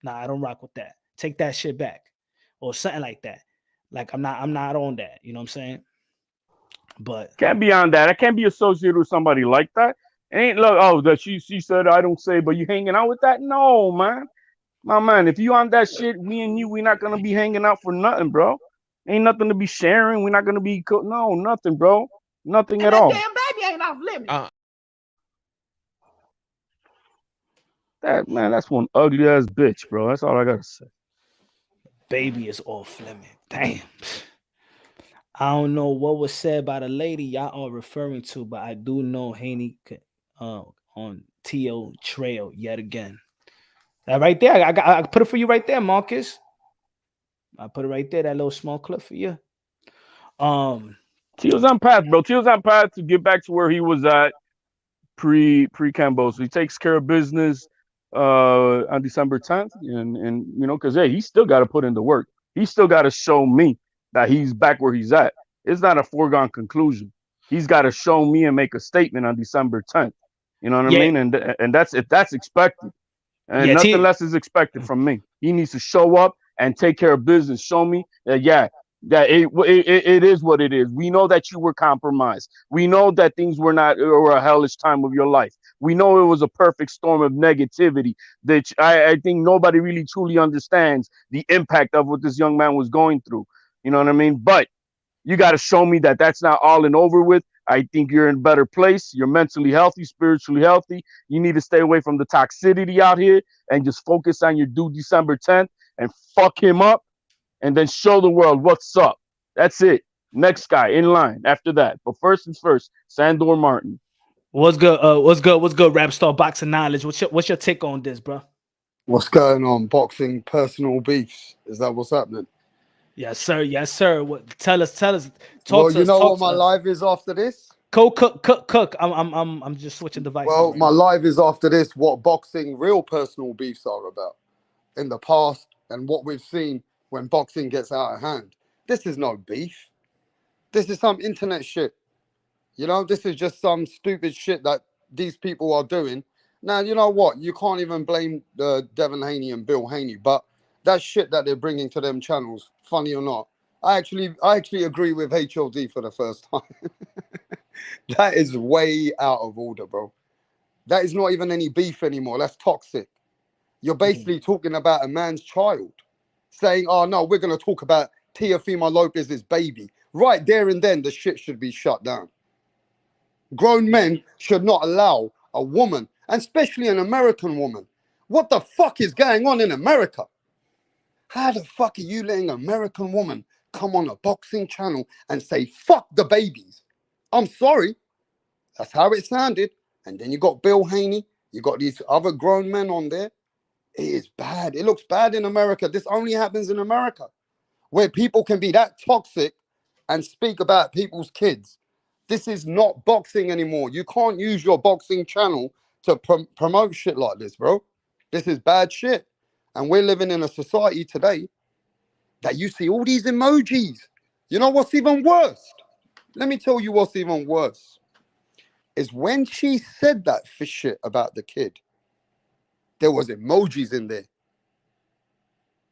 Nah, I don't rock with that. Take that shit back. Or something like that. Like, I'm not on that. You know what I'm saying? But can't be on that. I can't be associated with somebody like that. Ain't look, oh, that she said I don't say, but you hanging out with that? No, man. My man, if you on that shit, me and you, we not gonna be hanging out for nothing, bro. Ain't nothing to be sharing. We're not gonna be no nothing, bro. Nothing And at that all. damn baby ain't off limits. That man, that's one ugly ass bitch, bro. That's all I gotta say. baby is off limit. Damn. I don't know what was said by the lady y'all are referring to, but I do know Haney on T.O. trail yet again. That right there, I put it for you right there, Marcus. I put it right there, that little small clip for you. T.O.'s on path, bro. T.O.'s on path to get back to where he was at pre-Cambo. So he takes care of business on December 10th, and you know, because hey, he still got to put in the work. He still got to show me that he's back where he's at. It's not a foregone conclusion. He's got to show me and make a statement on December 10th. You know what I mean? And that's expected. And nothing less is expected from me. He needs to show up and take care of business. Show me that, yeah, that it is what it is. We know that you were compromised. We know that things were not or a hellish time of your life. We know it was a perfect storm of negativity that I think nobody really truly understands the impact of what this young man was going through. You know what I mean? But you got to show me that that's not all and over with. I think you're in a better place. You're mentally healthy, spiritually healthy. You need to stay away from the toxicity out here and just focus on your due December 10th and fuck him up and then show the world what's up. That's it. Next guy in line after that. But first and first, Sandor Martin. What's good? What's good? Rap star boxing knowledge. What's your take on this, bro? What's going on? Boxing personal beefs. Is that what's happening? Yes, sir. Yes, sir. Tell us. Talk well, to you us. know Talk what my us. live is after this? Cook. I'm just switching devices. Well, my live is after this. What boxing real personal beefs are about in the past and what we've seen when boxing gets out of hand. This is no beef. This is some internet shit. You know, this is just some stupid shit that these people are doing. Now, you know what? You can't even blame Devin Haney and Bill Haney, but that shit that they're bringing to them channels, funny or not, I actually agree with HLD for the first time. That is way out of order, bro. That is not even any beef anymore. That's toxic. You're basically talking about a man's child, saying, oh, no, we're going to talk about Teofimo Lopez's baby. Right there and then, the shit should be shut down. Grown men should not allow a woman, and especially an American woman. What the fuck is going on in America? How the fuck are you letting an American woman come on a boxing channel and say, fuck the babies? I'm sorry. That's how it sounded. And then you got Bill Haney. You got these other grown men on there. It is bad. It looks bad in America. This only happens in America, where people can be that toxic and speak about people's kids. This is not boxing anymore. You can't use your boxing channel to promote shit like this, bro. This is bad shit. And we're living in a society today that you see all these emojis. You know what's even worse? Let me tell you what's even worse. Is when she said that for shit about the kid, there was emojis in there.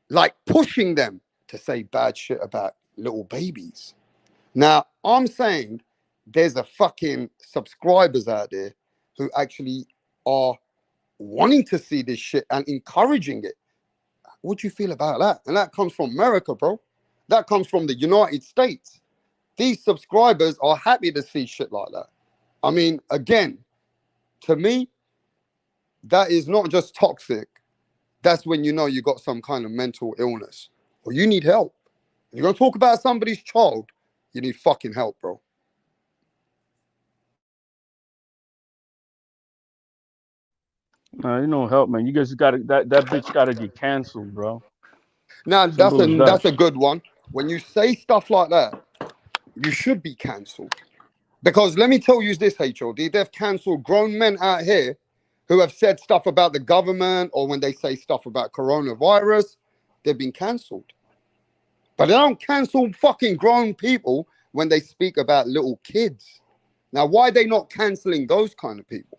Like pushing them to say bad shit about little babies. Now, I'm saying there's a fucking subscribers out there who actually are wanting to see this shit and encouraging it. What do you feel about that? And that comes from America, bro. That comes from the United States. These subscribers are happy to see shit like that. I mean, again, to me, that is not just toxic. That's when you know you got some kind of mental illness or you need help. If you're going to talk about somebody's child, you need fucking help, bro. Nah, you know help, man. You guys gotta that bitch gotta get canceled, bro. Now, Simple as that. that's a good one. When you say stuff like that, you should be cancelled. Because let me tell you this, HOD, they've cancelled grown men out here who have said stuff about the government, or when they say stuff about coronavirus, they've been cancelled. But they don't cancel fucking grown people when they speak about little kids. Now, why are they not cancelling those kind of people?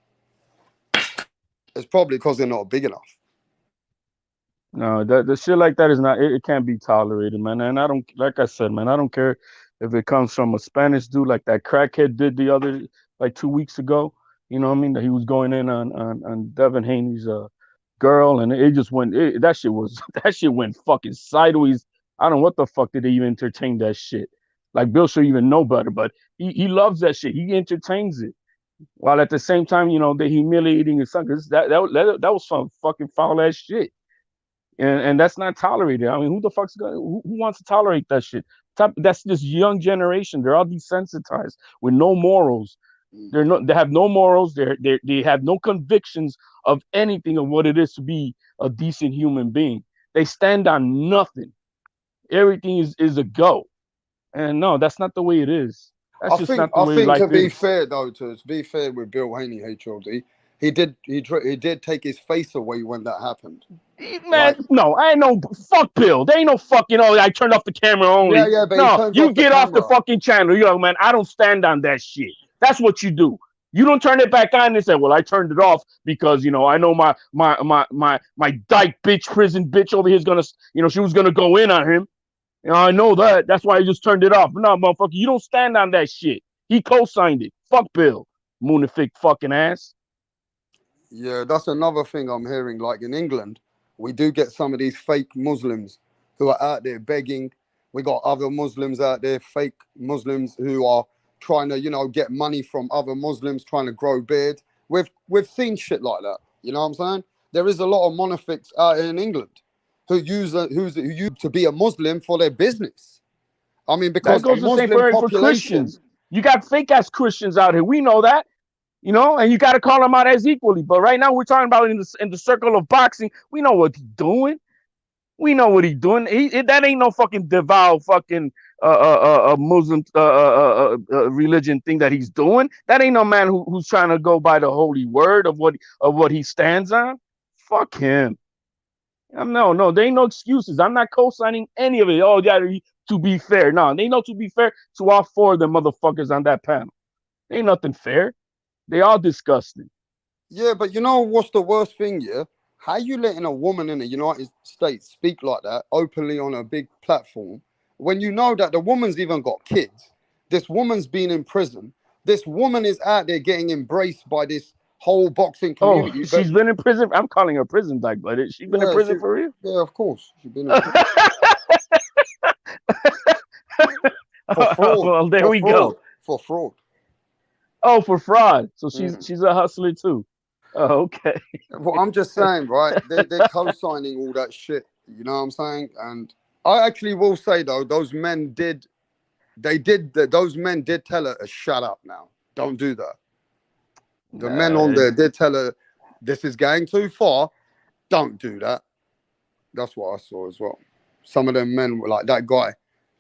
It's probably because they're not big enough. No, the shit like that is not. It can't be tolerated, man. And I don't, like I said, man, I don't care if it comes from a Spanish dude like that crackhead did the other, like 2 weeks ago. You know what I mean? That he was going in on Devin Haney's girl, and it just went. That shit went fucking sideways. I don't know what the fuck did they even entertain that shit. Like Bill should even know better, but he loves that shit. He entertains it. While at the same time, you know, they're humiliating his son. Cause that was some fucking foul ass shit. And that's not tolerated. I mean, who the fuck's gonna who wants to tolerate that shit? That's this young generation. They're all desensitized with no morals. They have no morals. They have no convictions of anything of what it is to be a decent human being. They stand on nothing. Everything is a go. And no, that's not the way it is. That's just not the way life is. To be fair though, to be fair with Bill Haney, HOD, he did take his face away when that happened. Man, no, I ain't no fuck Bill. They ain't no fucking. Oh, I turned off the camera only. Yeah, but no, you get off the fucking channel. You're like, man, I don't stand on that shit. That's what you do. You don't turn it back on and say, well, I turned it off because you know I know my dyke bitch prison bitch over here is gonna, you know, she was gonna go in on him. You know, I know that. That's why I just turned it off. No, motherfucker, you don't stand on that shit. He co-signed it. Fuck Bill, moonific fucking ass. Yeah, that's another thing I'm hearing. Like in England, we do get some of these fake Muslims who are out there begging. We got other Muslims out there, fake Muslims who are trying to, you know, get money from other Muslims, trying to grow beard. We've seen shit like that. You know what I'm saying? There is a lot of monofics out in England who use to be a Muslim for their business. I mean, because that goes the same for Christians. You got fake ass Christians out here. We know that. You know, and you got to call them out as equally. But right now, we're talking about in the circle of boxing. We know what he's doing. We know what he's doing. That ain't no fucking devout fucking Muslim religion thing that he's doing. That ain't no man who's trying to go by the holy word of what he stands on. Fuck him. No, there ain't no excuses. I'm not co-signing any of it. Oh, yeah, to be fair. No, they know to be fair to all four of them motherfuckers on that panel. Ain't nothing fair. They all disgusting. Yeah, but you know what's the worst thing, yeah? How you letting a woman in the United States speak like that openly on a big platform when you know that the woman's even got kids? This woman's been in prison. This woman is out there getting embraced by this whole boxing community. Oh, she's been in prison? I'm calling her prison dyke, but she's been in prison for real? Yeah, of course. She's been in prison. For fraud. Well, there we go. For fraud. Oh, for fraud. So she's a hustler too. Oh, okay. Well, I'm just saying, right? They're co-signing all that shit. You know what I'm saying? And I actually will say though, those men did tell her to shut up now. Don't do that. The men on there did tell her, this is going too far. Don't do that. That's what I saw as well. Some of them men were like, that guy,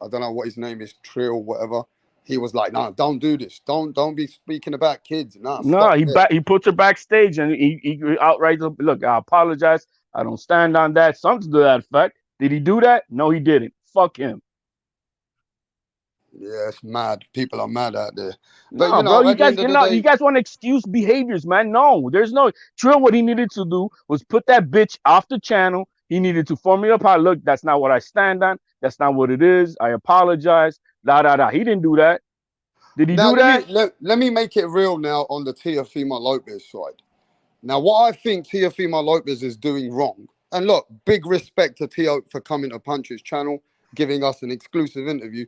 I don't know what his name is, Trill, whatever. He was like, no, don't do this. Don't be speaking about kids. Nah, No, stop it. he puts her backstage and he outright look. I apologize. I don't stand on that. Something to that effect. Did he do that? No, he didn't. Fuck him. Yeah, it's mad. People are mad out there. But, No, you bro, know, at the end of the day, you guys want to excuse behaviors, man. No, there's no Trill. What he needed to do was put that bitch off the channel. He needed to formulate up how look, that's not what I stand on. That's not what it is. I apologize. Da da da. He didn't do that. Did he now do that? let me make it real now on the Teofimo Lopez side. Now, what I think Teofimo Lopez is doing wrong, and look, big respect to Teo for coming to Punch's channel, giving us an exclusive interview.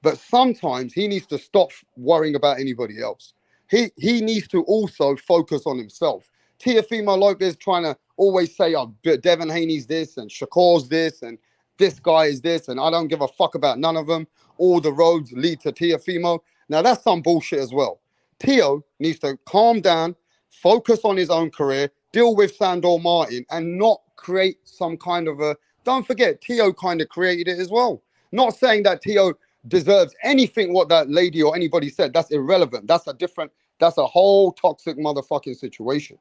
But sometimes he needs to stop worrying about anybody else. He needs to also focus on himself. Teofimo Lopez trying to always say, oh, Devin Haney's this and Shakur's this and this guy is this and I don't give a fuck about none of them. All the roads lead to Teofimo. Now, that's some bullshit as well. Teo needs to calm down, focus on his own career, deal with Sandor Martin and not create some kind of a... Don't forget, Teo kind of created it as well. Not saying that Teo deserves anything what that lady or anybody said. That's irrelevant. That's a whole toxic motherfucking situation.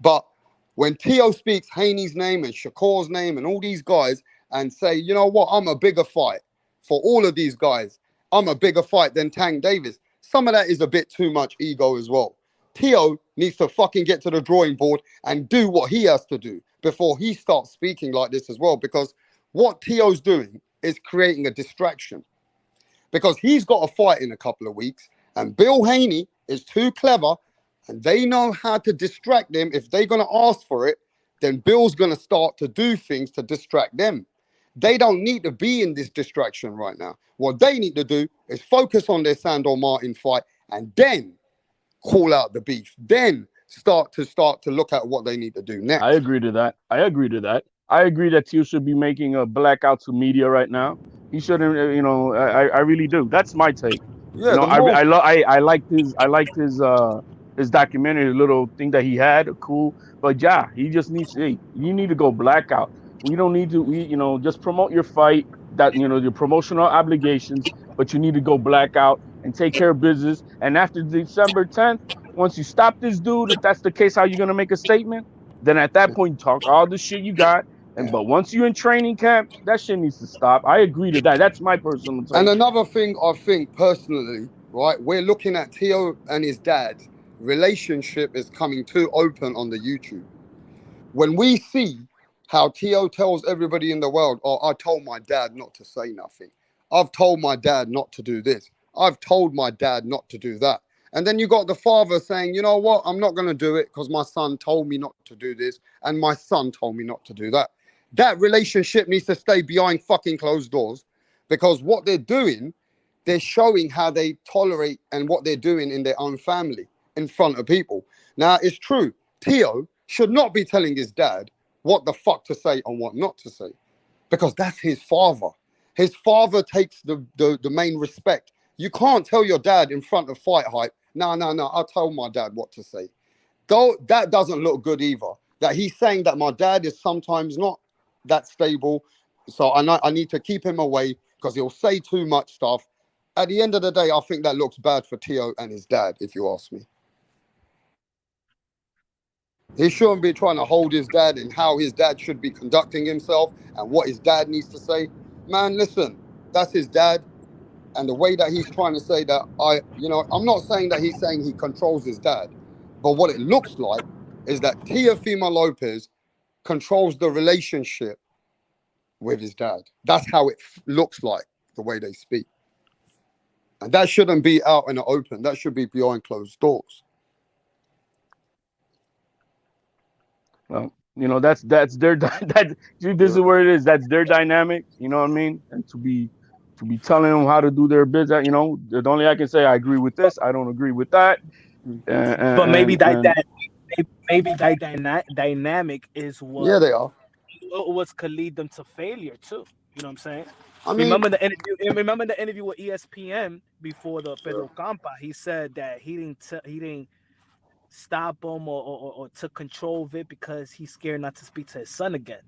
But when Teo speaks Haney's name and Shakur's name and all these guys and say, you know what, I'm a bigger fight for all of these guys. I'm a bigger fight than Tank Davis. Some of that is a bit too much ego as well. Teo needs to fucking get to the drawing board and do what he has to do before he starts speaking like this as well. Because what Teo's doing is creating a distraction. Because he's got a fight in a couple of weeks, and Bill Haney is too clever, and they know how to distract him. If they're going to ask for it, then Bill's going to start to do things to distract them. They don't need to be in this distraction right now. What they need to do is focus on their Sandor Martin fight, and then call out the beef. Then start to look at what they need to do next. I agree to that. I agree that Teo should be making a blackout to media right now. He shouldn't, I really do. That's my take. Yeah, I liked his documentary, the little thing that he had, cool. But yeah, he just needs, hey, you need to go blackout. We don't need to, just promote your fight, that, your promotional obligations, but you need to go blackout and take care of business. And after December 10th, once you stop this dude, if that's the case, how you going to make a statement? Then at that point, talk all the shit you got. But once you're in training camp, that shit needs to stop. I agree to that. That's my personal take. And another thing I think personally, right, we're looking at Teo and his dad's relationship is coming too open on the YouTube. When we see how Teo tells everybody in the world, oh, I told my dad not to say nothing. I've told my dad not to do this. I've told my dad not to do that. And then you got the father saying, you know what, I'm not going to do it because my son told me not to do this and my son told me not to do that. That relationship needs to stay behind fucking closed doors, because what they're doing, they're showing how they tolerate and what they're doing in their own family in front of people. Now, it's true. Teo should not be telling his dad what the fuck to say and what not to say, because that's his father. His father takes the main respect. You can't tell your dad in front of Fight Hype, no, I'll tell my dad what to say. Though that doesn't look good either. That he's saying that my dad is sometimes not that stable, so I need to keep him away because he'll say too much stuff. At the end of the day, I think that looks bad for Teo and his dad, if you ask me. He shouldn't be trying to hold his dad and how his dad should be conducting himself and what his dad needs to say. Man, listen, that's his dad. And the way that he's trying to say that, I'm not saying that he's saying he controls his dad, but what it looks like is that Teofimo Lopez controls the relationship with his dad. That's how it looks like, the way they speak. And that shouldn't be out in the open. That should be behind closed doors. Well, that's their that this is where it is. That's their dynamic. You know what I mean? And to be telling them how to do their business. The only I can say, I agree with this. I don't agree with that. But maybe that dynamic is what they are. What could lead them to failure too. You know what I'm saying? I mean, remember the interview with ESPN before the Pedro Campa? He said that he didn't stop him or took control of it because he's scared not to speak to his son again.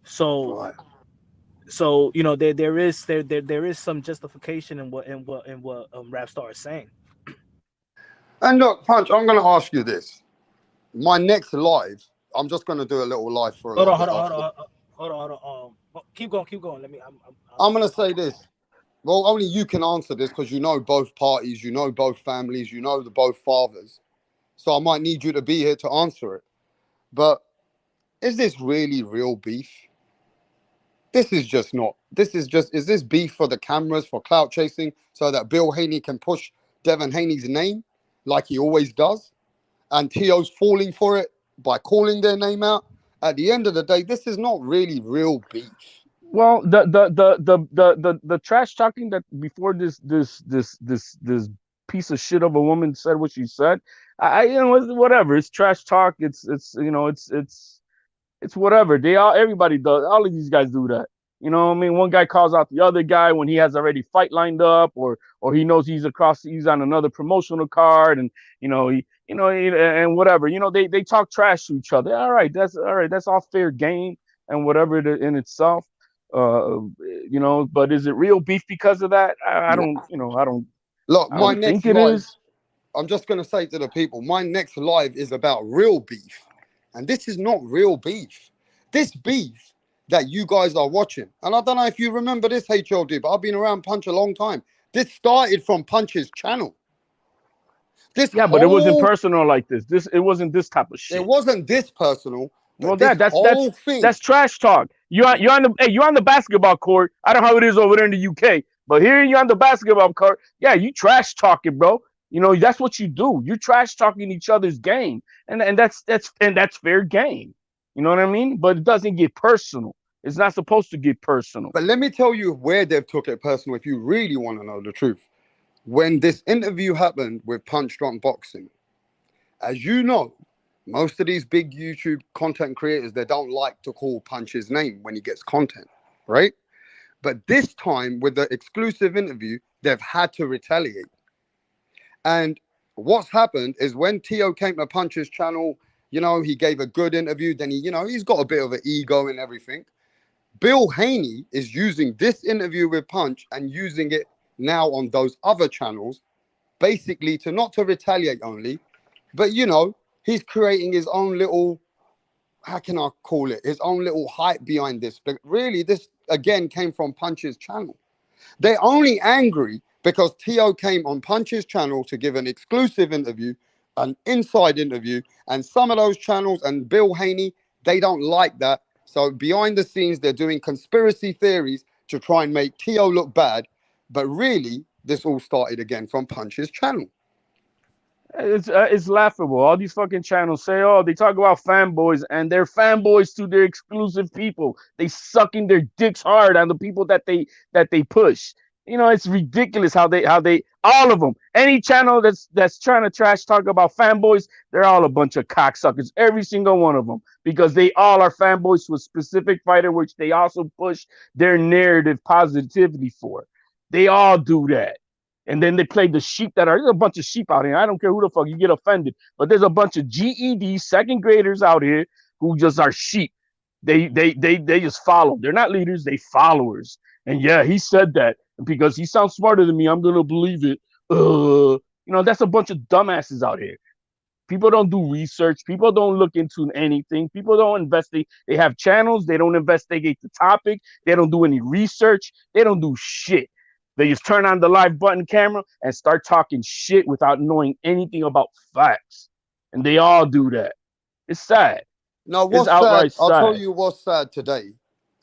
So Right. so you know there is some justification in what Rapstar is saying. And look, Punch, I'm going to ask you this. My next live, I'm just going to do a little live for a Hold little on, bit. hold on. Keep going. Let me. I'm going to say this. Well, only you can answer this because you know both parties, you know both families, you know the both fathers. So I might need you to be here to answer it. But is this really real beef? This is just not. Is this beef for the cameras, for clout chasing, so that Bill Haney can push Devin Haney's name like he always does? And Tio's falling for it by calling their name out. At the end of the day, this is not really real beef. Well, the trash talking that before this piece of shit of a woman said what she said, I you know, whatever. It's trash talk. It's you know, it's whatever. Everybody does. All of these guys do that. You know what I mean? One guy calls out the other guy when he has already fight lined up, or he knows he's on another promotional card, and and whatever. You know, they talk trash to each other. All right, that's all fair game and whatever in itself. But is it real beef because of that? I don't Look, I my don't next think it live, is. I'm just going to say to the people, my next live is about real beef. And this is not real beef. This beef that you guys are watching, and I don't know if you remember this, HLD, but I've been around Punch a long time. This started from Punch's channel. But it wasn't personal like this. It wasn't this type of shit. It wasn't this personal. Well, that's trash talk. You're on the basketball court. I don't know how it is over there in the UK, but here you're on the basketball court. Yeah, you trash talking, bro. You know, that's what you do. You're trash talking each other's game, and that's fair game. You know what I mean? But it doesn't get personal. It's not supposed to get personal. But let me tell you where they've took it personal if you really want to know the truth. When this interview happened with Punch Drunk Boxing, as you know, most of these big YouTube content creators, they don't like to call Punch's name when he gets content, right? But this time with the exclusive interview, they've had to retaliate. And what's happened is when Tio came to Punch's channel, you know, he gave a good interview. Then he's got a bit of an ego and everything. Bill Haney is using this interview with Punch and using it now on those other channels, basically not to retaliate only, but, he's creating his own little, how can I call it? His own little hype behind this. But really, this, again, came from Punch's channel. They're only angry because Tio came on Punch's channel to give an exclusive interview, an inside interview, and some of those channels and Bill Haney, they don't like that. So behind the scenes, they're doing conspiracy theories to try and make Tio look bad. But really, this all started again from Punch's channel. It's laughable. All these fucking channels say, oh, they talk about fanboys, and they're fanboys to their exclusive people. They sucking their dicks hard on the people that they push. You know, it's ridiculous how they all of them. Any channel that's trying to trash talk about fanboys, they're all a bunch of cocksuckers. Every single one of them, because they all are fanboys to a specific fighter, which they also push their narrative positivity for. They all do that. And then they play the sheep there's a bunch of sheep out here. I don't care who the fuck, you get offended. But there's a bunch of GED second graders out here who just are sheep. They just follow. They're not leaders, they followers. And yeah, he said that. And because he sounds smarter than me, I'm gonna believe it. That's a bunch of dumbasses out here. People don't do research. People don't look into anything. People don't investigate. They have channels. They don't investigate the topic. They don't do any research. They don't do shit. They just turn on the live button camera and start talking shit without knowing anything about facts. And they all do that. It's sad. No, what's sad? I'll tell you what's sad today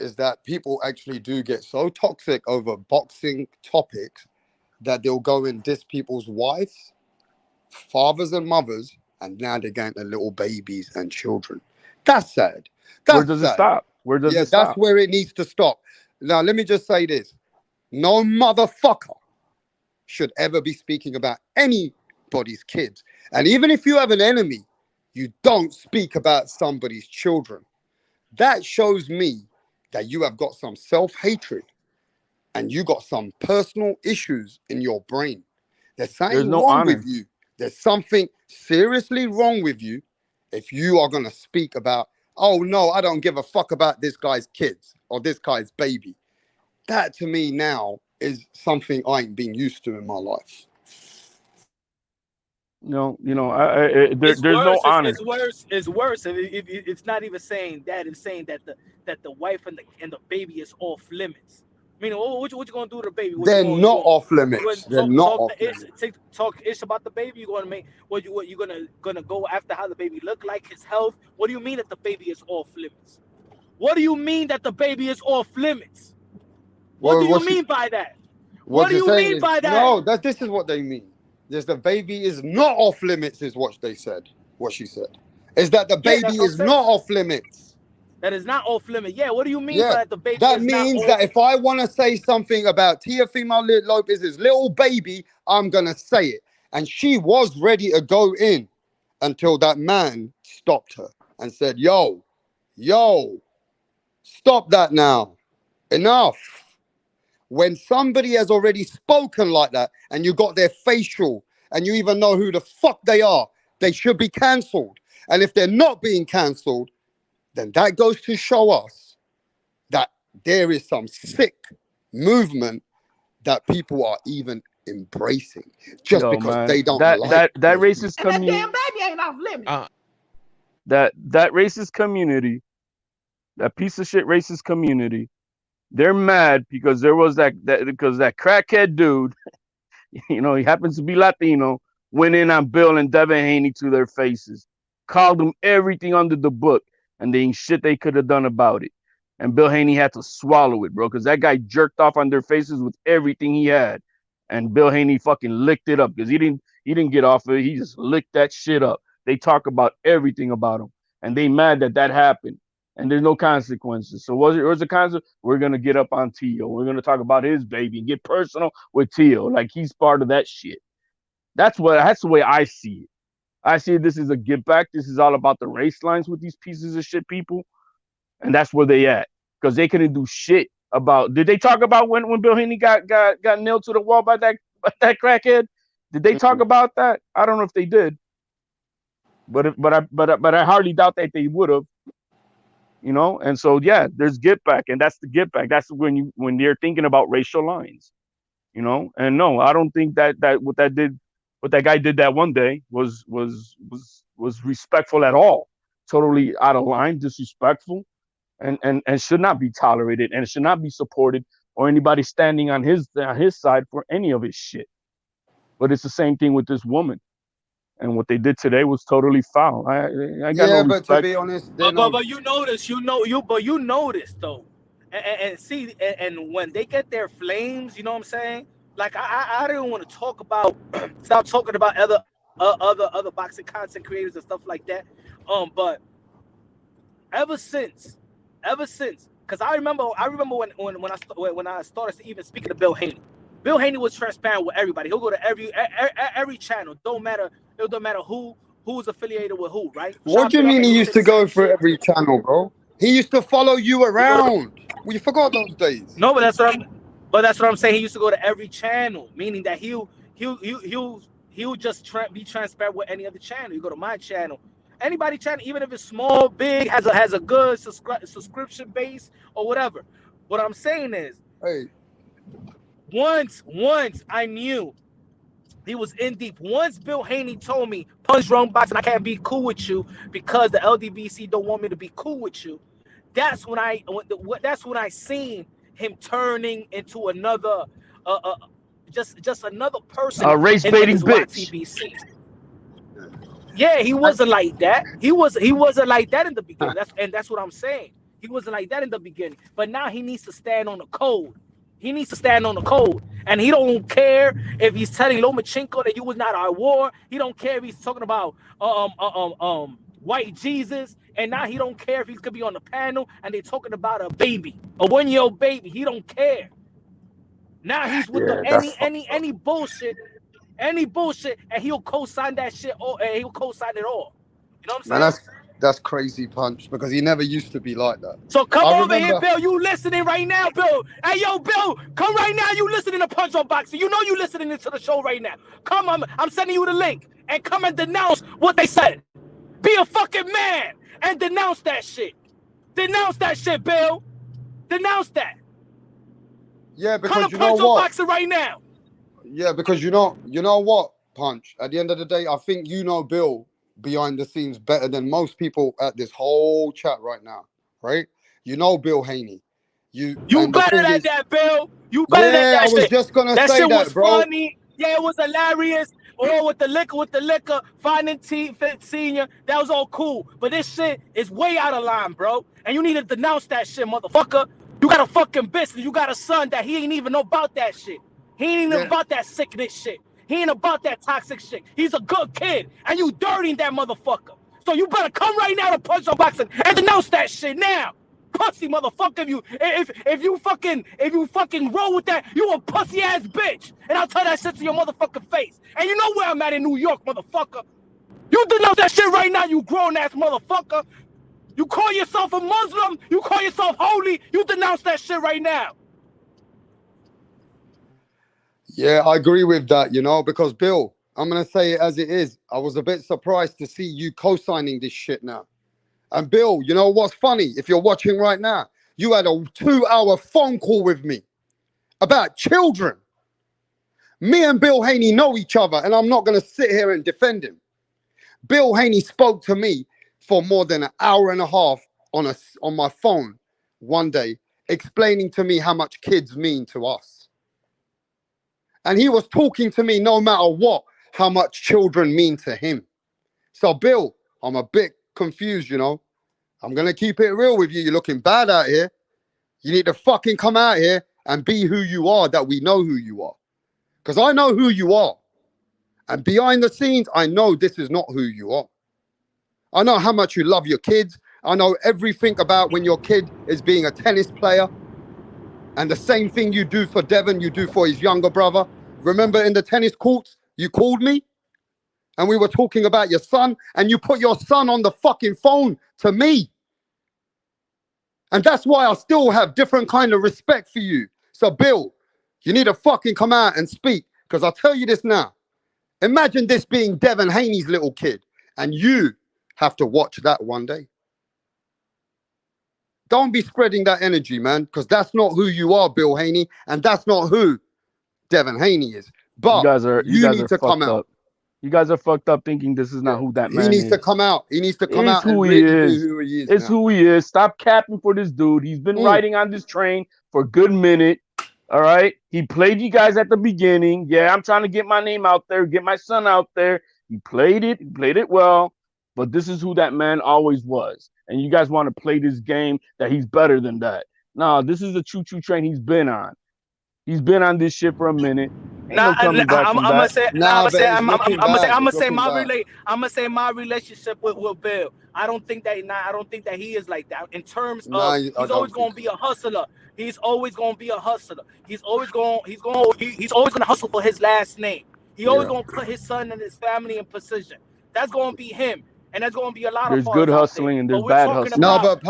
is that people actually do get so toxic over boxing topics that they'll go and diss people's wives, fathers and mothers, and now they're getting the little babies and children. That's sad. Where does it stop? Where does it stop? That's where it needs to stop. Now, let me just say this. No motherfucker should ever be speaking about anybody's kids. And even if you have an enemy, you don't speak about somebody's children. That shows me that you have got some self-hatred and you got some personal issues in your brain. There's something wrong with you. There's something seriously wrong with you if you are going to speak about, oh, no, I don't give a fuck about this guy's kids or this guy's baby. That to me now is something I ain't been used to in my life. No, there's It's no worse. honor. It's worse. It's worse. It's not even saying that. It's saying that the wife and the baby is off limits. Meaning, what you gonna do to the baby? They're not off limits. They're not off limits. Talk ish about the baby. You gonna make what you gonna go after how the baby look like, his health. What do you mean that the baby is off limits? What do you mean that the baby is off limits? What do you mean by that? What do you mean by that? No, this is what they mean. There's the baby is not off limits, is what they said. What she said is that the baby is not off limits. That is not off limit. Yeah, what do you mean by that? The baby that is means not that if I want to say something about Teofimo Lopez's little baby, I'm gonna say it. And she was ready to go in until that man stopped her and said, yo, stop that now. Enough. When somebody has already spoken like that and you got their facial and you even know who the fuck they are, they should be cancelled. And if they're not being cancelled, then that goes to show us that there is some sick movement that people are even embracing just because they don't that racist community. That damn baby ain't off limits. That racist community, that piece of shit racist community, they're mad because there was that crackhead dude, he happens to be Latino, went in on Bill and Devin Haney to their faces, called them everything under the book, and there ain't shit they could have done about it. And Bill Haney had to swallow it, bro, because that guy jerked off on their faces with everything he had, and Bill Haney fucking licked it up because he didn't get off of it. He just licked that shit up. They talk about everything about him, and they mad that happened. And there's no consequences. So what's the consequence? We're gonna get up on Teo. We're gonna talk about his baby and get personal with Teo, like he's part of that shit. That's the way I see it. I see this is a give back. This is all about the race lines with these pieces of shit people, and that's where they at because they couldn't do shit about. Did they talk about when Bill Haney got nailed to the wall by that crackhead? Did they talk about that? I don't know if they did, but I hardly doubt that they would have. And so there's get back, and that's the get back. That's when you're thinking about racial lines, And no, I don't think that what that guy did that one day was respectful at all. Totally out of line, disrespectful, and should not be tolerated, and it should not be supported or anybody standing on his side for any of his shit. But it's the same thing with this woman. And what they did today was totally foul. I got no respect. But to be honest, but you notice though, and see, and when they get their flames, you know what I'm saying? Like I don't want to talk about, stop talking about other boxing content creators and stuff like that. But ever since, because I remember when I started even speaking to Bill Haney. Bill Haney was transparent with everybody. He'll go to every channel. It don't matter who's affiliated with who, right? What do you mean he used to go for every channel, bro? He used to follow you around. We forgot those days. No, but that's what I'm saying. He used to go to every channel, meaning that he'll just be transparent with any other channel. You go to my channel, anybody channel, even if it's small, big, has a good subscription base or whatever. What I'm saying is, hey. Once I knew he was in deep. Once Bill Haney told me, punch wrong box and I can't be cool with you because the LDBC don't want me to be cool with you. That's when I seen him turning into another just another person. A race baiting bitch. TBC. Yeah, he wasn't like that. He wasn't like that in the beginning. That's what I'm saying. He wasn't like that in the beginning. But now he needs to stand on the code. He needs to stand on the code, and he don't care if he's telling Lomachenko that you was not our war. He don't care if he's talking about white Jesus, and now he don't care if he's gonna be on the panel and they're talking about a baby, a 1-year-old baby. He don't care. Now he's with any bullshit, and he'll co-sign that shit, and he'll co-sign it all. You know what I'm saying? That's crazy, Punch, because he never used to be like that. So come I over here, remember- Bill. You listening right now, Bill? Hey, yo, Bill, come right now. You listening to Punch on Boxing? You know you listening to the show right now. Come on, I'm sending you the link and come and denounce what they said. Be a fucking man and denounce that shit. Denounce that shit, Bill. Denounce that. Yeah, Come because to you know Punch on what? Boxing right now. Yeah, because you know what, Punch. At the end of the day, I think you know Bill behind the scenes better than most people at this whole chat right now, right? You know Bill Haney. You and the better thing at is, that, Bill. You better yeah, at that I was shit. just gonna That say shit that, was bro. funny. Yeah, it was hilarious. Oh, with the liquor, finding T Senior. That was all cool. But this shit is way out of line, bro. And you need to denounce that shit, motherfucker. You got a fucking business. You got a son that he ain't even know about that shit. He ain't even Yeah. about that sickness shit. He ain't about that toxic shit. He's a good kid. And you dirtying that motherfucker. So you better come right now to Punch on Boxing and denounce that shit now. Pussy motherfucker, if you fucking roll with that, you a pussy ass bitch. And I'll tell that shit to your motherfucking face. And you know where I'm at in New York, motherfucker. You denounce that shit right now, you grown ass motherfucker. You call yourself a Muslim, you call yourself holy, you denounce that shit right now. Yeah, I agree with that, because Bill, I'm gonna say it as it is. I was a bit surprised to see you co-signing this shit now. And Bill, you know what's funny? If you're watching right now, you had a 2-hour phone call with me about children. Me and Bill Haney know each other, and I'm not going to sit here and defend him. Bill Haney spoke to me for more than an hour and a half on my phone one day, explaining to me how much kids mean to us. And he was talking to me no matter what, how much children mean to him. So, Bill, I'm a bit confused, I'm going to keep it real with you. You're looking bad out here. You need to fucking come out here and be who you are, that we know who you are. Because I know who you are. And behind the scenes, I know this is not who you are. I know how much you love your kids. I know everything about when your kid is being a tennis player. And the same thing you do for Devin, you do for his younger brother. Remember in the tennis courts, you called me? And we were talking about your son, and you put your son on the fucking phone to me. And that's why I still have different kind of respect for you. So, Bill, you need to fucking come out and speak. Because I'll tell you this now. Imagine this being Devin Haney's little kid. And you have to watch that one day. Don't be spreading that energy, man. Because that's not who you are, Bill Haney. And that's not who Devin Haney is. But you need to come out. You guys are fucked up thinking this is not who that man is. He needs to come out. He needs to come out and really be who he is. It's who he is. Stop capping for this dude. He's been riding on this train for a good minute. All right. He played you guys at the beginning. Yeah, I'm trying to get my name out there, get my son out there. He played it well. But this is who that man always was. And you guys want to play this game that he's better than that. No, this is the choo-choo train he's been on. He's been on this shit for a minute. I'm gonna say my relationship with Bill. I don't think that he is like that. In terms of he's always gonna be a hustler. He's always gonna be a hustler. He's always gonna hustle for his last name. He always gonna put his son and his family in position. That's gonna be him, and that's gonna be a lot of. There's good hustling and there's bad hustling. No, but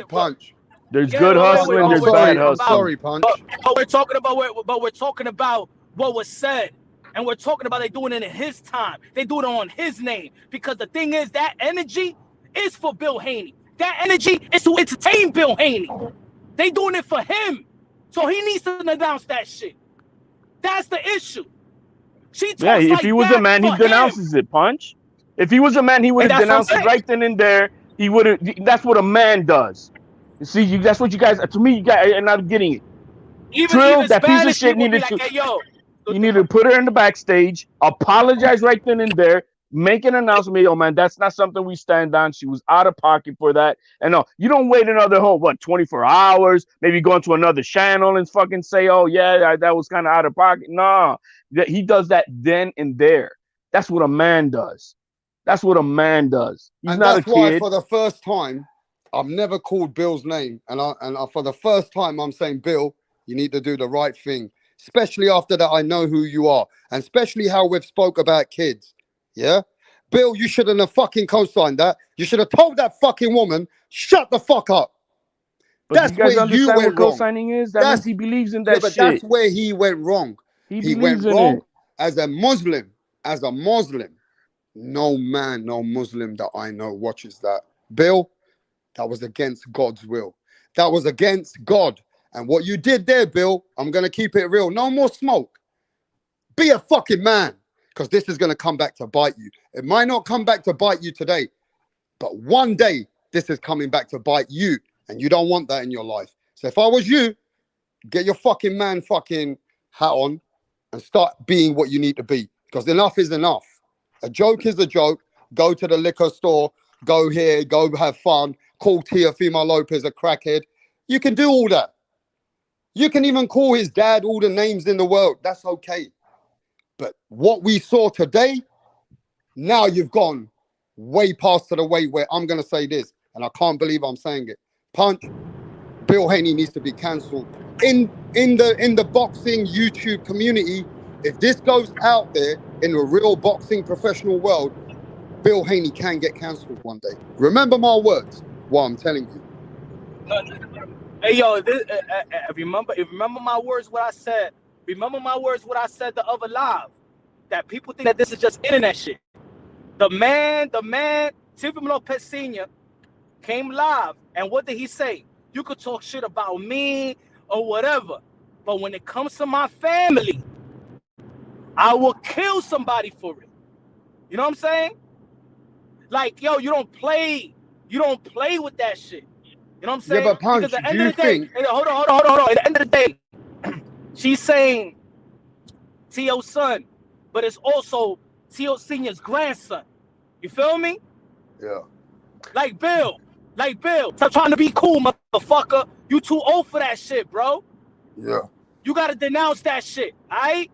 Punch. There's good hustling. There's bad hustling. I'm sorry, Punch. But we're talking about what was said, and we're talking about they doing it in his time. They do it on his name because the thing is that energy is for Bill Haney. That energy is to entertain Bill Haney. They doing it for him, so he needs to announce that shit. That's the issue. If he was a man, he denounces it. Punch. If he was a man, he would have denounced it right then and there. He would have. That's what a man does. See, that's what you guys. To me, you guys are not getting it. Trill, that piece of shit needed to. You need to put her in the backstage, apologize right then and there, make an announcement. Yo, man, that's not something we stand on. She was out of pocket for that. And no, you don't wait another 24 hours, maybe go into another channel and fucking say, oh, yeah, that was kind of out of pocket. No, he does that then and there. That's what a man does. That's what a man does. He's not a kid. Why, for the first time, I've never called Bill's name. And for the first time, I'm saying, Bill, you need to do the right thing. Especially after that, I know who you are. And especially how we've spoke about kids. Yeah? Bill, you shouldn't have fucking co-signed that. You should have told that fucking woman, shut the fuck up. But That's you guys where you understand went what wrong. co-signing is? That means he believes in that but shit. that's where he went wrong. He went believes in wrong it. as a Muslim. As a Muslim. No man, no Muslim that I know watches that. Bill, that was against God's will. That was against God. And what you did there, Bill, I'm going to keep it real. No more smoke. Be a fucking man, because this is going to come back to bite you. It might not come back to bite you today, but one day this is coming back to bite you, and you don't want that in your life. So if I was you, get your fucking man fucking hat on and start being what you need to be, because enough is enough. A joke is a joke. Go to the liquor store, go here, go have fun, call Teofimo Lopez a crackhead. You can do all that. You can even call his dad all the names in the world. That's okay. But what we saw today, now you've gone way past to the way where I'm going to say this, and I can't believe I'm saying it. Punch, Bill Haney needs to be cancelled. In the boxing YouTube community, if this goes out there in the real boxing professional world, Bill Haney can get cancelled one day. Remember my words, what I'm telling you. Hey, yo, remember my words, what I said. Remember my words, what I said the other live. That people think that this is just internet shit. The man, Teofimo Lopez Sr. came live, and what did he say? You could talk shit about me or whatever, but when it comes to my family, I will kill somebody for it. You know what I'm saying? Like, yo, you don't play with that shit. You know what I'm saying? Yeah, but Punch, because at the do end you of the day, think... hold on. At the end of the day, she's saying T.O.'s son, but it's also T.O. Sr.'s grandson. You feel me? Yeah. Like Bill. Stop trying to be cool, motherfucker. You too old for that shit, bro. Yeah. You gotta denounce that shit, alright?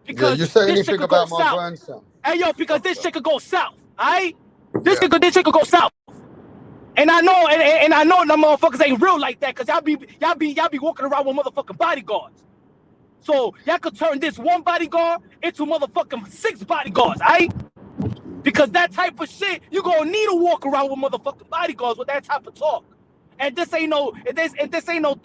Because you say this anything shit could about go my south. grandson. Hey, yo, because this shit could go south, alright? This shit could go south. And I know, and I know them motherfuckers ain't real like that, cause y'all be walking around with motherfucking bodyguards. So y'all could turn this one bodyguard into motherfucking 6 bodyguards, alright? Because that type of shit, you gonna need to walk around with motherfucking bodyguards with that type of talk. And this ain't no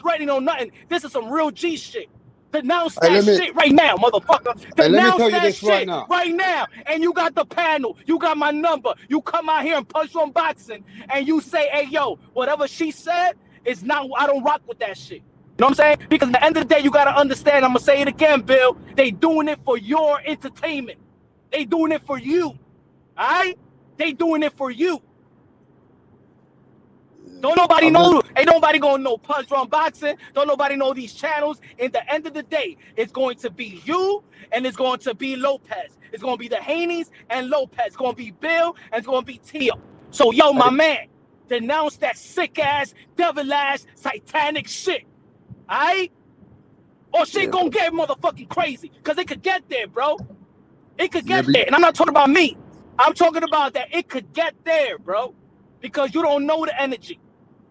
threatening or nothing. This is some real G shit. Denounce that shit right now, motherfucker. Denounce that shit right now. And you got the panel. You got my number. You come out here and punch on boxing, and you say, hey, yo, whatever she said is not, I don't rock with that shit. You know what I'm saying? Because at the end of the day, you got to understand, I'm going to say it again, Bill. They doing it for your entertainment. They doing it for you. All right? They doing it for you. Don't nobody know. Ain't nobody gonna know Punch on Boxing. Don't nobody know these channels. In the end of the day, it's going to be you and it's going to be Lopez. It's gonna be the Haneys and Lopez. It's gonna be Bill and it's gonna be Tio. So yo, my man, denounce that sick ass, devil ass, satanic shit. Alright? Or shit gonna get motherfucking crazy. Cause it could get there, bro. It could get there. And I'm not talking about me. I'm talking about that it could get there, bro. Because you don't know the energy.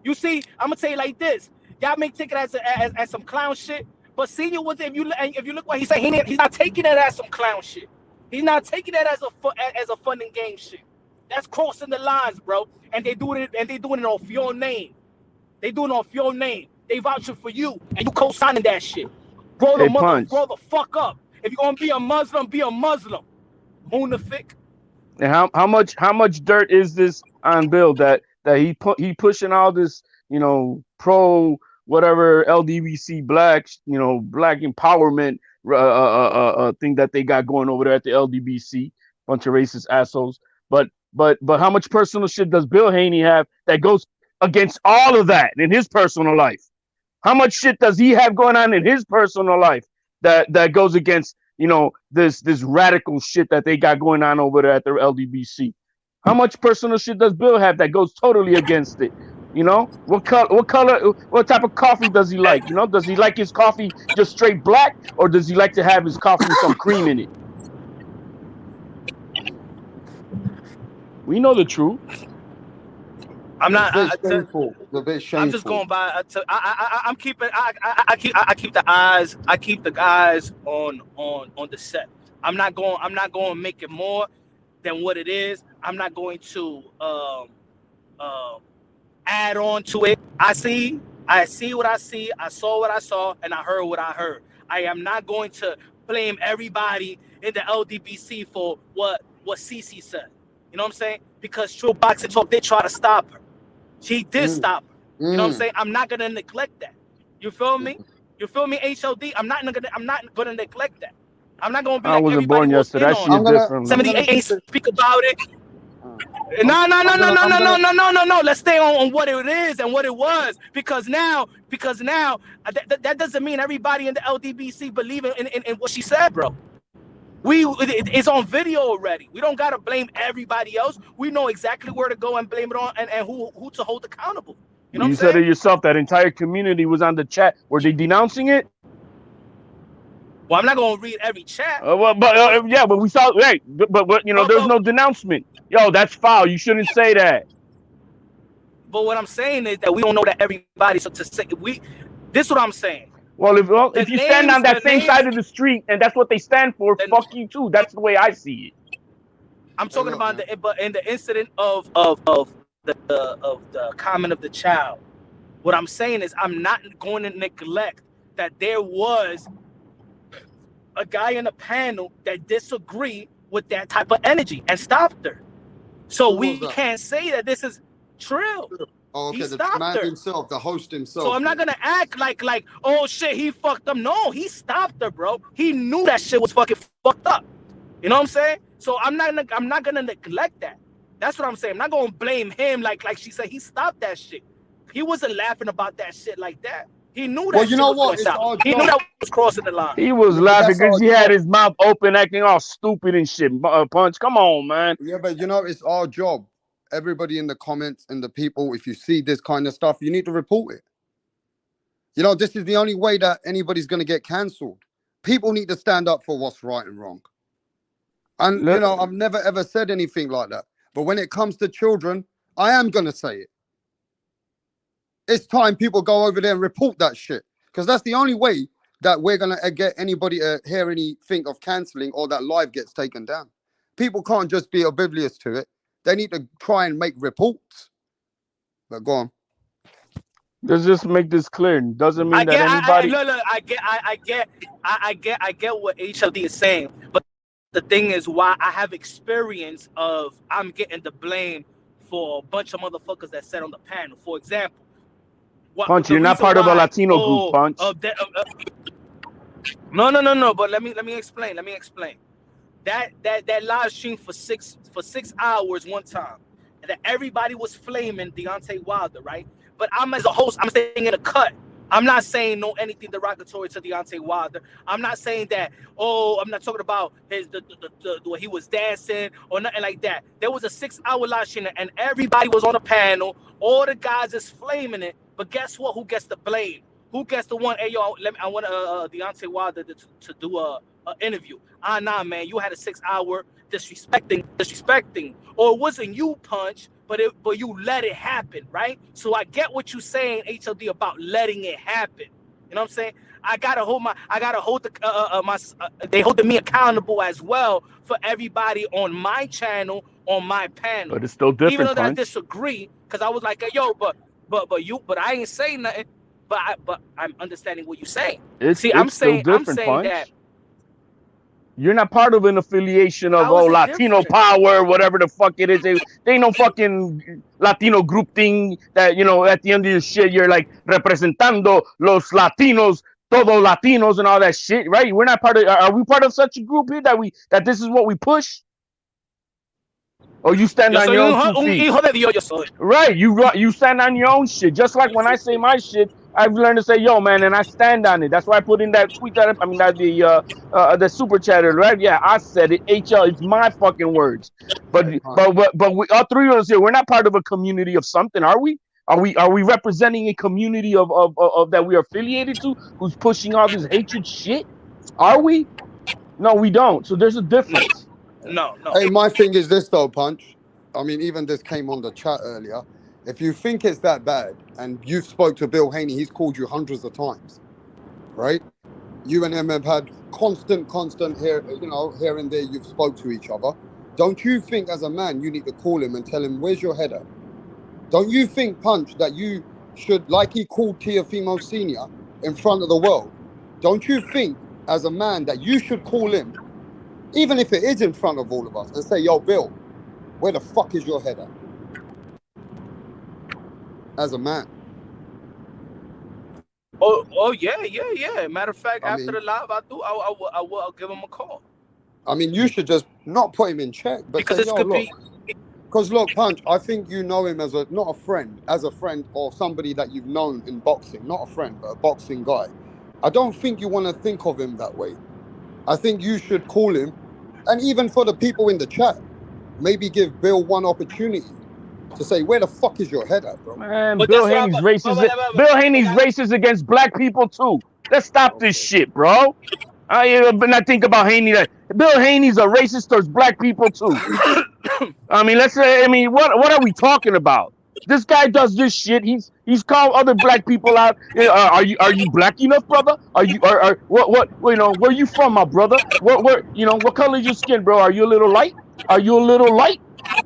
You see, I'm gonna tell you like this: y'all may take it as some clown shit, but Senior was if you look what he's saying, he's not taking it as some clown shit. He's not taking that as a fun and game shit. That's crossing the lines, bro. And they doing it off your name. They doing it off your name. They vouching for you, and you co-signing that shit. Grow the fuck up. If you're gonna be a Muslim, be a Muslim. Munafik. And how much dirt is this on Bill that he pushing all this, pro whatever LDBC black empowerment thing that they got going over there at the LDBC, bunch of racist assholes. But how much personal shit does Bill Haney have that goes against all of that in his personal life? How much shit does he have going on in his personal life that goes against this radical shit that they got going on over there at the LDBC? How much personal shit does Bill have that goes totally against it? What color, what type of coffee does he like? Does he like his coffee just straight black, or does he like to have his coffee with some cream in it? We know the truth. I'm not. Shameful. A bit shameful. I'm just going by. I'm keeping. I keep the eyes. I keep the guys on the set. I'm not going to make it more. than what it is. I'm not going to add on to it. I see what I see, I saw what I saw, and I heard what I heard. I am not going to blame everybody in the LDBC for what Cece said. You know what I'm saying? Because True Boxing Talk did try to stop her. She did stop her. You know what I'm saying? I'm not gonna neglect that. You feel me? You feel me? HOD. I'm not gonna neglect that. I'm not gonna be like wasn't everybody born was yesterday. in That on shit it. is different. 78 ain't speak about it. No. Let's stay on what it is and what it was, because now that doesn't mean everybody in the LDBC believe in what she said, bro. It's on video already. We don't gotta blame everybody else. We know exactly where to go and blame it on, and who to hold accountable. You know what I'm said saying? it yourself. That entire community was on the chat. Were they denouncing it? Well, I'm not gonna read every chat. But we saw. Hey, but you know, there's no denouncement. Yo, that's foul. You shouldn't say that. But what I'm saying is that we don't know that everybody. So to say this is what I'm saying. Well, if you stand on that same side of the street and that's what they stand for, fuck you too. That's the way I see it. I'm talking about in the incident of the comment of the child. What I'm saying is I'm not going to neglect that there was a guy in the panel that disagreed with that type of energy and stopped her. So we can't say that this is Trill. Oh, okay, He the stopped man her. himself, the host himself. So I'm not gonna act like oh shit, he fucked up. No, he stopped her, bro. He knew that shit was fucking fucked up. You know what I'm saying? So I'm not gonna neglect that. That's what I'm saying. I'm not gonna blame him like she said. He stopped that shit. He wasn't laughing about that shit like that. He knew that. Well, you know what? He knew that was crossing the line. He was laughing because he had his mouth open, acting all stupid and shit. Punch, come on, man. Yeah, but you know, it's our job. Everybody in the comments and the people, if you see this kind of stuff, you need to report it. You know, this is the only way that anybody's going to get cancelled. People need to stand up for what's right and wrong. And, you know, I've never, ever said anything like that. But when it comes to children, I am going to say it. It's time people go over there and report that shit. Because that's the only way that we're going to get anybody to hear anything of cancelling or that live gets taken down. People can't just be oblivious to it. They need to try and make reports. But go on. Let's just make this clear. Doesn't mean that anybody. I get what HLD is saying, but the thing is, why I have experience of I'm getting the blame for a bunch of motherfuckers that sat on the panel. For example, Punch, you're not part of a Latino group, Punch. No. But let me explain. That live stream for six hours one time, and that everybody was flaming Deontay Wilder, right? But I'm as a host, I'm staying in a cut. I'm not saying anything derogatory to Deontay Wilder. I'm not saying that. Oh, I'm not talking about the way he was dancing or nothing like that. There was a 6-hour live stream, and everybody was on the panel. All the guys is flaming it. But guess what? Who gets the blame? Who gets the one? Hey, yo, I want Deontay Wilder to do a interview. Nah, man, you had a 6-hour disrespecting, or it wasn't you, Punch, but you let it happen, right? So I get what you're saying, HLD, about letting it happen. You know what I'm saying? They holding me accountable as well for everybody on my channel, on my panel. But it's still different, even though Punch. I disagree, because I was like, hey, yo, but I ain't saying nothing. But I'm understanding what you're saying. I'm saying that you're not part of an affiliation of Latino power, whatever the fuck it is. They ain't no fucking Latino group thing that, you know, at the end of your shit, you're like representando los Latinos, todo Latinos and all that shit, right? We're not part of. Are we part of such a group here that this is what we push? Or you stand on your own 2 feet. Right, you stand on your own shit. Just like when I say my shit, I've learned to say, yo, man, and I stand on it. That's why I put in that tweet the super chatter, right? Yeah, I said it. HL, it's my fucking words. But we, all three of us here, we're not part of a community of something, are we? Are we representing a community of that we are affiliated to, who's pushing all this hatred shit? Are we? No, we don't. So there's a difference. No. Hey, my thing is this though, Punch. I mean, even this came on the chat earlier. If you think it's that bad, and you've spoke to Bill Haney, he's called you hundreds of times, right? You and him have had constant here, here and there. You've spoke to each other. don't you think as a man you need to call him and tell him where's your head at? Don't you think, Punch, that you should, like he called Teofimo Senior in front of the world, don't you think as a man that you should call him, even if it is in front of all of us, and say, yo, Bill, where the fuck is your head at? As a man. Oh yeah. Matter of fact, I after mean, the live, I'll give him a call. I mean, you should just not put him in check, but Because say, this yo, could look. be. Because look, Punch, I think you know him as not a friend, as a friend or somebody that you've known in boxing. Not a friend, but a boxing guy. I don't think you want to think of him that way. I think you should call him, and even for the people in the chat, maybe give Bill one opportunity to say, where the fuck is your head at, bro? Man, But Bill that's what Haney's I'm- racist. Bill Haney's racist against black people too. Let's stop this shit, bro. But I think about Haney that Bill Haney's a racist towards black people too. I mean, let's say, I mean, what are we talking about? This guy does this shit. He's called other black people out. Are you black enough, brother? Are you what you know? Where you from, my brother? What you know? What color is your skin, bro? Are you a little light? Are you a little light?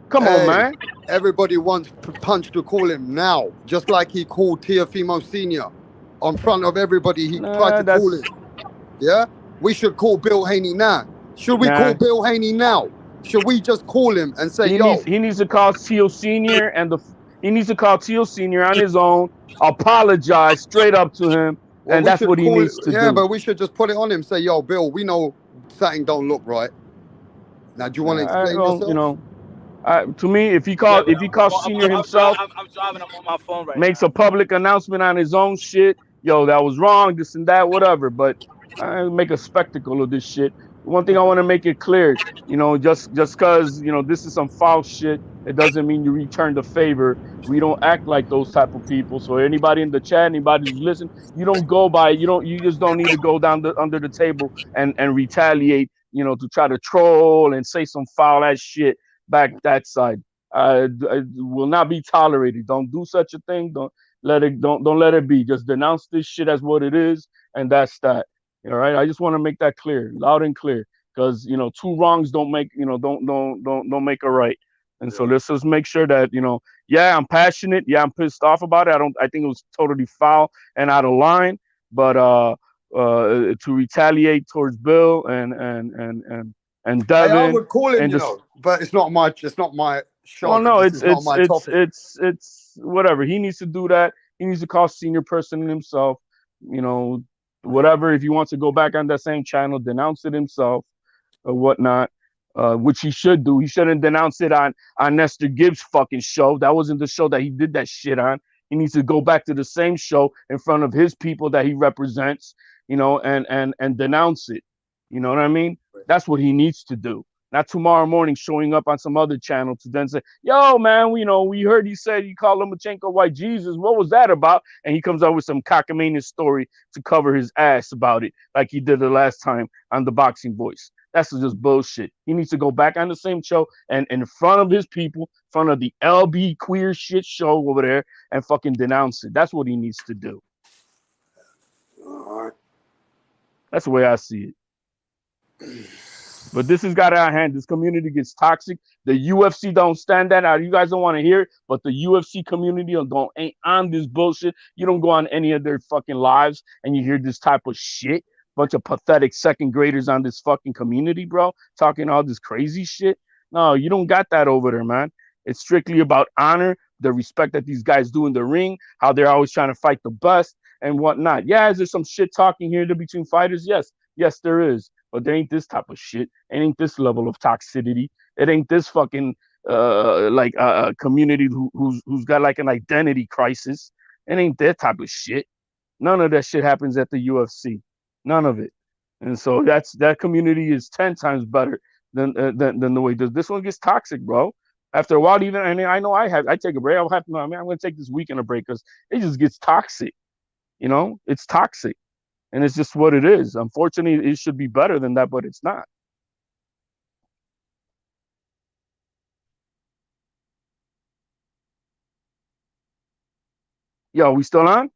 Come on, man. Everybody wants Punch to call him now, just like he called Teofimo Senior in front of everybody. He tried to call him. Yeah, we should call Bill Haney now. Should we call Bill Haney now? Should we just call him and say, he needs to call Teo Senior and he needs to call Teo Senior on his own, apologize straight up to him, and that's what he needs to do. Yeah, but we should just put it on him. Say, yo, Bill, we know something don't look right. Now, do you want to explain yourself? You know, to me, if he calls Senior himself, I'm driving. I'm on my phone right makes now. a public announcement on his own shit. Yo, that was wrong, this and that, whatever. But make a spectacle of this shit. One thing I want to make it clear, you know, just because, you know, this is some false shit, it doesn't mean you return the favor. We don't act like those type of people. So anybody in the chat, anybody who's listening, you don't go by, you just don't need to go down under the table and retaliate, you know, to try to troll and say some foul ass shit back that side. It will not be tolerated. Don't do such a thing. Don't let it be. Just denounce this shit as what it is, and that's that. All right. I just want to make that clear, loud and clear, because you know, two wrongs don't make don't make a right. And so let's just make sure that, you know, yeah, I'm passionate. Yeah, I'm pissed off about it. I think it was totally foul and out of line. But to retaliate towards Bill and Devin, I would call him, you know, but it's not my show. Well, no, it's whatever. He needs to do that. He needs to call Senior person himself. You know, whatever. If he wants to go back on that same channel, denounce it himself or whatnot, which he should do. He shouldn't denounce it on Nestor Gibbs' fucking show. That wasn't the show that he did that shit on. He needs to go back to the same show in front of his people that he represents, you know, and denounce it. You know what I mean? That's what he needs to do. Not tomorrow morning showing up on some other channel to then say, yo, man, we heard he said you called Lomachenko white Jesus. What was that about? And he comes out with some cockamamie story to cover his ass about it, like he did the last time on the Boxing Voice. That's just bullshit. He needs to go back on the same show and in front of his people, in front of the LB queer shit show over there, and fucking denounce it. That's what he needs to do. All right. That's the way I see it. But this has got out of hand. This community gets toxic. The UFC don't stand that out. You guys don't want to hear it, but the UFC community ain't on this bullshit. You don't go on any of their fucking lives and you hear this type of shit. Bunch of pathetic second graders on this fucking community, bro, talking all this crazy shit. No, you don't got that over there, man. It's strictly about honor, the respect that these guys do in the ring, how they're always trying to fight the best and whatnot. Yeah, is there some shit talking here between fighters? Yes, there is. But there ain't this type of shit. It ain't this level of toxicity. It ain't this fucking community who's got like an identity crisis. It ain't that type of shit. None of that shit happens at the UFC. None of it. And so that community is 10 times better than the way this one gets toxic, bro. After a while, even I know I take a break. I'm gonna take this weekend a break because it just gets toxic. You know, it's toxic. And it's just what it is. Unfortunately, it should be better than that, but it's not. Yo, we still on?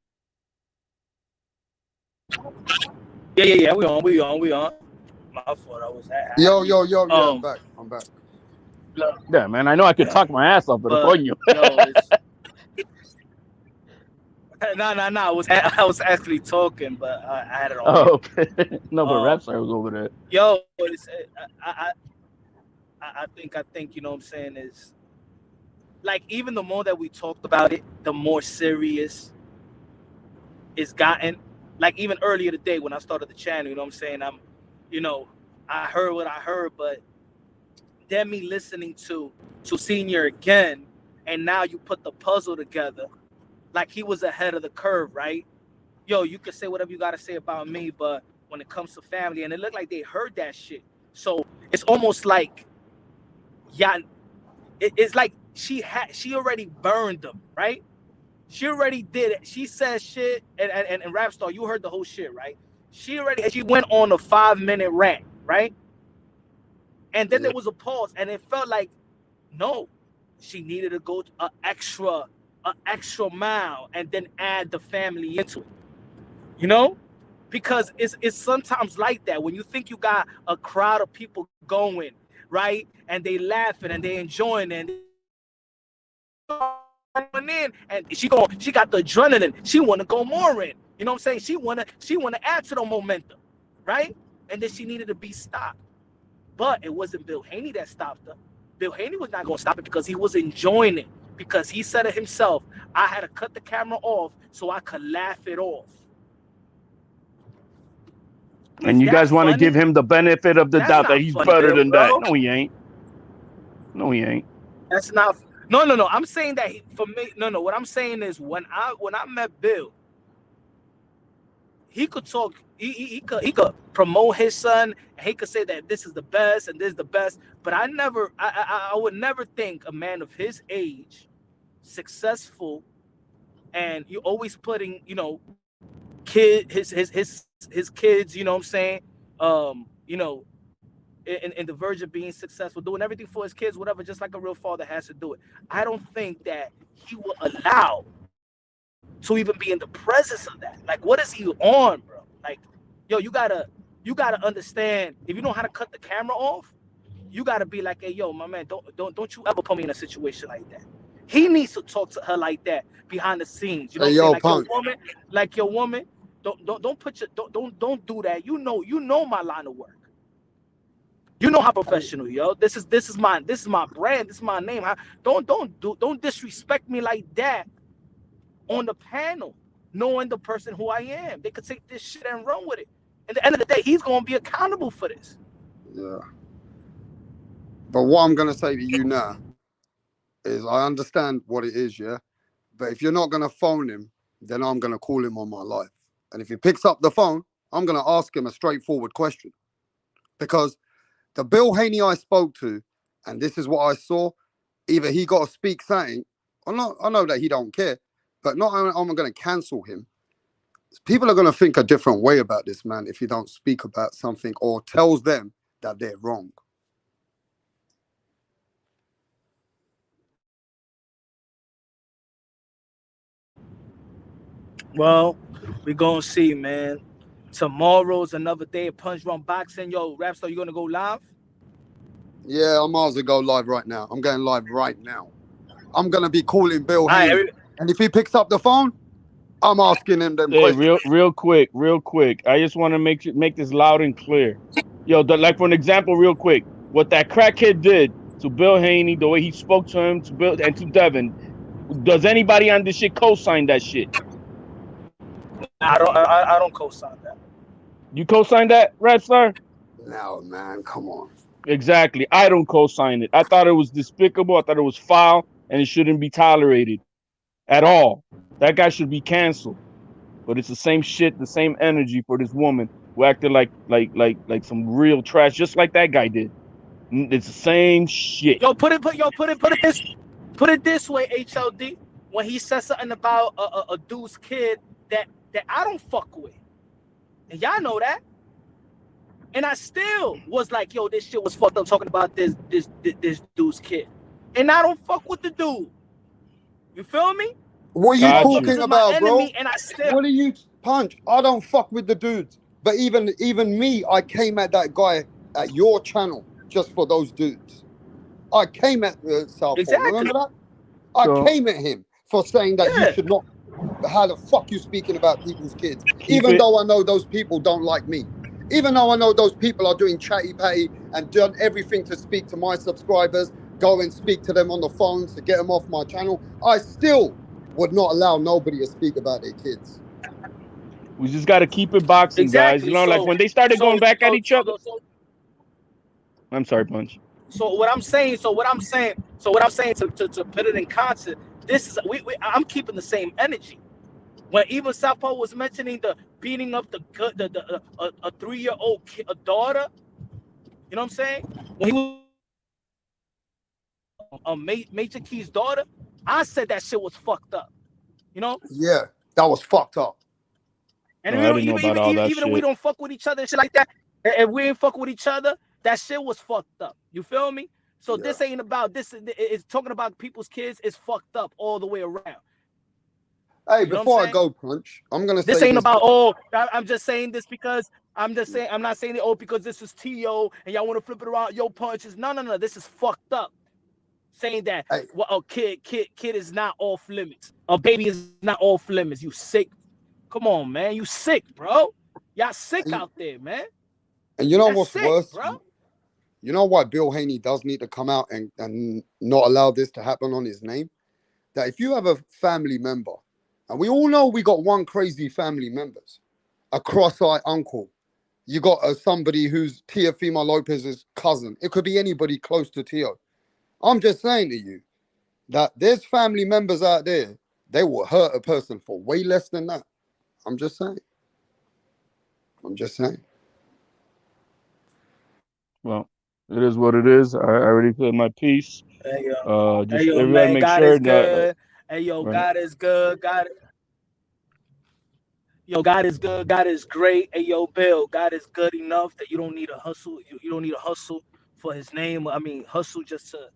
Yeah. We on. My fault. I was happy. Yo. I'm back. Yeah, man. I know I could talk my ass off, but Yo, it's, no. I was actually talking, but I had it on. Oh, okay. No, but Rap Star was over there. Yo, it's, I think you know what I'm saying is like even the more that we talked about it, the more serious it's gotten. Like even earlier today when I started the channel, you know what I'm saying? I heard what I heard, but then me listening to Senior again, and now you put the puzzle together, like he was ahead of the curve, right? Yo, you can say whatever you gotta say about me, but when it comes to family, and it looked like they heard that shit. So it's almost like, yeah, it's like she already burned them, right? She already did it. She said shit, and Rap Star, you heard the whole shit, right? She went on a 5-minute rant, right? And then there was a pause, and it felt like, no, she needed to go an extra mile, and then add the family into it, you know? Because it's sometimes like that when you think you got a crowd of people going, right? And they laughing and they enjoying it. In and she got the adrenaline. She want to go more in. You know what I'm saying? She wanna add to the momentum, right? And then she needed to be stopped. But it wasn't Bill Haney that stopped her. Bill Haney was not going to stop it because he was enjoying it. Because he said it himself. I had to cut the camera off so I could laugh it off. And you guys want to give him the benefit of the doubt that he's better than that. No, he ain't. No, he ain't. That's not. No. I'm saying that for me. No. What I'm saying is when I met Bill, he could talk. He could promote his son. And he could say that this is the best and this is the best. But I would never think a man of his age, successful, and you're always putting, his kids, you know what I'm saying, in the verge of being successful, doing everything for his kids, whatever, just like a real father has to do it. I don't think that he will allow to even be in the presence of that. Like, what is he on, bro? Like, yo, you gotta understand, if you know how to cut the camera off, you gotta be like, hey, yo, my man, don't you ever put me in a situation like that. He needs to talk to her like that behind the scenes. You know what I'm saying? Like your woman, don't put your don't do that. You know my line of work. You know how professional, yo. This is my brand. This is my name. Don't disrespect me like that on the panel, knowing the person who I am. They could take this shit and run with it. At the end of the day, he's gonna be accountable for this. Yeah. But what I'm gonna say to you now is I understand what it is, yeah. But if you're not gonna phone him, then I'm gonna call him on my life. And if he picks up the phone, I'm gonna ask him a straightforward question. Because the Bill Haney I spoke to, and this is what I saw, either he got to speak something, or not. I know that he don't care, but not only am I going to cancel him, people are going to think a different way about this man if he don't speak about something or tells them that they're wrong. Well, we're going to see, man. Tomorrow's another day of Punch Run Boxing. Yo, Rap Star, you going to go live? Yeah, I might as well go live right now. I'm going live right now. I'm going to be calling Bill Haney. And if he picks up the phone, I'm asking him them questions. Real quick. I just want to make this loud and clear. Yo, like for an example, real quick, what that crackhead did to Bill Haney, the way he spoke to him, to Bill and to Devin, does anybody on this shit co-sign that shit? I don't co-sign that. You co-sign that, Red Star? No, man, come on. Exactly. I don't co-sign it. I thought it was despicable. I thought it was foul, and it shouldn't be tolerated at all. That guy should be canceled. But it's the same shit, the same energy for this woman who acted like some real trash, just like that guy did. It's the same shit. Yo, put it this way, HLD. When he said something about a dude's kid that I don't fuck with, and y'all know that. And I still was like, yo, this shit was fucked up talking about this dude's kid. And I don't fuck with the dude. You feel me? What are you talking about, bro? And I still... What are you, Punch? I don't fuck with the dudes. But even me, I came at that guy at your channel just for those dudes. I came at Southpaw. Exactly. Remember that? I came at him for saying that you should not. How the fuck you speaking about people's kids? Even though I know those people don't like me. Even though I know those people are doing chatty patty and done everything to speak to my subscribers, go and speak to them on the phones to get them off my channel, I still would not allow nobody to speak about their kids. We just got to keep it boxing, guys. You know, like when they started going back at each other. I'm sorry, Punch. So what I'm saying to put it in context, this is I'm keeping the same energy. When even Southpaw was mentioning the beating up a 3-year-old daughter, you know what I'm saying? When he was Major Key's daughter, I said that shit was fucked up. You know? Yeah, that was fucked up. And even if we don't fuck with each other and shit like that, if we ain't fuck with each other, that shit was fucked up. You feel me? So this ain't about this. It's talking about people's kids. It's fucked up all the way around. Hey, before I go, Punch, I'm gonna say this ain't about I'm just saying this because I'm not saying it because this is T.O. and y'all want to flip it around. Yo, Punches. No. This is fucked up. Saying that a kid is not off limits. A baby is not off limits. You sick? Come on, man. You sick, bro? Y'all sick out there, man. And you know what's sick, worse? Bro? You know why Bill Haney does need to come out and not allow this to happen on his name? That if you have a family member, and we all know we got one crazy family members, a cross-eyed uncle, you got somebody who's Teofimo Lopez's cousin. It could be anybody close to Teo. I'm just saying to you that there's family members out there, they will hurt a person for way less than that. I'm just saying. Well, it is what it is. I already said my piece. Hey, just everybody man, make God sure is good. Hey, yo, right. God is good. God is good. God is great. Hey, yo, Bill, God is good enough that you don't need a hustle. You don't need a hustle for his name. I mean, hustle just to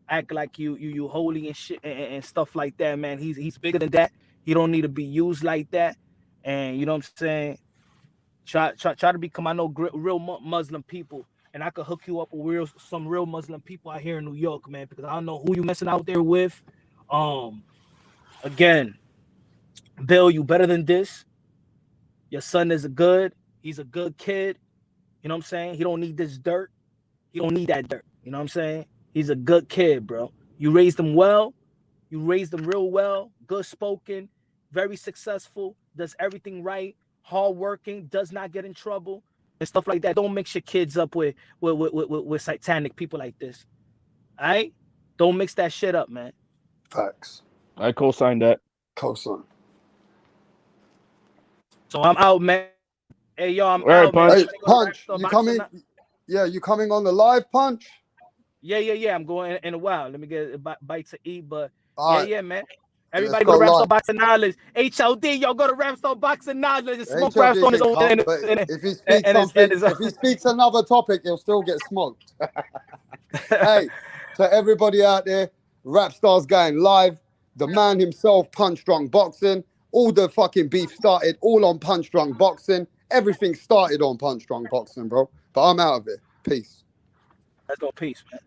act like you holy and shit and stuff like that, man. He's bigger than that. He don't need to be used like that. And you know what I'm saying? Try to become, I know, real Muslim people. And I could hook you up with some real Muslim people out here in New York, man, because I don't know who you messing out there with. Again, Bill, you better than this. Your son is he's a good kid. You know what I'm saying? He don't need this dirt. He don't need that dirt. You know what I'm saying? He's a good kid, bro. You raised him well. You raised him real well. Good spoken, very successful, does everything right, hardworking, does not get in trouble. And stuff like that. Don't mix your kids up with satanic people like this. All right? Don't mix that shit up, man. Facts. I co-sign that. Co-sign. So I'm out, man. Hey, yo, I'm right, out, Punch. man. Hey, Punch, you coming? Yeah, you coming on the live, Punch? Yeah. I'm going in a while. Let me get a bite to eat, but All yeah, right. man. Everybody go to Rapstar Boxing Knowledge. HLD, y'all go to Rapstar Boxing Knowledge and smoke raps on his own. If he speaks if he speaks another topic, he'll still get smoked. Hey, to everybody out there, Rapstar's going live. The man himself, Punch Drunk Boxing. All the fucking beef started all on Punch Drunk Boxing. Everything started on Punch Drunk Boxing, bro. But I'm out of it. Peace. Let's go. Peace, man.